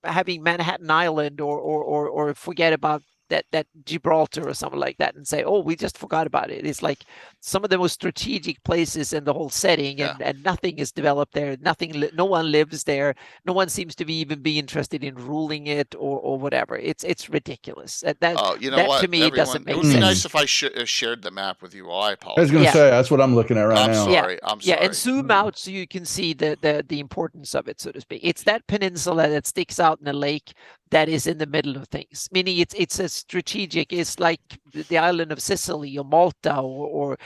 Speaker 2: having Manhattan Island or forget about that Gibraltar or something like that and say, oh, we just forgot about it. It's like some of the most strategic places in the whole setting, and nothing is developed there. No one lives there. No one seems to even be interested in ruling it or whatever. It's ridiculous. That to me doesn't make sense.
Speaker 1: It would be nice if I shared the map with you. Well, I apologize.
Speaker 3: I was going to say that's what I'm looking at right now.
Speaker 1: I'm sorry.
Speaker 2: And zoom out so you can see the importance of it, so to speak. It's that peninsula that sticks out in the lake that is in the middle of things. Meaning it's a strategic. It's like the island of Sicily or Malta or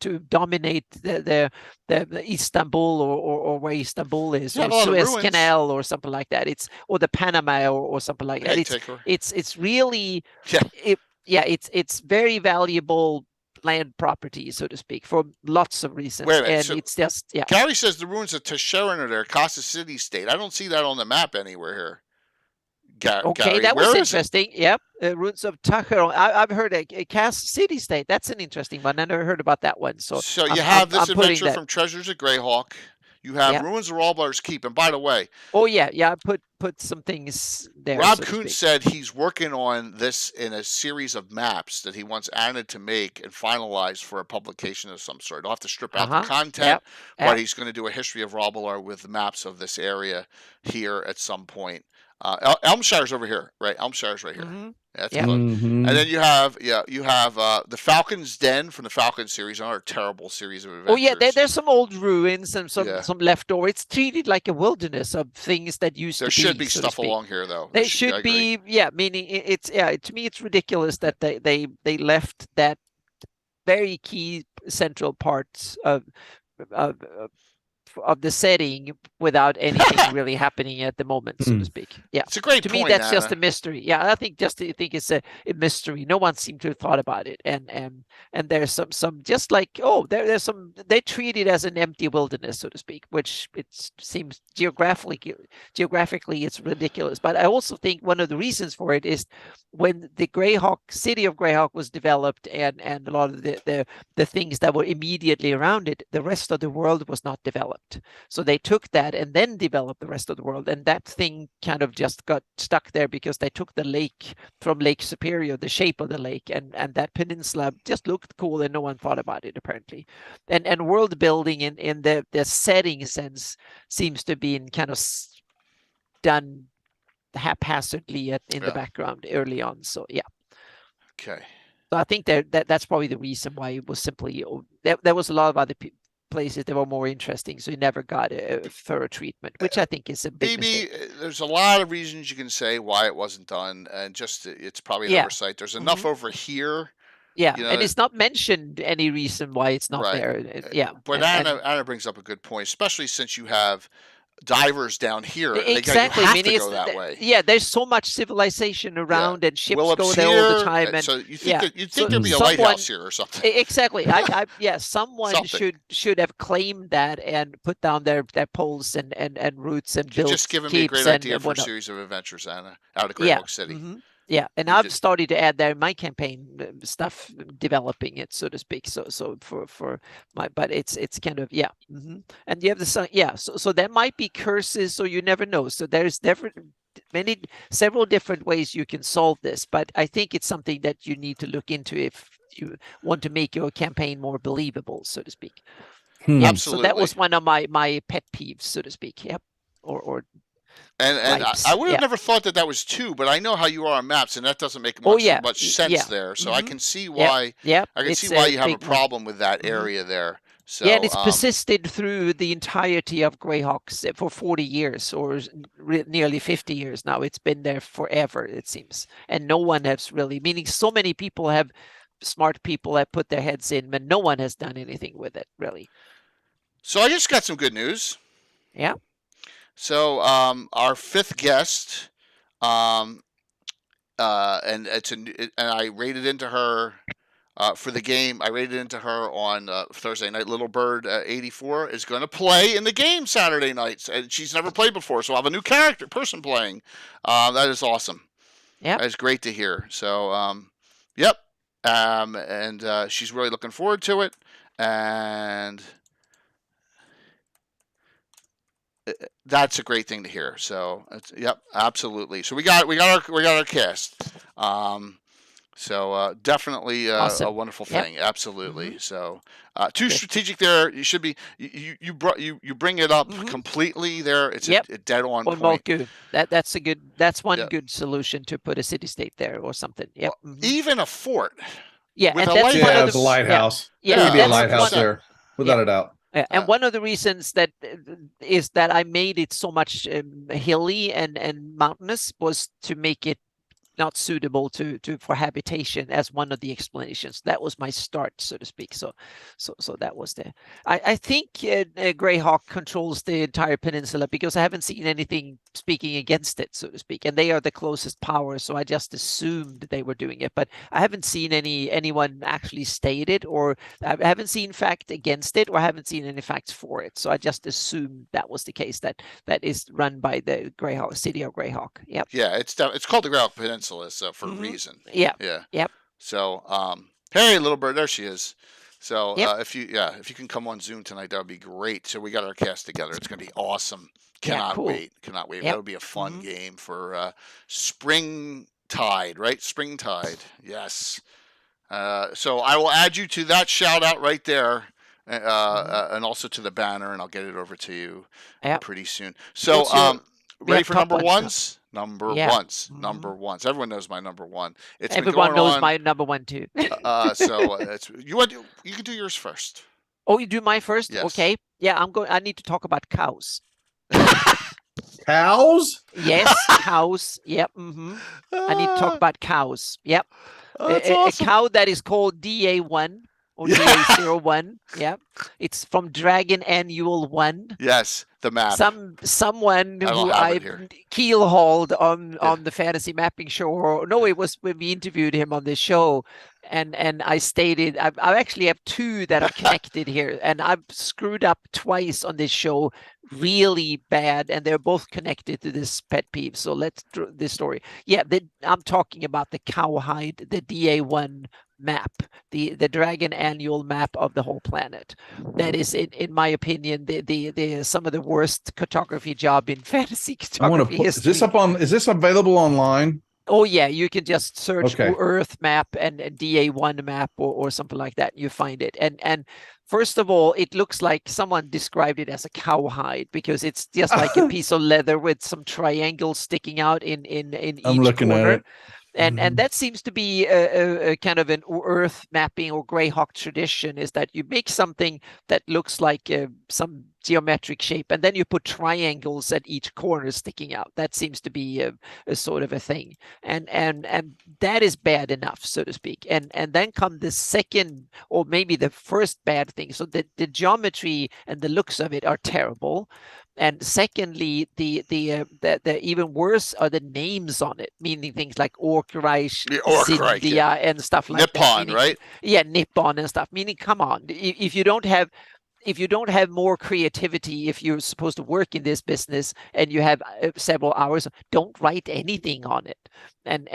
Speaker 2: to dominate the Istanbul or where Istanbul is, or Suez Canal or something like that. Or the Panama or something like that. It's really it's very valuable land property, so to speak, for lots of reasons.
Speaker 1: Wait a minute,
Speaker 2: and it's just
Speaker 1: Gary says the ruins of Tesherin are there, Casa City State. I don't see that on the map anywhere here.
Speaker 2: Okay, that was interesting. Yep, ruins of Tacheron. I've heard a Cass City State. That's an interesting one. I never heard about that one. So
Speaker 1: you have this adventure from Treasures of Greyhawk. You have Ruins of Rawblar's Keep. And by the way,
Speaker 2: I put some things there.
Speaker 1: Rob Kuntz said he's working on this in a series of maps that he wants Anna to make and finalize for a publication of some sort. He'll have to strip out the content, but he's going to do a history of Rawblar with maps of this area here at some point. Elmshire's over here, right? Elmshire's right here.
Speaker 2: Mm-hmm.
Speaker 1: That's close. Mm-hmm. And then you have the Falcon's Den from the Falcon series, another terrible series of adventures.
Speaker 2: Oh yeah, there's some old ruins and some leftover. It's treated like a wilderness of things that used to be.
Speaker 1: There should be stuff along here though.
Speaker 2: There should be, meaning to me it's ridiculous that they left that very key central parts of the setting without anything really happening at the moment, so to speak. Yeah,
Speaker 1: it's a great point.
Speaker 2: To me, that's just a mystery. Yeah, I think it's a mystery. No one seemed to have thought about it, and there's some just like there's some, they treat it as an empty wilderness, so to speak, which it seems geographically it's ridiculous. But I also think one of the reasons for it is when the city of Greyhawk was developed and a lot of the things that were immediately around it, the rest of the world was not developed. So they took that and then developed the rest of the world. And that thing kind of just got stuck there because they took the lake from Lake Superior, the shape of the lake, and that peninsula just looked cool and no one thought about it apparently. And world building in the setting sense seems to be kind of done haphazardly in the background early on. So yeah.
Speaker 1: Okay.
Speaker 2: So I think that's probably the reason why it was simply there was a lot of other places that were more interesting, so he never got a thorough treatment, which I think is a big mistake.
Speaker 1: There's a lot of reasons you can say why it wasn't done, and just it's probably an oversight. There's enough over here.
Speaker 2: Yeah, and it's not mentioned any reason why it's not there. Yeah,
Speaker 1: but Anna brings up a good point, especially since you have divers down here.
Speaker 2: Exactly.
Speaker 1: You have to go that way.
Speaker 2: Yeah, there's so much civilization around, and ships go there all the time. And
Speaker 1: so you think there'd be a lighthouse here or something?
Speaker 2: Exactly. Someone should have claimed that and put down their poles and roots and built.
Speaker 1: Just given me a great idea for a series of adventures, Anna, out of Greyhawk City.
Speaker 2: Mm-hmm. Yeah, and I've started to add there in my campaign stuff, developing it, so to speak. So for my, but it's kind of and you have the so there might be curses, so you never know. So there's several different ways you can solve this, but I think it's something that you need to look into if you want to make your campaign more believable, so to speak.
Speaker 1: Absolutely.
Speaker 2: So that was one of my pet peeves, so to speak. Yep.
Speaker 1: And I would have never thought that was 2, but I know how you are on maps, and that doesn't make much sense there. So I can see why. I can see why you have a problem with that area there. So,
Speaker 2: and it's persisted through the entirety of Greyhawks for 40 years or nearly 50 years now. It's been there forever, it seems, and no one has really. Meaning, so many smart people have put their heads in, but no one has done anything with it really.
Speaker 1: So I just got some good news.
Speaker 2: Yeah.
Speaker 1: So our 5th guest, and I rated into her for the game. I rated into her on Thursday night. Little Bird 84 is going to play in the game Saturday nights, and she's never played before, so I'll have a new person playing. That is awesome. Yeah, that is great to hear. So, and she's really looking forward to it, and that's a great thing to hear. So, absolutely. So we got our cast. So definitely
Speaker 2: awesome.
Speaker 1: A wonderful thing. Absolutely. Mm-hmm. So too strategic there. You should be. You bring it up completely there. It's a dead on point.
Speaker 2: Well, good. That's one good solution to put a city state there or something. Yep.
Speaker 1: Even a fort.
Speaker 2: Yeah,
Speaker 3: and that's the lighthouse. Yeah, there could be a lighthouse there, without a doubt.
Speaker 2: And one of the reasons that is that I made it so much hilly and mountainous was to make it not suitable for habitation as one of the explanations. That was my start, so to speak. So that was the. I think Greyhawk controls the entire peninsula because I haven't seen anything speaking against it, so to speak, and they are the closest power. So I just assumed they were doing it, but I haven't seen anyone actually state it, or I haven't seen fact against it, or I haven't seen any facts for it. So I just assumed that was the case. That is run by the Greyhawk city of Greyhawk. Yep.
Speaker 1: Yeah, it's called the Greyhawk Peninsula. For a reason.
Speaker 2: Yeah.
Speaker 1: Yep. So, hey, Little Bird, there she is. So, if you can come on Zoom tonight, that would be great. So we got our cast together. It's going to be awesome. Cannot wait. Yep. That would be a fun game for Springtide, right? Springtide. Yes. So I will add you to that shout out right there. And also to the banner, and I'll get it over to you pretty soon. So, ready for number ones? Number ones. Everyone knows my number one.
Speaker 2: Everyone knows my number one too.
Speaker 1: So you can do yours first.
Speaker 2: Oh, you do mine first?
Speaker 1: Yes.
Speaker 2: Okay. Yeah, I need to talk about cows.
Speaker 3: Cows?
Speaker 2: Yes, cows. Yep. I need to talk about cows. Yep. A cow that is called DA1. Or DA01, yeah. It's from Dragon Annual 1.
Speaker 1: Yes, the map.
Speaker 2: Someone who I keel-hauled on the fantasy mapping show. Or, no, it was when we interviewed him on this show. And I stated, I actually have 2 that are connected here. And I've screwed up twice on this show really bad. And they're both connected to this pet peeve. So let's do this story. Yeah, I'm talking about the cowhide, the DA1 map, the Dragon Annual map of the whole planet. That is, in my opinion, the some of the worst cartography job in fantasy cartography history.
Speaker 3: Is this available online?
Speaker 2: Oh yeah, you can just search Earth map and DA1 map or something like that. You find it. And first of all, it looks like someone described it as a cowhide because it's just like a piece of leather with some triangles sticking out in each
Speaker 3: I'm looking
Speaker 2: corner.
Speaker 3: at it.
Speaker 2: And that seems to be a kind of an Earth mapping or Greyhawk tradition, is that you make something that looks like some geometric shape, and then you put triangles at each corner sticking out. That seems to be a sort of a thing, and that is bad enough, so to speak. And then come the second, or maybe the first bad thing. So the geometry and the looks of it are terrible. And secondly, the even worse are the names on it, meaning things like Orkreich, Zindia, and stuff like
Speaker 1: Nippon,
Speaker 2: that.
Speaker 1: Nippon, right?
Speaker 2: Yeah, Nippon and stuff. Meaning, come on, if you don't have more creativity, if you're supposed to work in this business and you have several hours, don't write anything on it. And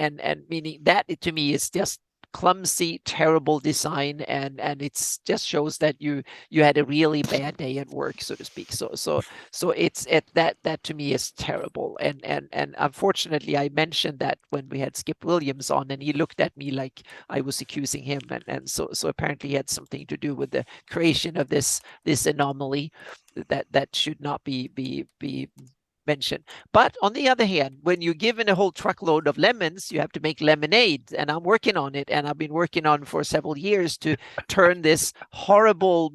Speaker 2: meaning that, to me, is just clumsy, terrible design, and it's just shows that you had a really bad day at work, so to speak. So it's that to me is terrible. And unfortunately, I mentioned that when we had Skip Williams on, and he looked at me like I was accusing him, and so apparently he had something to do with the creation of this anomaly that should not be mention. But on the other hand, when you're given a whole truckload of lemons, you have to make lemonade, and I'm working on it, and I've been working on for several years to turn this horrible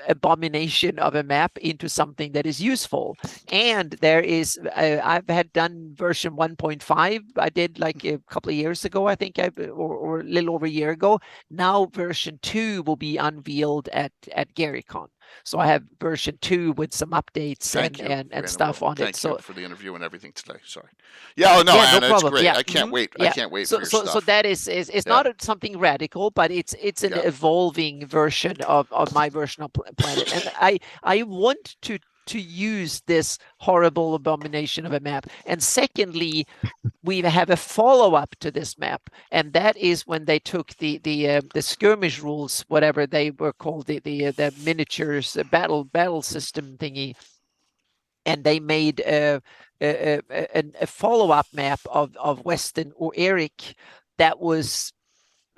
Speaker 2: abomination of a map into something that is useful. And there is I've had done version 1.5. I did like a couple of years ago, I think, or a little over a year ago. Now version 2 will be unveiled at GaryCon. So I have version 2 with some updates and stuff on it.
Speaker 1: Thank you for the interview and everything today. Sorry. Yeah, no
Speaker 2: problem.
Speaker 1: It's great.
Speaker 2: Yeah.
Speaker 1: I can't wait. I can't wait for your stuff.
Speaker 2: So that is it's not something radical, but it's an evolving version of my version of Planet. And I want to use this horrible abomination of a map. And secondly, we have a follow-up to this map, and that is when they took the skirmish rules, whatever they were called, the miniatures battle system thingy, and they made a follow-up map of Weston or Eric that was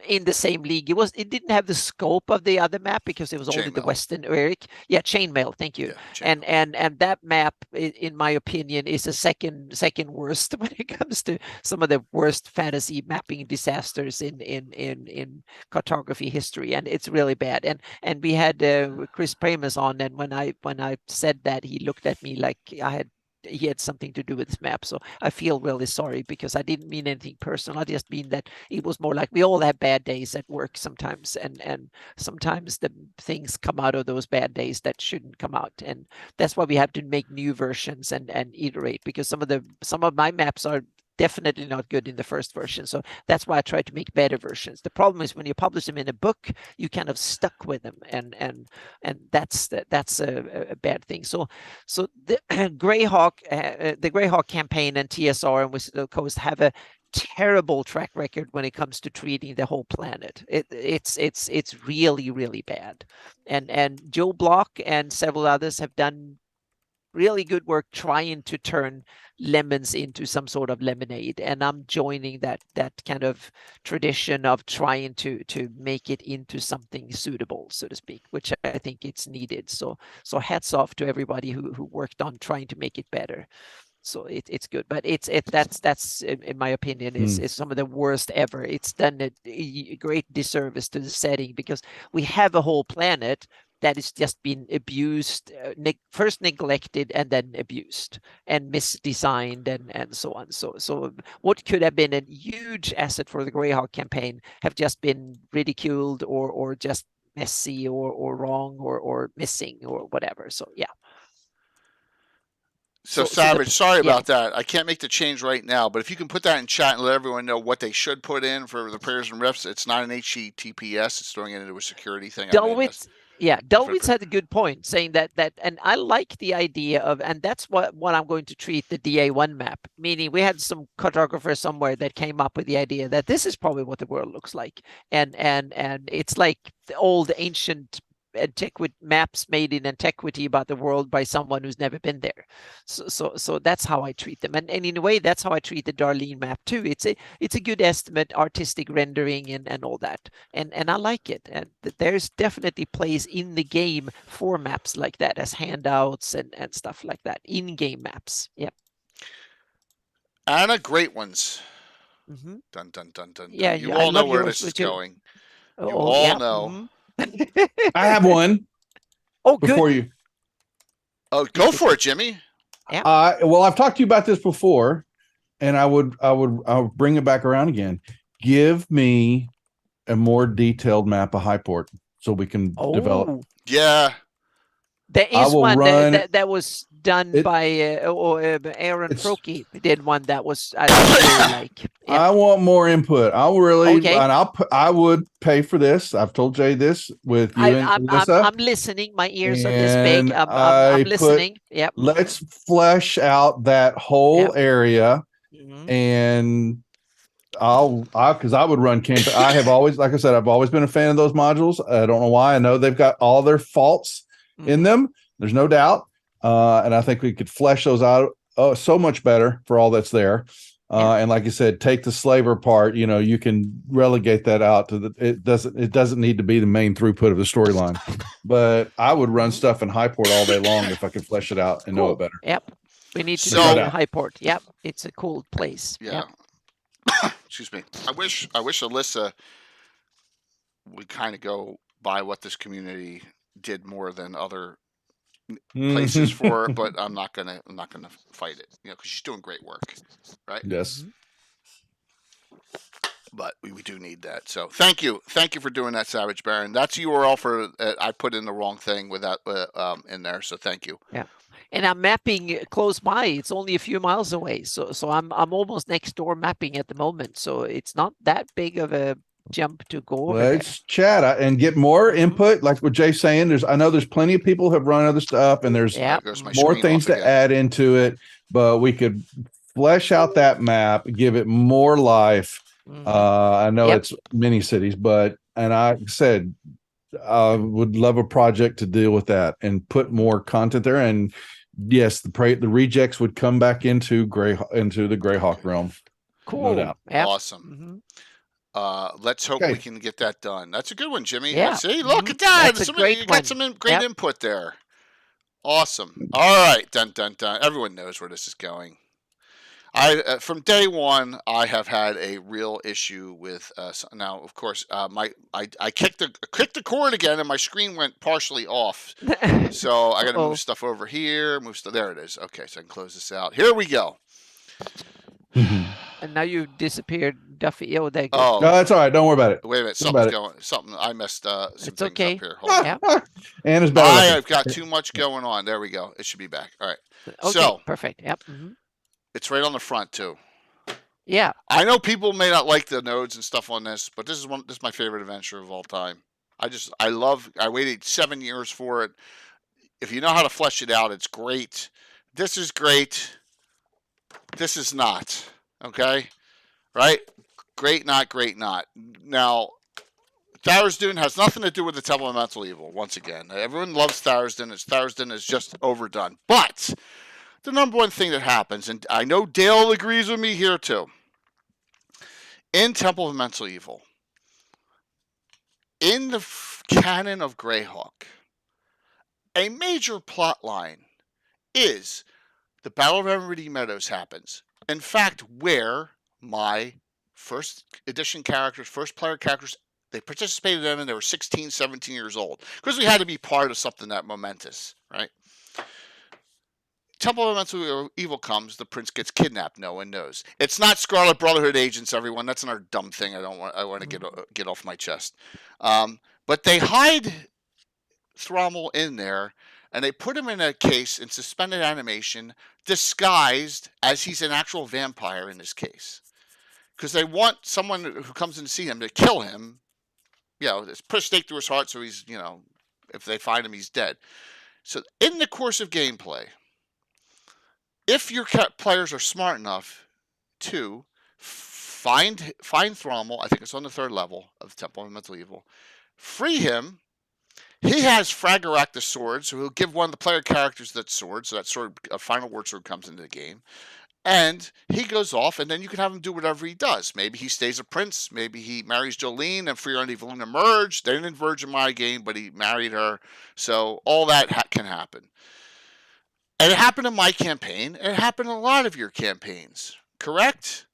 Speaker 2: in the same league. It didn't have the scope of the other map because it was only the Western Eric. Yeah, chainmail. Thank you. Yeah, and that map, in my opinion, is a second worst when it comes to some of the worst fantasy mapping disasters in cartography history, and it's really bad. And we had Chris Pramas on, and when I said that, he looked at me like he had something to do with this map. So I feel really sorry, because I didn't mean anything personal. I just mean that it was more like we all have bad days at work sometimes, and sometimes the things come out of those bad days that shouldn't come out. And that's why we have to make new versions and iterate, because some of my maps are definitely not good in the first version. So that's why I try to make better versions. The problem is when you publish them in a book, you kind of stuck with them, and that's a bad thing. So the Greyhawk campaign and TSR and Wizards of the Coast have a terrible track record when it comes to treating the whole planet. It's really, really bad. And Joe Block and several others have done really good work trying to turn lemons into some sort of lemonade, and I'm joining that kind of tradition of trying to make it into something suitable, so to speak, which I think it's needed. So hats off to everybody who worked on trying to make it better. So it's good, but that's in my opinion is some of the worst ever. It's done a great disservice to the setting, because we have a whole planet that has just been abused, first neglected and then abused and misdesigned and so on. So what could have been a huge asset for the Greyhawk campaign have just been ridiculed or just messy or wrong or missing or whatever. So yeah.
Speaker 1: So Savage, sorry about that. I can't make the change right now, but if you can put that in chat and let everyone know what they should put in for the prayers and riffs, it's not an HTTPS. It's throwing it into a security thing.
Speaker 2: Delwitz had a good point, saying that, and I like the idea of, and that's what I'm going to treat the DA1 map, meaning we had some cartographer somewhere that came up with the idea that this is probably what the world looks like, and it's like the old ancient maps made in antiquity about the world by someone who's never been there. So that's how I treat them, and in a way that's how I treat the Darlene map too. It's a good estimate, artistic rendering and all that, and I like it. And there's definitely place in the game for maps like that as handouts and stuff like that, in-game maps. Yeah.
Speaker 1: Anna, great ones.
Speaker 2: Mhm.
Speaker 1: Dun dun dun dun
Speaker 2: Yeah,
Speaker 1: dun. You
Speaker 2: I
Speaker 1: all know
Speaker 2: love
Speaker 1: where
Speaker 2: yours
Speaker 1: this is
Speaker 2: with your.
Speaker 1: going. You
Speaker 2: Oh,
Speaker 1: all
Speaker 2: yeah.
Speaker 1: know.
Speaker 3: I have one
Speaker 2: Oh,
Speaker 3: before
Speaker 2: good.
Speaker 3: you.
Speaker 1: Oh, go for it, Jimmy.
Speaker 2: Yeah.
Speaker 3: Well, I've talked to you about this before, and I would bring it back around again. Give me a more detailed map of Highport so we can develop.
Speaker 2: Oh,
Speaker 1: Yeah.
Speaker 2: there
Speaker 3: I
Speaker 2: is
Speaker 3: will
Speaker 2: one
Speaker 3: run
Speaker 2: that was done
Speaker 3: it.
Speaker 2: by Aaron
Speaker 3: It's
Speaker 2: Froki did one that was I really like. Yeah.
Speaker 3: I want more input. I'll really,
Speaker 2: Okay.
Speaker 3: and I would pay for this. I've told Jay this with you and Alyssa,
Speaker 2: I'm listening. My ears are this big.
Speaker 3: and
Speaker 2: I'm
Speaker 3: I put
Speaker 2: listening. Yep.
Speaker 3: let's flesh out that whole
Speaker 2: Yep.
Speaker 3: area,
Speaker 2: Mhm.
Speaker 3: and because I would run camp. I have always, like I said, I've always been a fan of those modules. I don't know why. I know they've got all their faults in
Speaker 2: Mhm.
Speaker 3: them. There's no doubt, and I think we could flesh those out so much better for all that's there.
Speaker 2: Yeah.
Speaker 3: And like you said, take the slaver part. You can relegate that out to it doesn't need to be the main throughput of the storyline. But I would run stuff in Highport all day long if I could flesh it out and know it
Speaker 2: Cool.
Speaker 3: better.
Speaker 2: Yep. We need to
Speaker 1: So-
Speaker 2: do it in
Speaker 3: out.
Speaker 2: Highport. Yep. It's a cool place.
Speaker 1: Yeah.
Speaker 2: Yep.
Speaker 1: Excuse me. I wish Alyssa would kind of go by what this community did more than other places for, but I'm not gonna fight it, because she's doing great work, right?
Speaker 3: Yes.
Speaker 2: Mhm.
Speaker 1: But we do need that. So thank you for doing that, Savage Baron. That's URL for I put in the wrong thing without in there. So thank you.
Speaker 2: Yeah. And I'm mapping close by. It's only a few miles away. So I'm almost next door mapping at the moment. So it's not that big of a jump to go over there.
Speaker 3: Let's chat and get more input. Like what Jay's saying, I know there's plenty of people who have run other stuff, and there's
Speaker 2: Yeah.
Speaker 1: There goes my
Speaker 3: more
Speaker 1: screen
Speaker 3: things
Speaker 1: off
Speaker 3: to
Speaker 1: again.
Speaker 3: add into it. But we could flesh out that map, give it more life.
Speaker 2: Mhm.
Speaker 3: I know
Speaker 2: Yep.
Speaker 3: it's mini cities, and I said I would love a project to deal with that and put more content there. And yes, the rejects would come back into the Greyhawk realm.
Speaker 2: Cool.
Speaker 3: No doubt.
Speaker 2: Yep.
Speaker 1: Awesome.
Speaker 2: Mhm.
Speaker 1: Let's hope
Speaker 3: Okay.
Speaker 1: we can get that done. That's a good one, Jimmy.
Speaker 2: Yeah.
Speaker 1: See, look
Speaker 2: Mhm.
Speaker 1: at that.
Speaker 2: That's a great
Speaker 1: You got
Speaker 2: one.
Speaker 1: some great
Speaker 2: Yep.
Speaker 1: input there. Awesome. All right. Dun dun dun. Everyone knows where this is going. From day one, I have had a real issue with. Now, of course, I kicked the cord again, and my screen went partially off. So I got to move stuff over here. There it is. Okay, so I can close this out. Here we go.
Speaker 2: And now you disappeared, Duffy. Oh, there you go.
Speaker 1: Oh,
Speaker 3: No, that's all right. Don't worry about it.
Speaker 1: wait a minute.
Speaker 3: Don't about
Speaker 1: Something I messed some
Speaker 2: It's
Speaker 1: things
Speaker 2: okay.
Speaker 1: up here. Hold on.
Speaker 2: Yeah.
Speaker 3: Anna's better.
Speaker 1: I
Speaker 3: looking.
Speaker 1: have got too much going on. There we go. It should be back. All right.
Speaker 2: Okay.
Speaker 1: So
Speaker 2: Perfect. Yep. Mhm.
Speaker 1: it's right on the front too.
Speaker 2: Yeah.
Speaker 1: I know people may not like the nodes and stuff on this, but this is my favorite adventure of all time. I waited 7 years for it. If you know how to flesh it out, it's great. This is great. This is not. Okay? Right? Great, not great, not. Now, Tharizdun has nothing to do with the Temple of Mental Evil, once again. Everyone loves Tharizdun. Tharizdun is just overdone. But the number one thing that happens, and I know Dale agrees with me here too, in Temple of Mental Evil, in the canon of Greyhawk, a major plot line is the Battle of Emerald Meadows happens. In fact, where my first edition characters, first player characters, they participated in and they were 16, 17 years old. Because we had to be part of something that momentous, right? Temple of Mental Evil comes, the prince gets kidnapped. No one knows. It's not Scarlet Brotherhood agents, everyone. That's another dumb thing. I want to get off my chest. But they hide Thrommel in there, and they put him in a case in suspended animation, disguised as he's an actual vampire in this case, because they want someone who comes in to see him to kill him. Put a stake through his heart, so he's, if they find him, he's dead. So in the course of gameplay, if your players are smart enough to find Thrommel, I think it's on the 3rd level of Temple of Mental Evil, free him. He has Fragarak the sword, so he'll give one of the player characters that sword, so that sword, a final word sword, comes into the game. And he goes off, and then you can have him do whatever he does. Maybe he stays a prince, maybe he marries Jolene, and Freer and Evelina merge. They didn't merge in my game, but he married her. So all that can happen. And it happened in my campaign, and it happened in a lot of your campaigns, correct?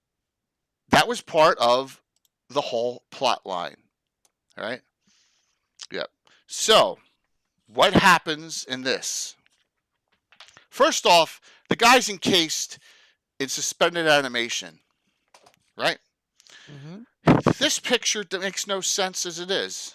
Speaker 1: That was part of the whole plot line. All right? Yep. So, what happens in this? First off, the guy's encased in suspended animation, right? This picture makes no sense as it is.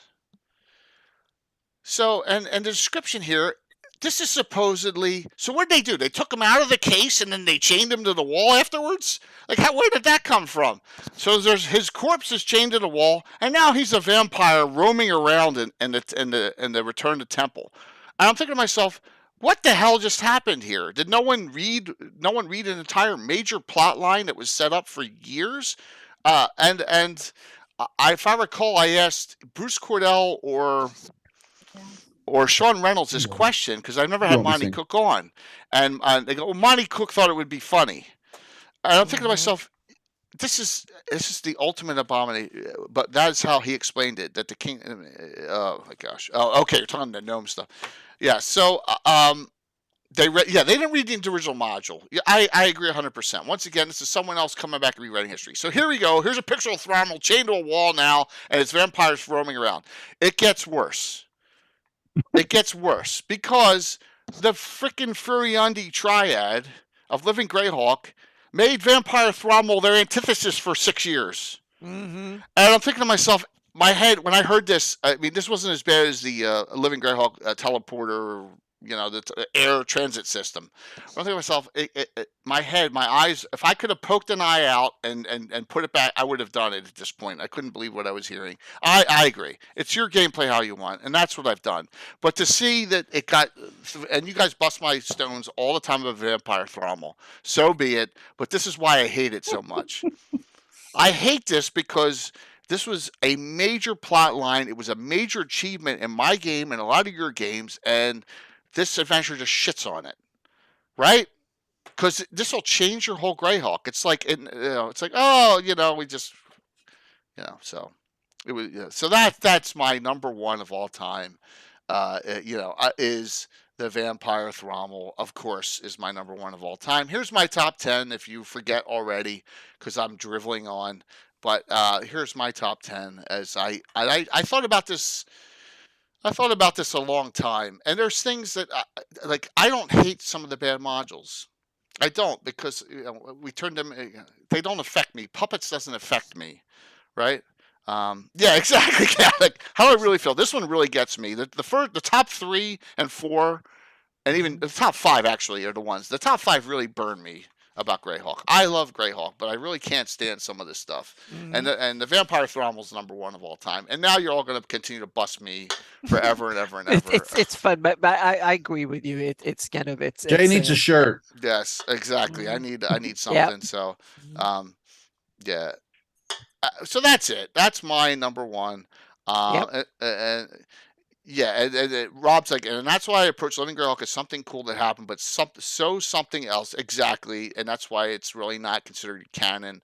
Speaker 1: So, and the description here, this is supposedly, so what did they do? They took him out of the case and then they chained him to the wall afterwards? Like, where did that come from? So his corpse is chained to the wall, and now he's a vampire roaming around in the Return to Temple. And I'm thinking to myself, what the hell just happened here? Did no one read an entire major plot line that was set up for years? If I recall, I asked Bruce Cordell or Sean Reynolds this question because I've never had Monty Cook on, and they go, well, Monty Cook thought it would be funny, and I'm thinking to myself, this is the ultimate abomination, but that's how he explained it. That the king, oh my gosh, oh okay, you're talking the gnome stuff, yeah. So they didn't read the original module. Yeah, I agree 100%. Once again, this is someone else coming back and rewriting history. So here we go. Here's a picture of Thrommel chained to a wall now, and it's vampires roaming around. It gets worse. It gets worse because the frickin' Furiandi triad of Living Greyhawk made Vampire Thrommel their antithesis for 6 years. And I'm thinking to myself, my head, when I heard this, I mean, this wasn't as bad as the Living Greyhawk teleporter, the air transit system. I'm thinking to myself, my head, my eyes, if I could have poked an eye out and put it back, I would have done it at this point. I couldn't believe what I was hearing. I agree. It's your gameplay how you want, and that's what I've done. But to see that it got, and you guys bust my stones all the time about Vampire Thrommel, so be it, but this is why I hate it so much. I hate this because this was a major plot line. It was a major achievement in my game and a lot of your games, and this adventure just shits on it, right? Because this will change your whole Greyhawk. It's like, it's like, oh, we just, so it was. So that's my number one of all time. Is the Vampire Thrommel, of course, is my number one of all time. Here's my top 10 if you forget already, because I'm driveling on. But here's my top 10 as I thought about this. I thought about this a long time, and there's things that I don't hate some of the bad modules. I don't, because we turned them. They don't affect me. Puppets doesn't affect me, right? Yeah, exactly. Yeah, like how I really feel. This one really gets me. The top 3 and 4, and even the top 5 actually are the ones. The top 5 really burn me about Greyhawk. I love Greyhawk, but I really can't stand some of this stuff. And the Vampire Thrommel's number one of all time. And now you're all going to continue to bust me forever and ever and ever.
Speaker 2: It's fun, but I agree with you. It's kind of
Speaker 3: Jay needs a shirt.
Speaker 1: Yes, exactly. I need something. Yep. So, yeah. So that's it. That's my number one. Yeah, and Rob's like, and that's why I approach Living Greyhawk as something cool that happened, but something else exactly, and that's why it's really not considered canon.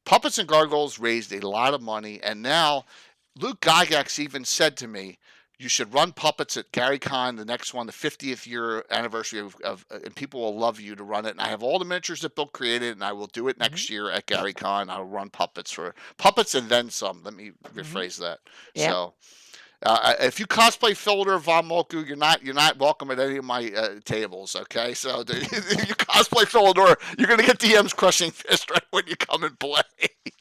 Speaker 1: Puppets and Gargoyles raised a lot of money, and now Luke Gygax even said to me, "You should run puppets at GaryCon, the next one, the 50th year anniversary of, and people will love you to run it. And I have all the miniatures that Bill created, and I will do it next year at GaryCon. I'll run puppets and then some." Let me rephrase that. Yeah. So. If you cosplay Philidor Von Moku, you're not welcome at any of my tables. Okay, so if you cosplay Philidor, you're gonna get DMs crushing fist right when you come and play.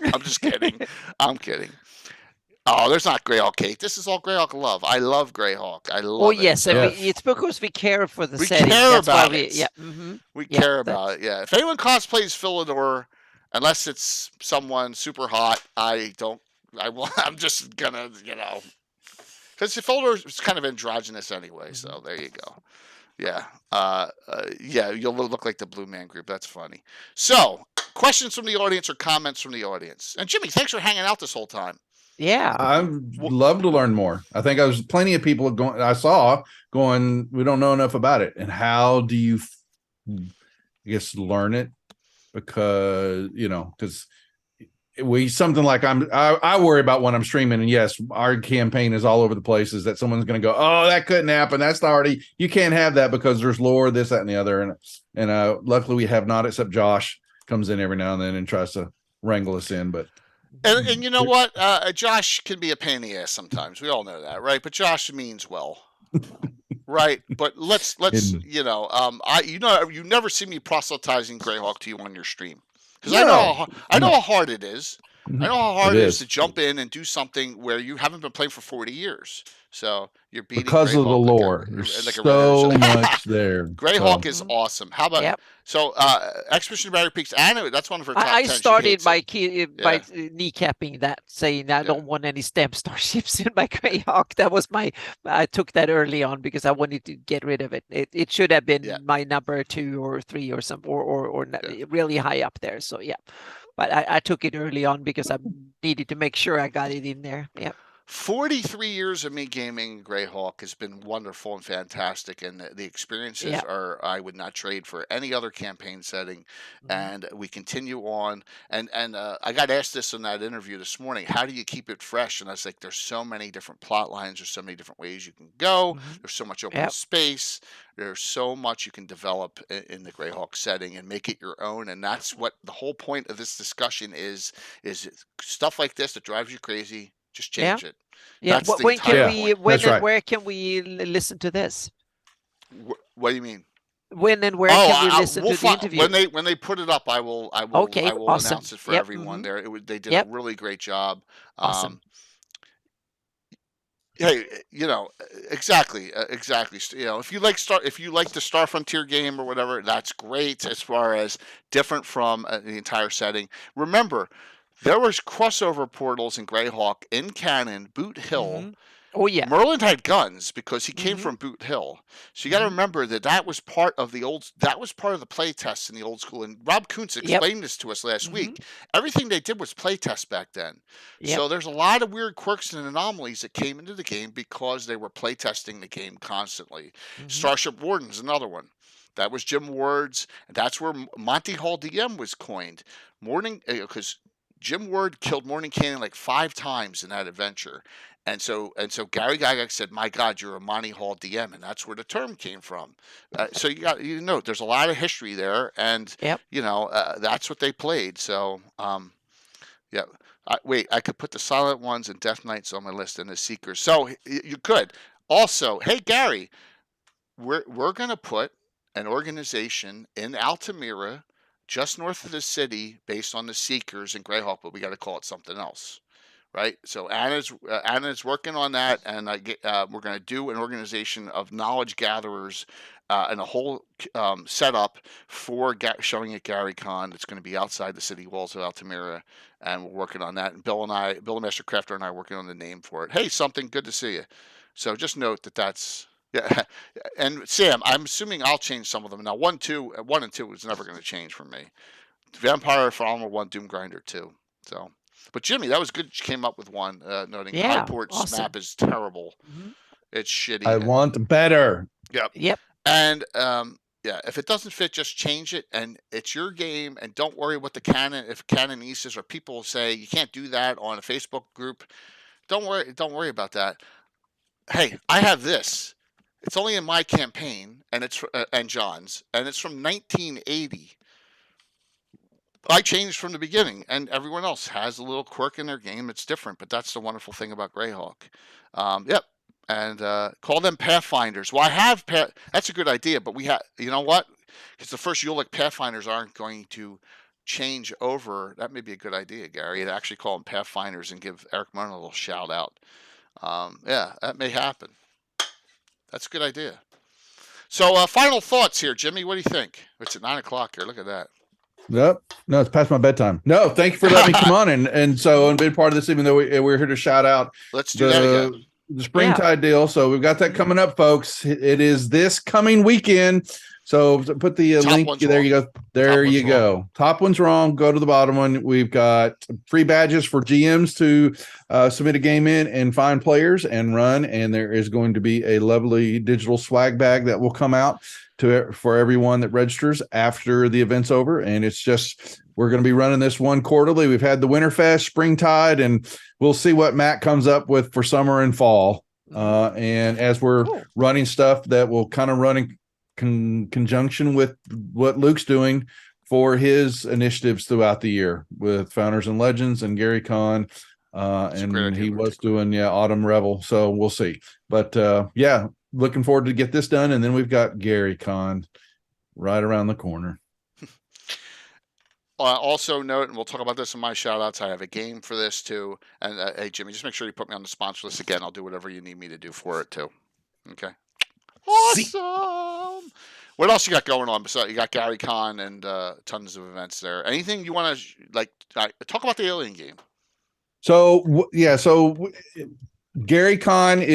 Speaker 1: I'm just kidding. I'm kidding. Oh, there's not Greyhawk cake. This is all Greyhawk love. I love Greyhawk. I love it.
Speaker 2: Yes, it's because we care for the setting.
Speaker 1: We care about it. Yeah, we care about it. Yeah, if anyone cosplays Philidor, unless it's someone super hot, I'm just gonna, because the folder is kind of androgynous anyway, so there you go. Yeah. Yeah, you'll look like the Blue Man Group. That's funny. So, questions from the audience or comments from the audience? And Jimmy, thanks for hanging out this whole time.
Speaker 2: Yeah.
Speaker 3: I'd love to learn more. I think I was plenty of people going, we don't know enough about it. And how do you, learn it? Because, something like I worry about when I'm streaming, and yes, our campaign is all over the place, is that someone's going to go, oh, that couldn't happen. That's you can't have that because there's lore, this, that, and the other. And luckily we have not, except Josh comes in every now and then and tries to wrangle us in, but.
Speaker 1: And you know what? Josh can be a pain in the ass sometimes. We all know that, right? But Josh means well. Right, but let's you never see me proselytizing Greyhawk to you on your stream because I know how hard it is. I know how hard it is to jump in and do something where you haven't been playing for 40 years. So you're beating
Speaker 3: because
Speaker 1: Greyhawk
Speaker 3: of the lore. There's so much there.
Speaker 1: Greyhawk is awesome. How about so Expedition Barrier Peaks? Anna, that's one of her top 10.
Speaker 2: I started by kneecapping that, saying I don't want any stamp starships in my Greyhawk. That was I took that early on because I wanted to get rid of it. It should have been my number 2 or 3 or something, or really high up there. So but I took it early on because I needed to make sure I got it in there.
Speaker 1: 43 years of me gaming Greyhawk has been wonderful and fantastic, and the experiences I would not trade for any other campaign setting. And we continue on, and I got asked this in that interview this morning, how do you keep it fresh? And I was like, there's so many different plot lines, there's so many different ways you can go, there's so much open space, there's so much you can develop in the Greyhawk setting and make it your own. And that's what the whole point of this discussion is stuff like this that drives you crazy. Just change it.
Speaker 2: Yeah. Where can we listen to this?
Speaker 1: What do you mean?
Speaker 2: When and where can we listen to the interview?
Speaker 1: When they put it up, I will
Speaker 2: awesome.
Speaker 1: announce it for everyone there. They did a really great job.
Speaker 2: Awesome.
Speaker 1: Hey, exactly. If you like the Star Frontier game or whatever, that's great. As far as different from the entire setting, remember. There was crossover portals in Greyhawk in canon, Boot Hill.
Speaker 2: Oh yeah.
Speaker 1: Merlin had guns because he came from Boot Hill. So you got to remember that was part of the play tests in the old school. And Rob Kuntz explained this to us last week. Everything they did was play test back then. So there's a lot of weird quirks and anomalies that came into the game because they were play testing the game constantly. Starship Warden's another one. That was Jim Ward's. And that's where Monty Hall DM was coined. Because Jim Ward killed Morning Canyon like 5 times in that adventure. And so Gary Gygax said, my God, you're a Monty Hall DM. And that's where the term came from. So there's a lot of history there. And, that's what they played. So, I could put the Silent Ones and Death Knights on my list and the Seekers. So you could. Also, hey, Gary, we're going to put an organization in Altamira just north of the city based on the Seekers and Greyhawk, but we got to call it something else, right? So Anna's working on that, and we're going to do an organization of knowledge gatherers and a whole setup for showing at GaryCon. It's going to be outside the city walls of Altamira, and we're working on that. And Bill and Master Crafter and I are working on the name for it. Hey, something good to see you. So just note that's. Yeah, and Sam, I'm assuming I'll change some of them. Now, 1 and 2 is never going to change for me. Vampire Farmer 1, Doom Grinder 2. So, but Jimmy, that was good. You came up with one noting Highport's map is terrible. It's shitty.
Speaker 3: I want better.
Speaker 1: Yep. And if it doesn't fit, just change it. And it's your game. And don't worry what if canonieces or people say you can't do that on a Facebook group. Don't worry about that. Hey, I have this. It's only in my campaign, and it's and John's, and it's from 1980. I changed from the beginning, and everyone else has a little quirk in their game. It's different, but that's the wonderful thing about Greyhawk. And call them Pathfinders. Well, I have that's a good idea, but we have. You know what? Because the first Ulick Pathfinders aren't going to change over. That may be a good idea, Gary. To actually call them Pathfinders and give Eric Mona a little shout out. That may happen. That's a good idea. So, final thoughts here, Jimmy. What do you think? It's at 9:00 here. Look at that.
Speaker 3: Yep. No, it's past my bedtime. No, thank you for letting me come on and be part of this, even though we're here to shout out.
Speaker 1: Let's do that again.
Speaker 3: The Springtide deal. So we've got that coming up, folks. It is this coming weekend. So put the link. There you go. There you go. Top one's wrong. Go to the bottom one. We've got free badges for GMs to submit a game in and find players and run. And there is going to be a lovely digital swag bag that will come out for everyone that registers after the event's over. And it's just, we're going to be running this one quarterly. We've had the Winterfest, Springtide, and we'll see what Matt comes up with for summer and fall. And as we're running stuff that will kind of run in conjunction with what Luke's doing, for his initiatives throughout the year with Founders and Legends and Gary Kahn. And he was doing Autumn Revel, so we'll see. But looking forward to get this done, and then we've got Gary Kahn right around the corner.
Speaker 1: Also note, and we'll talk about this in my shout outs, I have a game for this too. And hey, Jimmy, just make sure you put me on the sponsor list again. I'll do whatever you need me to do for it too. Okay. Awesome. What else you got going on? Besides, you got Gary Kahn and tons of events there. Anything you want to talk about the Alien game?
Speaker 3: So Gary Kahn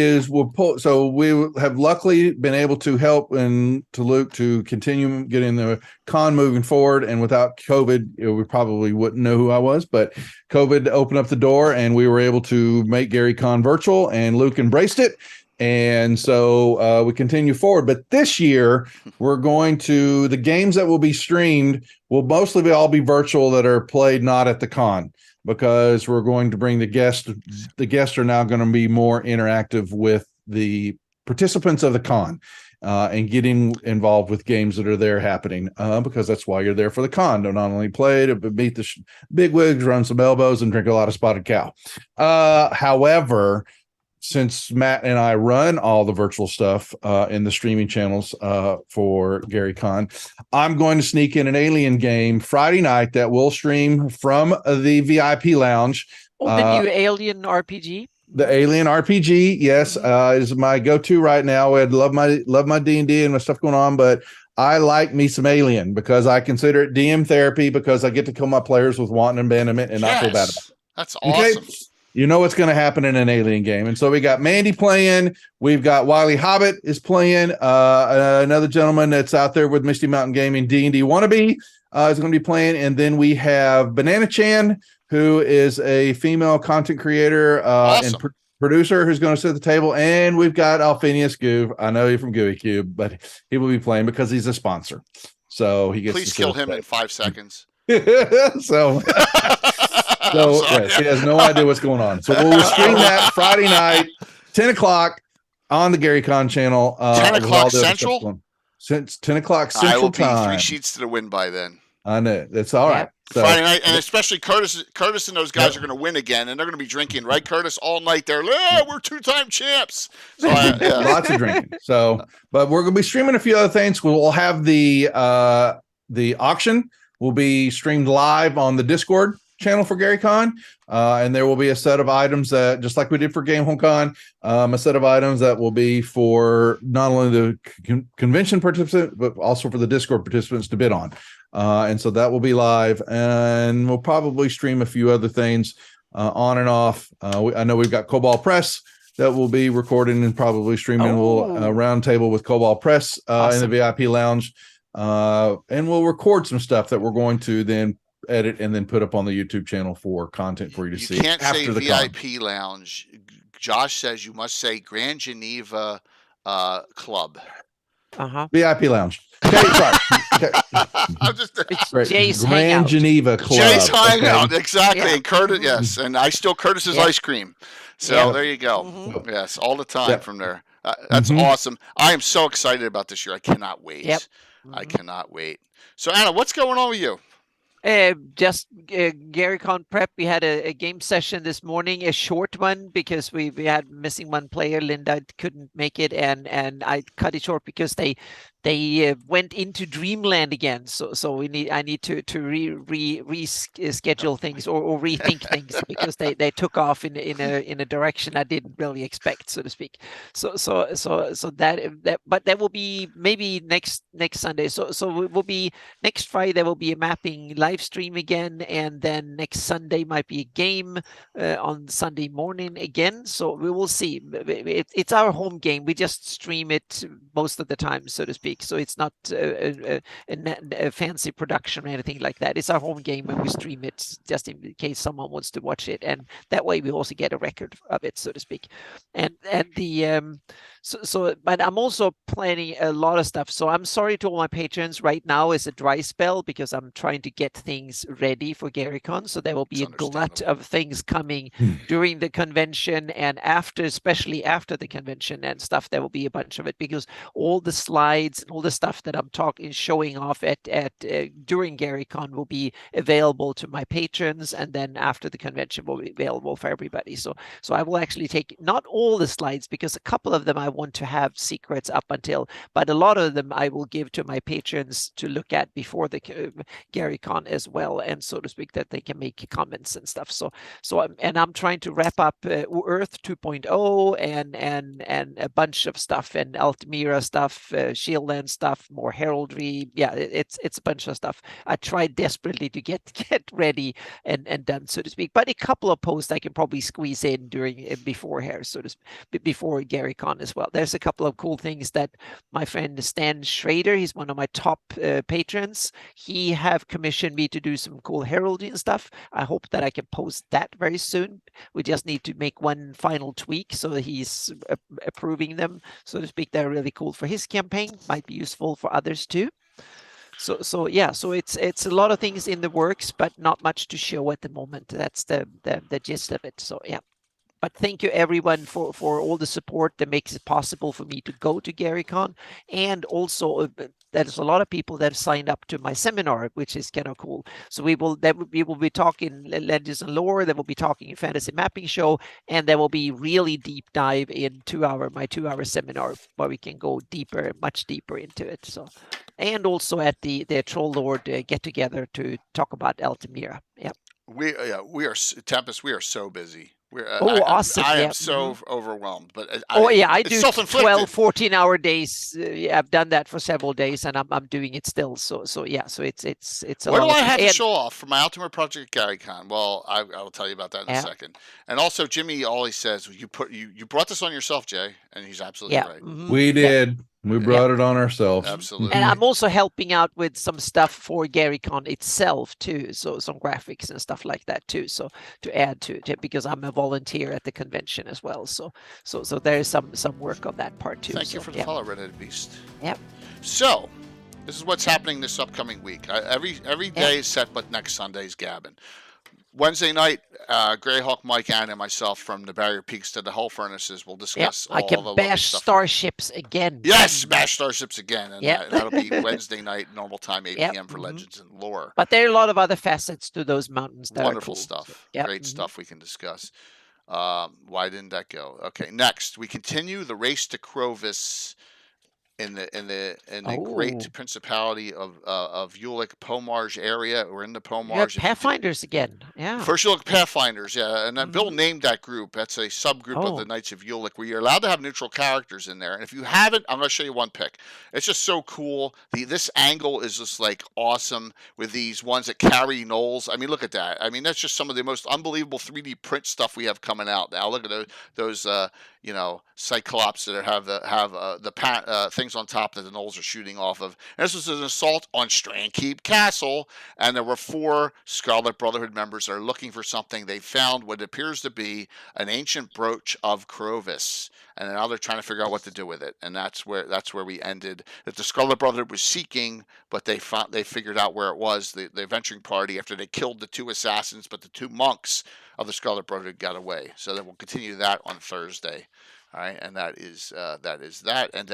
Speaker 3: so we have luckily been able to help and to Luke to continue getting the con moving forward. And without COVID, we probably wouldn't know who I was, but COVID opened up the door and we were able to make Gary Kahn virtual, and Luke embraced it. And so we continue forward. But this year, we're going to, the games that will be streamed will mostly all be virtual that are played not at the con, because we're going to bring the guests. The guests are now going to be more interactive with the participants of the con and getting involved with games that are there happening, because that's why you're there for the con, to not only play, to meet the big wigs, run some elbows, and drink a lot of spotted cow. However, since Matt and I run all the virtual stuff in the streaming channels for Gary Kahn, I'm going to sneak in an Alien game Friday night that will stream from the VIP lounge.
Speaker 2: The new Alien RPG.
Speaker 3: The Alien RPG, yes, is my go-to right now. I love my D&D and my stuff going on, but I like me some Alien because I consider it DM therapy, because I get to kill my players with wanton abandonment and not feel bad about it.
Speaker 1: That's awesome.
Speaker 3: Okay? You know what's going to happen in an Alien game. And so we got Mandy playing. We've got Wiley Hobbit is playing. Another gentleman that's out there with Misty Mountain Gaming, D&D Wannabe, is going to be playing. And then we have Banana Chan, who is a female content creator and producer, who's going to sit at the table. And we've got Alphinius Goo. I know you're from Gooey Cube, but he will be playing because he's a sponsor. So he gets
Speaker 1: Please kill him in 5 seconds.
Speaker 3: So yes, he has no idea what's going on. So we'll stream that Friday night, 10 o'clock on the Gary Kahn channel.
Speaker 1: 10 o'clock Central?
Speaker 3: Since 10 o'clock Central
Speaker 1: I will
Speaker 3: time.
Speaker 1: be 3 sheets to the win by then.
Speaker 3: I know. That's all right. So,
Speaker 1: Friday night, and especially Curtis and those guys are going to win again, and they're going to be drinking, right, Curtis, all night there. Yeah, we're 2-time champs. So
Speaker 3: lots of drinking. So, but we're going to be streaming a few other things. We'll have the auction will be streamed live on the Discord channel for Gary Kahn, and there will be a set of items that, just like we did for Game Home Con, a set of items that will be for not only the convention participants but also for the Discord participants to bid on, and so that will be live, and we'll probably stream a few other things on and off. I know we've got Cobalt Press that will be recording and probably streaming. We'll round table with Cobalt Press in the VIP lounge, and we'll record some stuff that we're going to then edit and then put up on the YouTube channel for content for you to see.
Speaker 1: You can't say
Speaker 3: after the
Speaker 1: VIP lounge. Josh says you must say Grand Geneva Club.
Speaker 3: VIP lounge. Okay, sorry. Okay.
Speaker 1: I'm just
Speaker 2: Jay's
Speaker 3: Grand
Speaker 2: Hangout.
Speaker 3: Geneva Club.
Speaker 1: Jay's Hangout, exactly.
Speaker 2: Yeah.
Speaker 1: And Curtis, yes, and I steal Curtis's ice cream. So there you go. Yes, all the time from there. That's awesome. I am so excited about this year. I cannot wait. I cannot wait. So Anna, what's going on with you?
Speaker 2: Just Gary Kahn prep. We had a game session this morning, a short one because we had missing one player. Linda couldn't make it, and I cut it short because they went into Dreamland again. So I need to reschedule things or rethink things because they took off in a direction I didn't really expect, so to speak. So that but that will be maybe next Sunday. So it will be next Friday. There will be a mapping live stream again, and then next Sunday might be a game on Sunday morning again. So we will see. It's our home game. We just stream it most of the time, so to speak. So it's not a fancy production or anything like that. It's our home game when we stream it, just in case someone wants to watch it, and that way we also get a record of it, so to speak. And the But I'm also planning a lot of stuff. So I'm sorry to all my patrons. Right now is a dry spell because I'm trying to get things ready for GaryCon. So there will be a glut of things coming during the convention and after, especially after the convention and stuff. There will be a bunch of it because all the slides and all the stuff that I'm showing off at during GaryCon will be available to my patrons, and then after the convention will be available for everybody. So I will actually take not all the slides because a couple of them I want to have secrets up until, but a lot of them I will give to my patrons to look at before the GaryCon as well, and so to speak, that they can make comments and stuff. So I'm trying to wrap up Earth 2.0 and a bunch of stuff, and Altamira stuff, Shieldland stuff, more heraldry. Yeah, it's a bunch of stuff. I tried desperately to get ready and done, so to speak. But a couple of posts I can probably squeeze in during before here, so to speak, before GaryCon as well. There's a couple of cool things that my friend Stan Schrader, he's one of my top patrons. He have commissioned me to do some cool heraldry and stuff. I hope that I can post that very soon. We just need to make one final tweak, so he's approving them, so to speak. They're really cool for his campaign. Might be useful for others too. So yeah, so it's a lot of things in the works, but not much to show at the moment. That's the gist of it. So yeah. But thank you everyone for all the support that makes it possible for me to go to GaryCon, and also there's a lot of people that have signed up to my seminar, which is kind of cool. So we will be talking Legends and Lore, then we'll be talking Fantasy Mapping Show, and there will be really deep dive in my 2-hour seminar where we can go deeper, much deeper into it. So, and also at the Troll Lord get together to talk about Altamira. Yeah.
Speaker 1: We are Tempest. We are so busy.
Speaker 2: Awesome.
Speaker 1: I am so overwhelmed, but
Speaker 2: I do 12, 14-hour days. I've done that for several days, and I'm doing it still. So it's a
Speaker 1: what
Speaker 2: lot.
Speaker 1: Do I have to show off for my Ultimate Project at GaryCon? Well, I will tell you about that in a second. And also, Jimmy always says you brought this on yourself, Jay, and he's absolutely right.
Speaker 3: Mm-hmm. We did. Yeah. We brought it on ourselves.
Speaker 1: Absolutely.
Speaker 2: And I'm also helping out with some stuff for GaryCon itself too. So some graphics and stuff like that too. So to add to it, because I'm a volunteer at the convention as well. So there is some work on that part too.
Speaker 1: Thank you for the follow, Red-Headed Beast.
Speaker 2: Yep.
Speaker 1: So this is what's happening this upcoming week. Every day is set, but next Sunday is Gabbin. Wednesday night, Greyhawk, Mike, Ann, and myself from the Barrier Peaks to the Hell Furnaces will discuss all the
Speaker 2: I can bash starships again.
Speaker 1: Yes, bash starships again. And that'll be Wednesday night, normal time, 8 p.m. for Legends and Lore.
Speaker 2: But there are a lot of other facets to those mountains that
Speaker 1: wonderful
Speaker 2: are cool.
Speaker 1: Stuff. Great stuff we can discuss. Why didn't that go? Okay, next, we continue the race to Crovis in the great principality of Ulick Pomarge area. We're in the Pomarge.
Speaker 2: Pathfinders again. Yeah.
Speaker 1: First you look Pathfinders, yeah. And then Bill named that group. That's a subgroup of the Knights of Ulick where you're allowed to have neutral characters in there. And if you haven't, I'm going to show you one pick. It's just so cool. This angle is just like awesome with these ones that carry gnolls. I mean, look at that. I mean, that's just some of the most unbelievable 3D print stuff we have coming out now. Look at those Cyclops that have the things on top that the gnolls are shooting off of. And this was an assault on Strandkeep Castle, and there were 4 Scarlet Brotherhood members that are looking for something. They found what appears to be an ancient brooch of Crovis, and now they're trying to figure out what to do with it. And that's where we ended. That the Scarlet Brotherhood was seeking, but they figured out where it was. The adventuring party, after they killed the 2 assassins, but the 2 monks of the Scarlet Brotherhood got away. So then we'll continue that on Thursday. All right, and that is that, and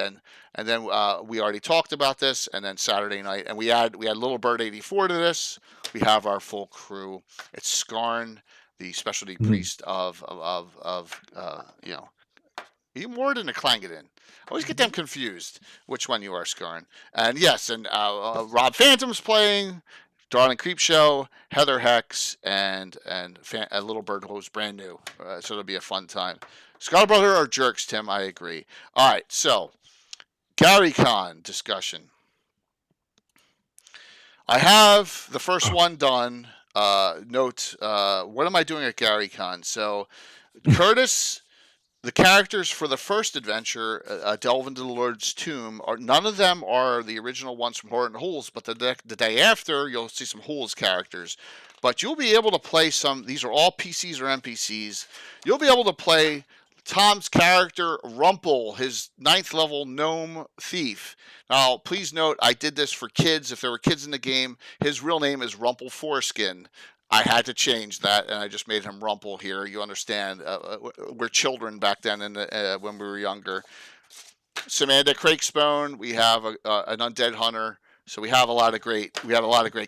Speaker 1: then we already talked about this, and then Saturday night, and we had Little Bird 84 to this. We have our full crew. It's Skarn, the specialty priest of you more than a Clangadin. I always get them confused which one you are, Skarn. And yes, and Rob Phantom's playing. Darling Creepshow, Heather Hex, and Little Bird who's brand new. So it'll be a fun time. Scarlet Brother are jerks, Tim. I agree. All right, so GaryCon discussion. I have the first one done. Note, what am I doing at GaryCon? So Curtis, the characters for the first adventure, Delve into the Lord's Tomb, none of them are the original ones from Horton Hools, but the day after, you'll see some Hools characters. But you'll be able to play some, these are all PCs or NPCs, you'll be able to play Tom's character, Rumple, his 9th level gnome thief. Now, please note, I did this for kids. If there were kids in the game, his real name is Rumple Foreskin. I had to change that, and I just made him Rumple here. You understand? We're children back then when we were younger. Samantha Crakespone, we have an undead hunter. So we have a lot of great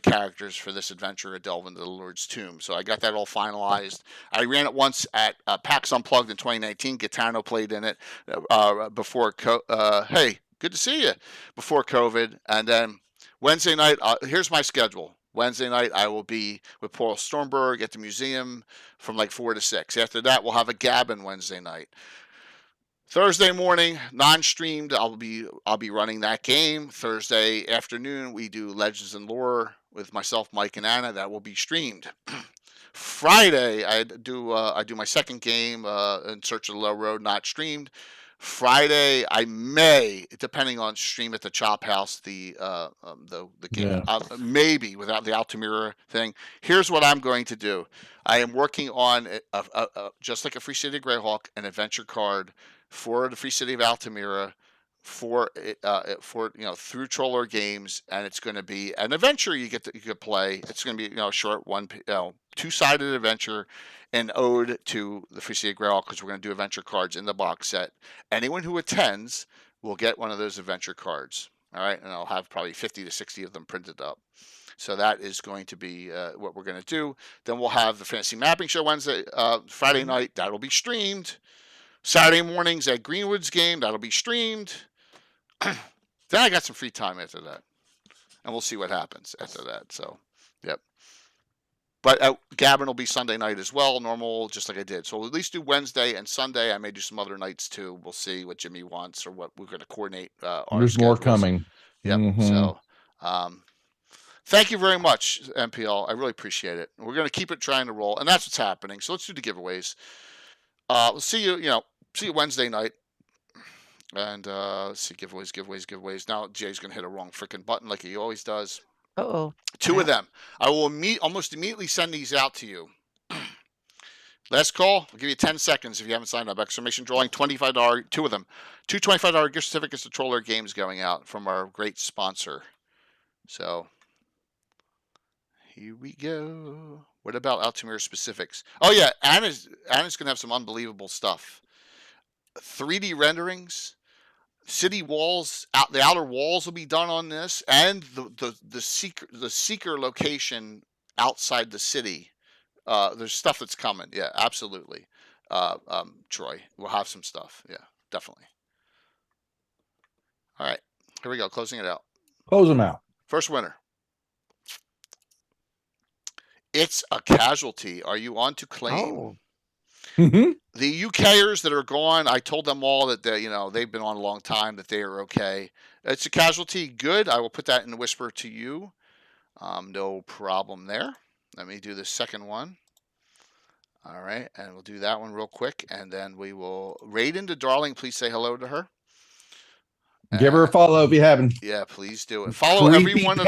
Speaker 1: characters for this adventure to delve into the Lord's Tomb. So I got that all finalized. I ran it once at PAX Unplugged in 2019. Gitano played in it before. Hey, good to see you. Before COVID, and then Wednesday night. Here's my schedule. Wednesday night I will be with Paul Stormberg at the museum from like 4 to 6. After that, we'll have a Gabbin Wednesday night. Thursday morning, non-streamed, I'll be running that game. Thursday afternoon, we do Legends and Lore with myself, Mike, and Anna. That will be streamed. Friday, I do my second game, In Search of the Low Road, not streamed. Friday, I may, depending on stream at the Chop House, the game, maybe without the Altamira thing. Here's what I'm going to do. I am working on just like a Free City of Greyhawk, an adventure card for the Free City of Altamira for through Troller Games, and it's going to be an adventure you could play. It's going to be a short two-sided adventure, an ode to the Free City of Greyhawk, because we're going to do adventure cards in the box set. Anyone who attends will get one of those adventure cards. All right, and I'll have probably 50 to 60 of them printed up. So that is going to be what we're going to do. Then we'll have the Fantasy Mapping Show Friday night. That'll be streamed. Saturday mornings at Greenwood's game, that'll be streamed. Then I got some free time after that. And we'll see what happens after that. So, yep. But Gabbin will be Sunday night as well, normal, just like I did. So we'll at least do Wednesday and Sunday. I may do some other nights too. We'll see what Jimmy wants or what we're going to coordinate.
Speaker 3: There's more coming.
Speaker 1: Yep. Mm-hmm. So, thank you very much, MPL. I really appreciate it. We're going to keep it trying to roll. And that's what's happening. So let's do the giveaways. We'll see you Wednesday night. And let's see, giveaways. Now Jay's going to hit a wrong freaking button like he always does.
Speaker 2: Uh-oh.
Speaker 1: 2 of them. I will almost immediately send these out to you. Last call. I'll give you 10 seconds if you haven't signed up. Exclamation drawing, $25, 2 of them. 2 $25 gift certificates to Troller Games going out from our great sponsor. So here we go. What about Altamira specifics? Oh yeah, Anna's gonna have some unbelievable stuff. 3D renderings, city walls, the outer walls will be done on this, and the seeker location outside the city. There's stuff that's coming. Yeah, absolutely. Troy, we'll have some stuff. Yeah, definitely. All right, here we go. Closing it out.
Speaker 3: Close them out.
Speaker 1: First winner. It's a casualty. Are you on to claim?
Speaker 2: Oh.
Speaker 3: Mm-hmm.
Speaker 1: The UKers that are gone, I told them all that they've been on a long time, that they are okay. It's a casualty. Good. I will put that in whisper to you. No problem there. Let me do the second one. All right, and we'll do that one real quick, and then we will raid into Darling. Please say hello to her.
Speaker 3: Give her a follow if you haven't.
Speaker 1: Yeah, please do it. Follow everyone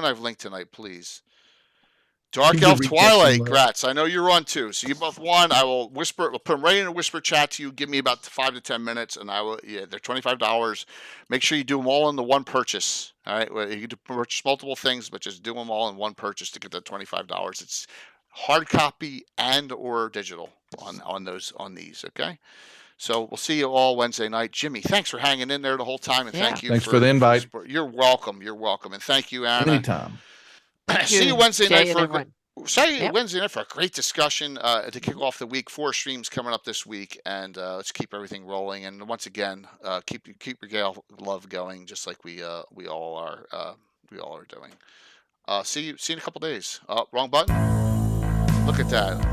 Speaker 1: I've linked tonight, please. Dark Elf Twilight, Gratz. I know you're on too. So you both won. I will put them right in a whisper chat to you. Give me about 5 to 10 minutes, and I will. Yeah, they're $25. Make sure you do them all in the one purchase. All right, well, you can purchase multiple things, but just do them all in one purchase to get the $25. It's hard copy and or digital on these. Okay. So we'll see you all Wednesday night. Jimmy, thanks for hanging in there the whole time, and thank you.
Speaker 3: Thanks for the invite.
Speaker 1: You're welcome. And thank you, Anna.
Speaker 3: Anytime.
Speaker 1: See you Wednesday night Wednesday night for a great discussion to kick off the week. 4 streams coming up this week, and let's keep everything rolling. And once again, keep your Gale love going, just like we all are doing. See you in a couple days. Wrong button. Look at that.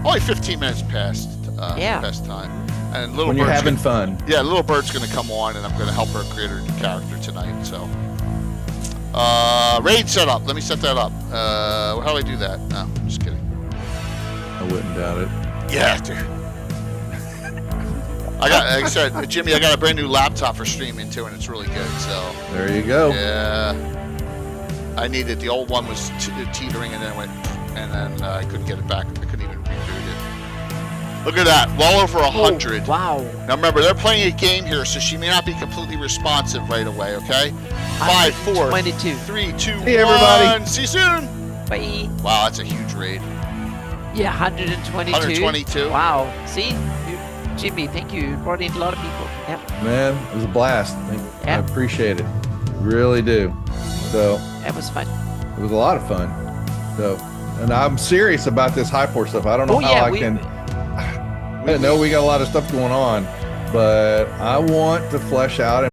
Speaker 1: Only 15 minutes past time. And
Speaker 3: when you're having fun.
Speaker 1: Yeah, Little Bird's going to come on, and I'm going to help her create her new character tonight. So. Raid setup. Let me set that up. How do I do that? No, I'm just kidding.
Speaker 3: I wouldn't doubt it.
Speaker 1: Yeah, dude. Like I said, Jimmy, I got a brand new laptop for streaming too, and it's really good. So
Speaker 3: there you go.
Speaker 1: Yeah, I needed the old one was teetering, and then I couldn't get it back. I couldn't even reboot it. Look at that. Well over 100.
Speaker 2: Oh, wow.
Speaker 1: Now remember, they're playing a game here, so she may not be completely responsive right away, okay? 5, 4,
Speaker 2: 22.
Speaker 1: 3, 2, 1.
Speaker 3: See everybody.
Speaker 1: See you soon.
Speaker 2: Bye.
Speaker 1: Wow, that's a huge raid.
Speaker 2: Yeah, 122.
Speaker 1: 122.
Speaker 2: Wow. See? Jimmy, thank you. You brought in a lot of people. Yep.
Speaker 3: Man, it was a blast. I
Speaker 2: Yeah.
Speaker 3: appreciate it. Really do. So
Speaker 2: That was fun.
Speaker 3: it was a lot of fun. So, and I'm serious about this Hyport stuff. I don't know how I can. I know we got a lot of stuff going on, but I want to flesh out